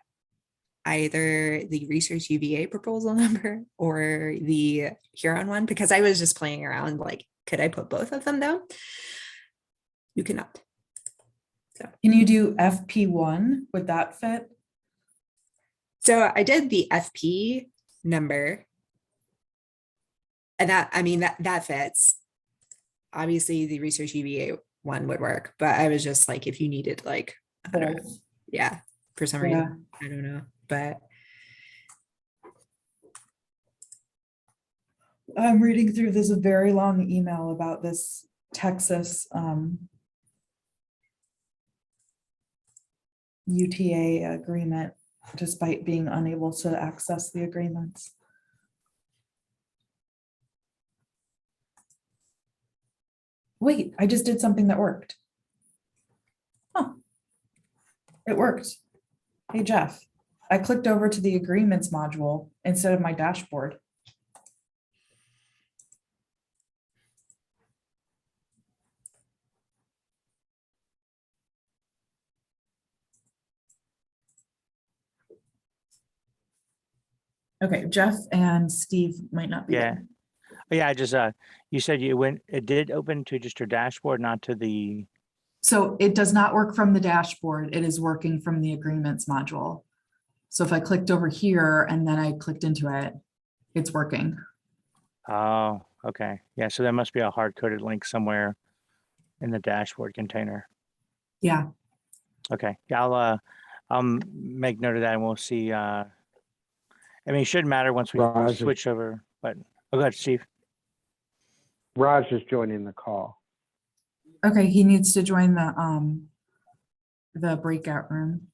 either the ResearchUVA proposal number or the Huron one, because I was just playing around like, could I put both of them though? You cannot. So can you do FP1? Would that fit? So I did the FP number. And that, I mean, that fits. Obviously the ResearchUVA one would work, but I was just like, if you needed like, I don't know, yeah, for some reason, I don't know, but. I'm reading through this a very long email about this Texas UTA agreement, despite being unable to access the agreements. Wait, I just did something that worked. Huh. It worked. Hey, Jeff, I clicked over to the agreements module instead of my dashboard. Okay, Jeff and Steve might not be Yeah. there. Yeah, I just you said it did open to just your dashboard, not to the. So it does not work from the dashboard. It is working from the agreements module. So if I clicked over here and then I clicked into it, it's working. Oh, okay. Yeah, so there must be a hard-coded link somewhere in the dashboard container. Yeah. Okay. Yeah, I'll make note of that and we'll see. I mean, it shouldn't matter once we switch over, but go ahead, Steve. Raj is joining the call. Okay, he needs to join the breakout room.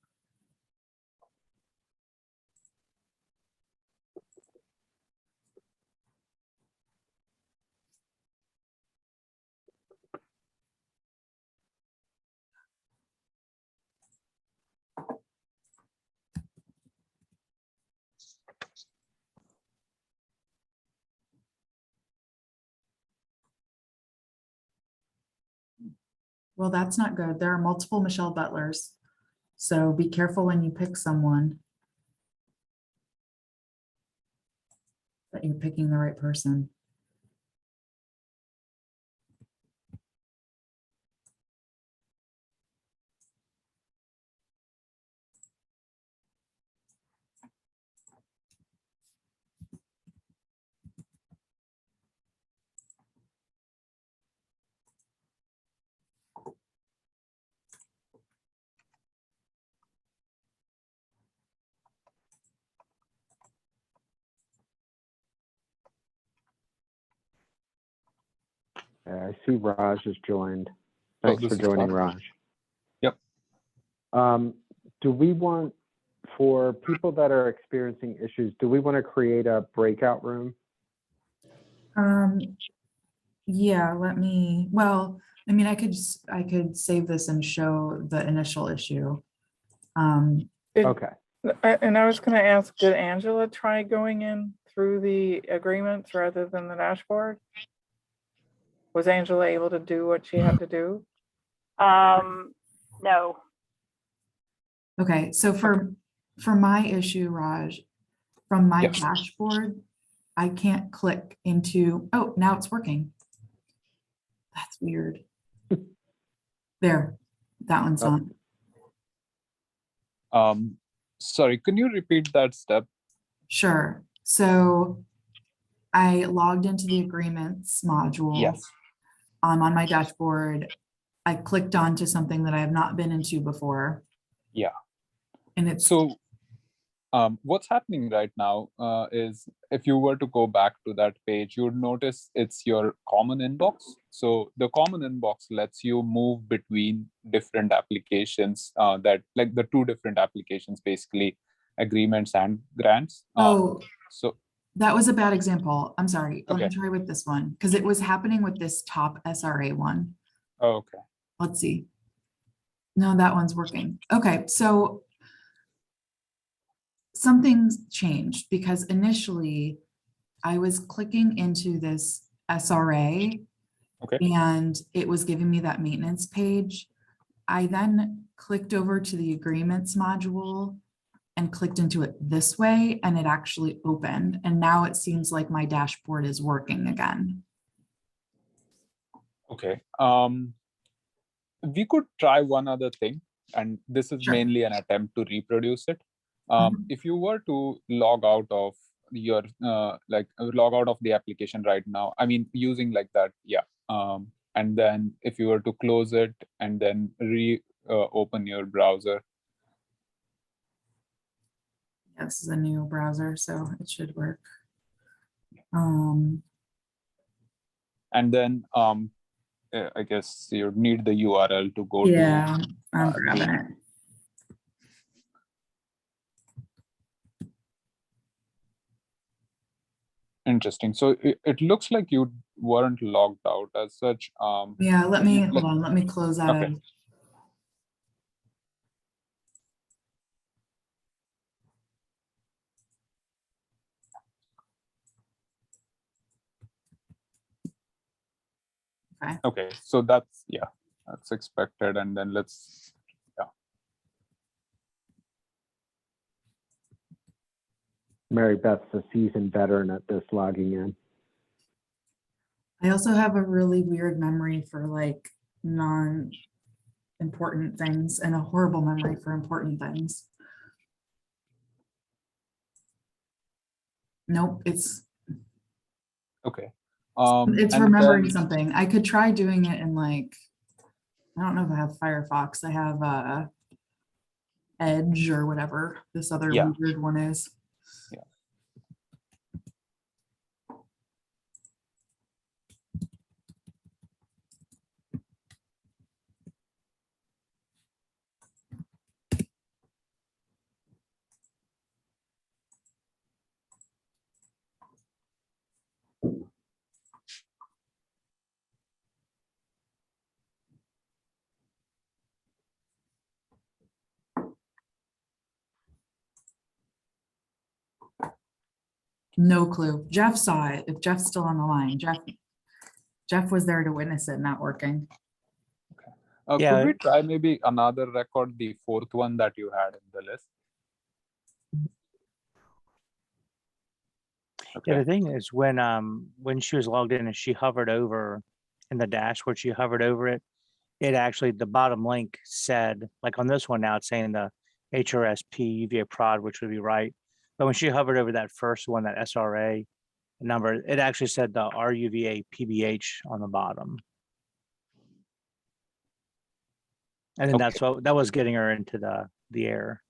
Well, that's not good. There are multiple Michelle Butlers. So be careful when you pick someone that you're picking the right person. I see Raj has joined. Thanks for joining, Raj. Yep. Do we want, for people that are experiencing issues, do we want to create a breakout room? Yeah, well, I mean, I could save this and show the initial issue. Okay. And I was going to ask, did Angela try going in through the agreements rather than the dashboard? Was Angela able to do what she had to do? No. Okay, so for my issue, Raj, from my Yes. dashboard, I can't click into, oh, now it's working. That's weird. There, that one's on. Sorry, can you repeat that step? Sure. So I logged into the agreements module. Yes. On my dashboard. I clicked onto something that I have not been into before. Yeah. And it's So what's happening right now is if you were to go back to that page, you would notice it's your common inbox. So the common inbox lets you move between different applications that like the two different applications, basically agreements and grants. So that was a bad example. I'm sorry. Let Okay. me try with this one because it was happening with this top SRA one. Oh, okay. Let's see. No, that one's working. Okay, so something's changed because initially I was clicking into this SRA and it was giving me that maintenance page. I then clicked over to the agreements module and clicked into it this way and it actually opened. And now it seems like my dashboard is working again. Okay. We could try one other thing, and this is mainly an attempt to reproduce it. If you were to log out of your log out of the application right now, I mean using like that, yeah. And then if you were to close it and then open your browser. Yeah, this is a new browser, so it should work. And then I guess you need the URL to go to. Yeah, I'm grabbing it. Interesting. So it looks like you weren't logged out as such. Yeah, hold on, let me close out of. Okay, so that's expected. And then let's, Mary Beth's a seasoned veteran at this logging in. I also have a really weird memory for like non-important things and a horrible memory for important things. Nope, it's okay. It's remembering something. I could try doing it in like, I don't know if I have Firefox. I have Edge or whatever this other weird one is. Yeah. No clue. Jeff saw it. If Jeff's still on the line, Jeff was there to witness it not working. Could we try maybe another record, the fourth one that you had in the list? Yeah, the thing is when she was logged in and she hovered over in the dashboard, she hovered over it, it actually, the bottom link said, like on this one now, it's saying the HRSP UVA prod, which would be right. But when she hovered over that first one, that SRA number, it actually said the ResearchUVA PBH on the bottom. And then that's what that was getting her into the error.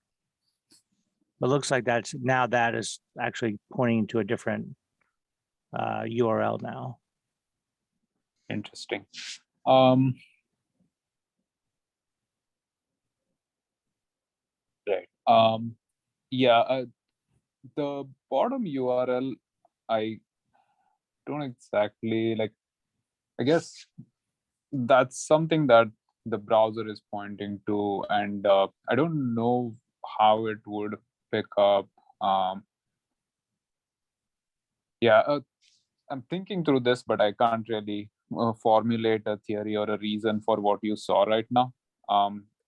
But it looks like that is actually pointing to a different URL now. Interesting. Yeah, the bottom URL, I don't exactly like, I guess that's something that the browser is pointing to, and I don't know how it would pick up. Yeah, I'm thinking through this, but I can't really formulate a theory or a reason for what you saw right now.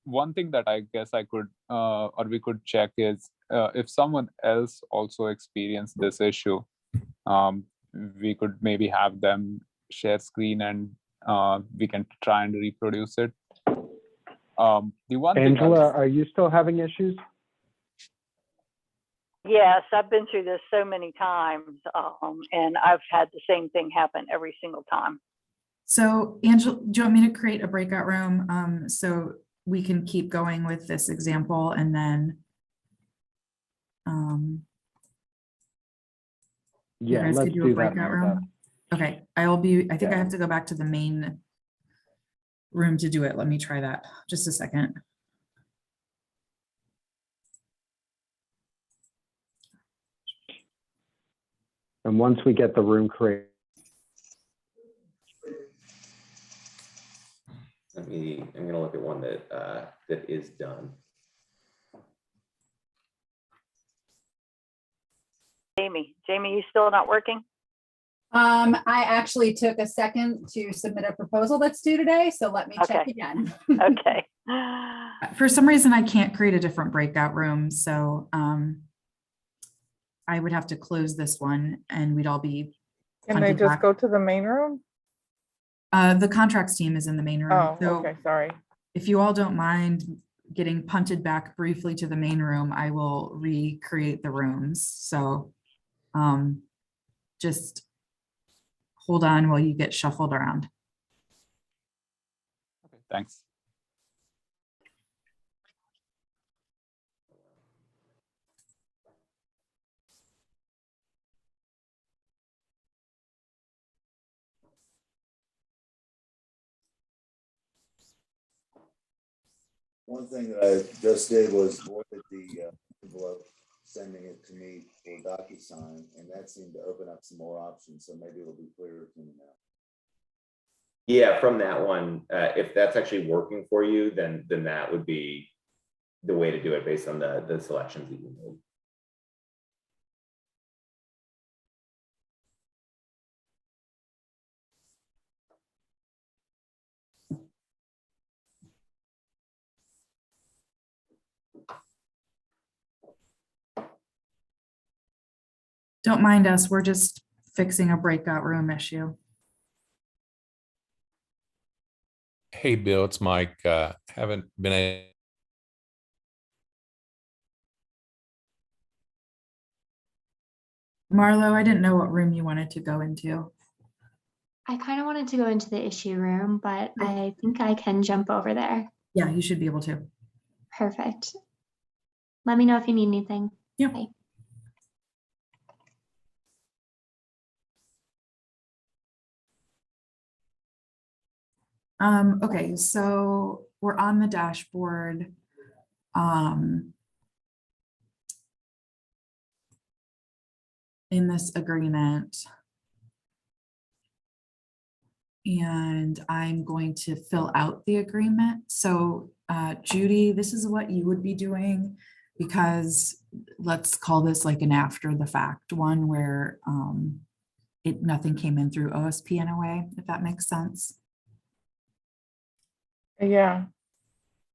One thing that I guess I could or we could check is if someone else also experienced this issue, we could maybe have them share screen and we can try and reproduce it. The one thing Angela, are you still having issues? Yes, I've been through this so many times, and I've had the same thing happen every single time. So Angela, do you want me to create a breakout room so we can keep going with this example and then you Yeah, guys let's could do a do that, breakout Maribeth. room? Okay, I think I Yeah. have to go back to the main room to do it. Let me try that. Just a second. And once we get the room created, I'm gonna look at one that that is done. Jamie, you still not working? I actually took a second to submit a proposal that's due today, so let me check again. Okay. For some reason, I can't create a different breakout room, so I would have to close this one and we'd all be. Can they punted just back. go to the main room? The contracts team is in the main room. Oh, So okay, sorry. if you all don't mind getting punted back briefly to the main room, I will recreate the rooms. So just hold on while you get shuffled around. Okay, thanks. One thing that I just did was voided the envelope, sending it to me for DocuSign, and that seemed to open up some more options. So maybe it'll be clearer to me now. Yeah, from that one, if that's actually working for you, then that would be the way to do it based on the selections that you made. Don't mind us, we're just fixing a breakout room issue. Hey, Bill, it's Mike. Haven't been a Marlo, I didn't know what room you wanted to go into. I kind of wanted to go into the issue room, but I think I can jump over there. Yeah, you should be able to. Perfect. Let me know if you need anything. Yeah. Bye. Okay, so we're on the dashboard. In this agreement. And I'm going to fill out the agreement. So Judy, this is what you would be doing, because let's call this like an after the fact one where nothing came in through OSP in a way, if that makes sense. Yeah.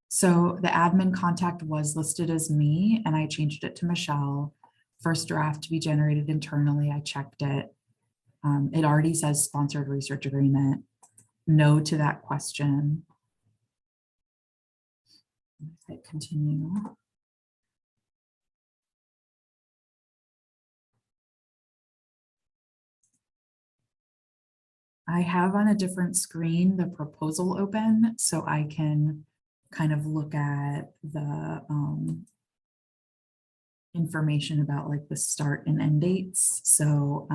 So the admin contact was listed as me and I changed it to Michelle. First draft to be generated internally. I checked it. It already says sponsored research agreement. No to that question. Hit continue. I have on a different screen the proposal open so I can kind of look at the information about like the start and end dates. So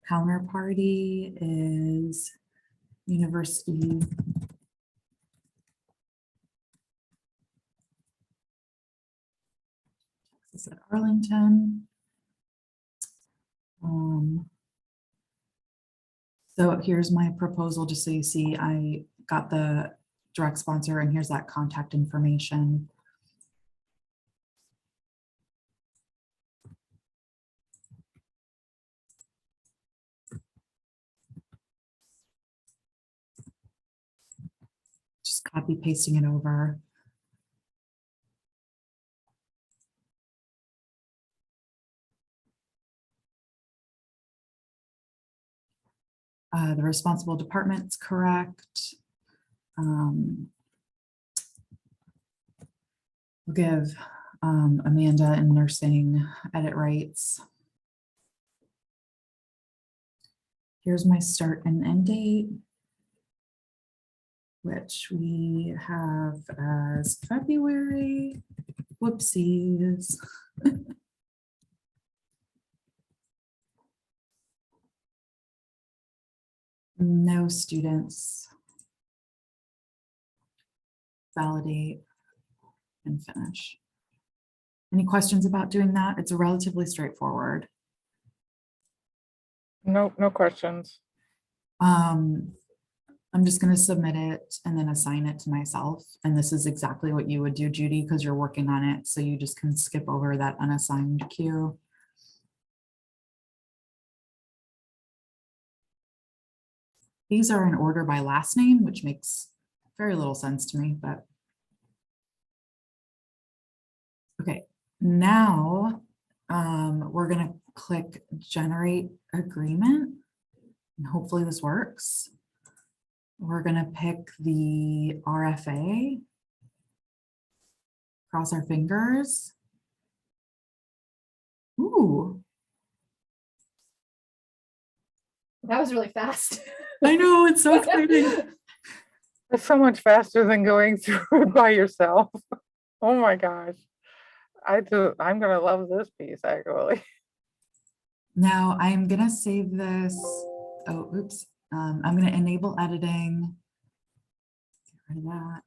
counterparty is University Texas at Arlington. So here's my proposal, just so you see, I got the direct sponsor and here's that contact information. Just copy pasting it over. The responsible department's correct. We'll give Amanda in nursing edit rights. Here's my start and end date, which we have as February. Whoopsies. No students. Validate and finish. Any questions about doing that? It's relatively straightforward. Nope, no questions. I'm just going to submit it and then assign it to myself. And this is exactly what you would do, Judy, because you're working on it. So you just can skip over that unassigned queue. These are in order by last name, which makes very little sense to me, but okay. Now we're going to click generate agreement and hopefully this works. We're going to pick the RFA, cross our fingers. Ooh. That was really fast. I know, it's so exciting. It's so much faster than going through it by yourself. Oh my gosh. I'm gonna love this piece actually. Now I'm gonna save this. Oh, oops. I'm gonna enable editing. Get rid of that.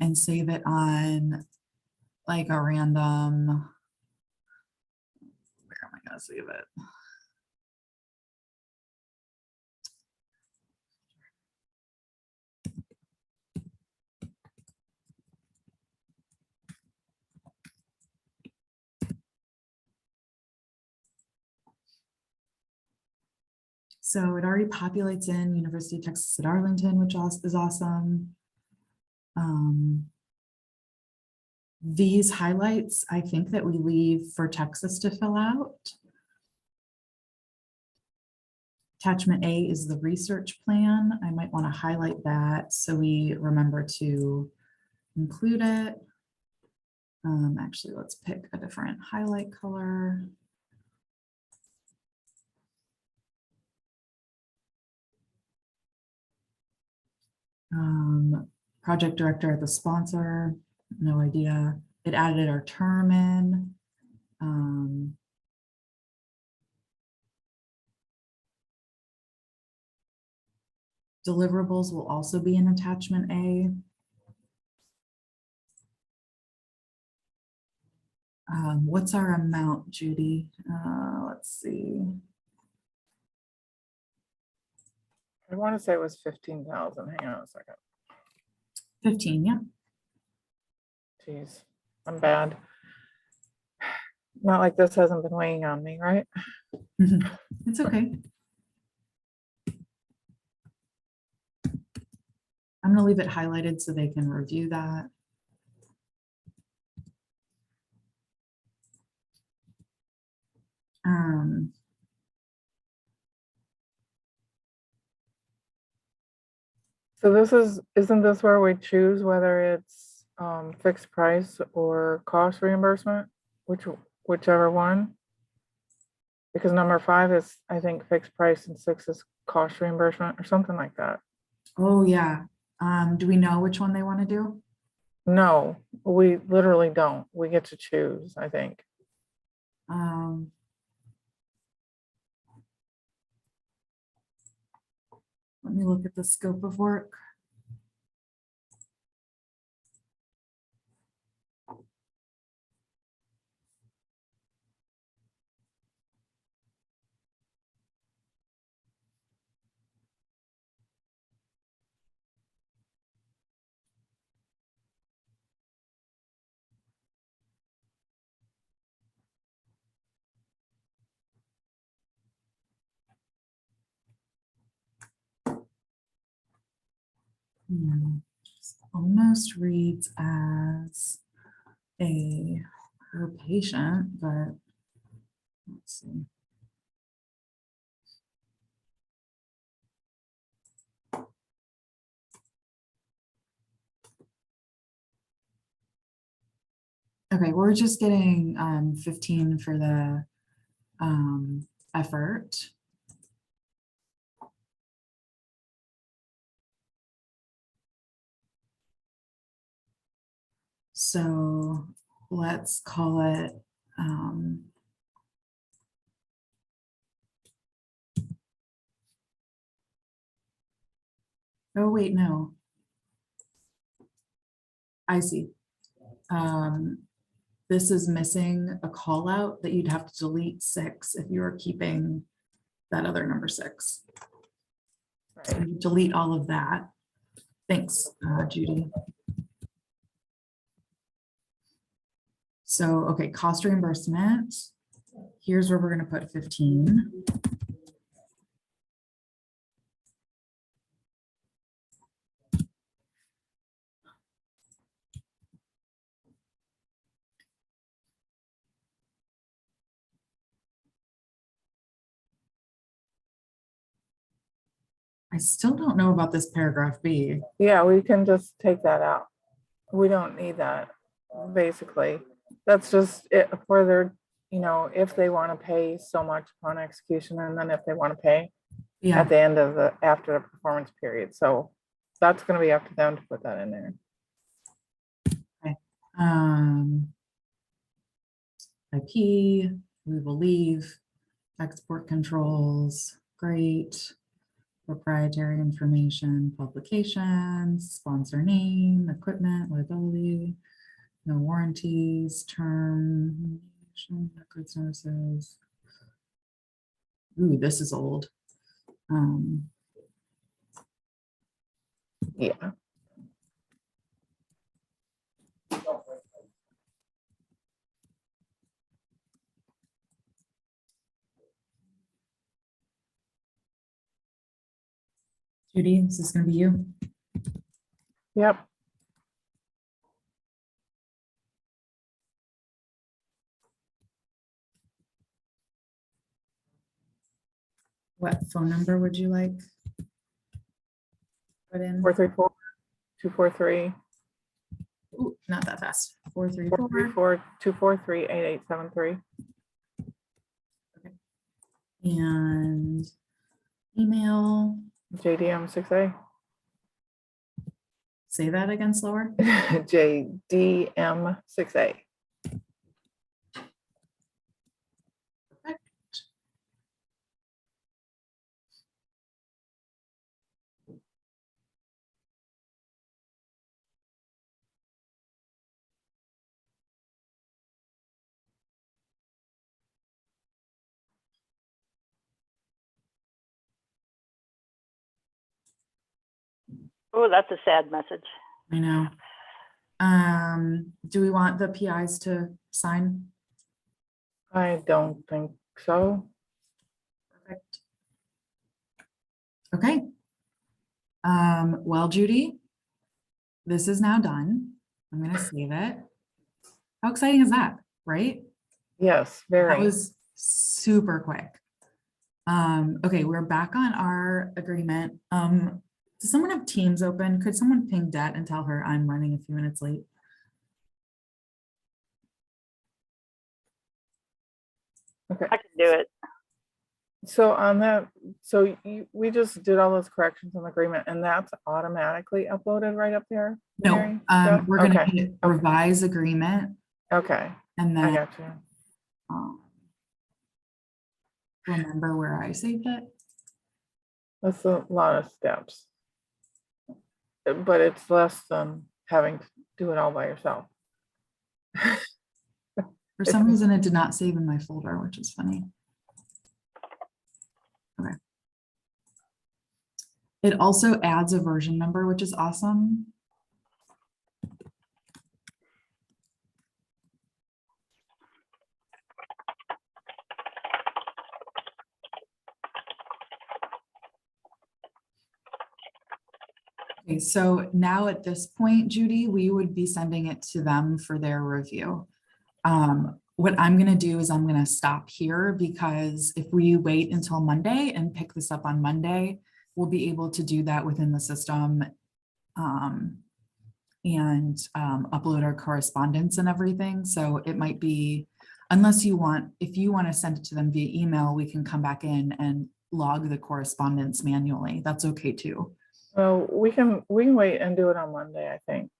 And save it on like a random. Where am I gonna save it? So it already populates in University of Texas at Arlington, which is awesome. These highlights, I think that we leave for Texas to fill out. Attachment A is the research plan. I might want to highlight that so we remember to include it. Actually, let's pick a different highlight color. Project director at the sponsor, no idea. It added our term in. Deliverables will also be in attachment A. What's our amount, Judy? Let's see. I want to say it was 15,000. Hang on a second. 15, yeah. Jeez, I'm bad. Not like this hasn't been weighing on me, right? It's okay. I'm gonna leave it highlighted so they can review that. So isn't this where we choose whether it's fixed price or cost reimbursement, whichever one? Because number 5 is, I think, fixed price and 6 is cost reimbursement or something like that. Oh yeah. Do we know which one they want to do? No, we literally don't. We get to choose, I think. Let me look at the scope of work. Almost reads as her patient, but let's see. Okay, we're just getting 15 for the effort. So let's call it oh wait, no. I see. This is missing a call out that you'd have to delete 6 if you were keeping that other number 6. So you delete all of that. Thanks, Judy. So, okay, cost reimbursement. Here's where we're going to put 15. I still don't know about this paragraph B. Yeah, we can just take that out. We don't need that, basically. That's just it for their, if they want to pay so much upon execution, and then if they want to pay at the end of after the performance period. So that's going to be up to them to put that in there. Okay. IP, we will leave. Export controls, great. Proprietary information, publications, sponsor name, equipment, liability, no warranties, term, goods, services. Ooh, this is old. Yeah. Judy, is this going to be you? Yep. What phone number would you like? Put in 434-243. Ooh, not that fast. 434. 243-8873. Okay. And email. JDM6A. Say that again slower. JDM6A. Oh, that's a sad message. I know. Do we want the PIs to sign? I don't think so. Perfect. Okay. Well, Judy, this is now done. I'm going to save it. How exciting is that, right? Yes, very. That was super quick. Okay, we're back on our agreement. Does someone have Teams open? Could someone ping Det and tell her I'm running a few minutes late? Okay. I can do it. So on that, we just did all those corrections on the agreement, and that's automatically uploaded right up there? No, Mary? we're going to Okay. hit revise agreement. Okay. And I then got you. Remember where I saved it? That's a lot of steps. But it's less than having to do it all by yourself. For some reason, it did not save in my folder, which is funny. Okay. It also adds a version number, which is awesome. Okay, so now at this point, Judy, we would be sending it to them for their review. What I'm gonna do is I'm gonna stop here, because if we wait until Monday and pick this up on Monday, we'll be able to do that within the system and upload our correspondence and everything. So it might be, unless you want, if you want to send it to them via email, we can come back in and log the correspondence manually. That's okay too. Well, we can wait and do it on Monday, I think.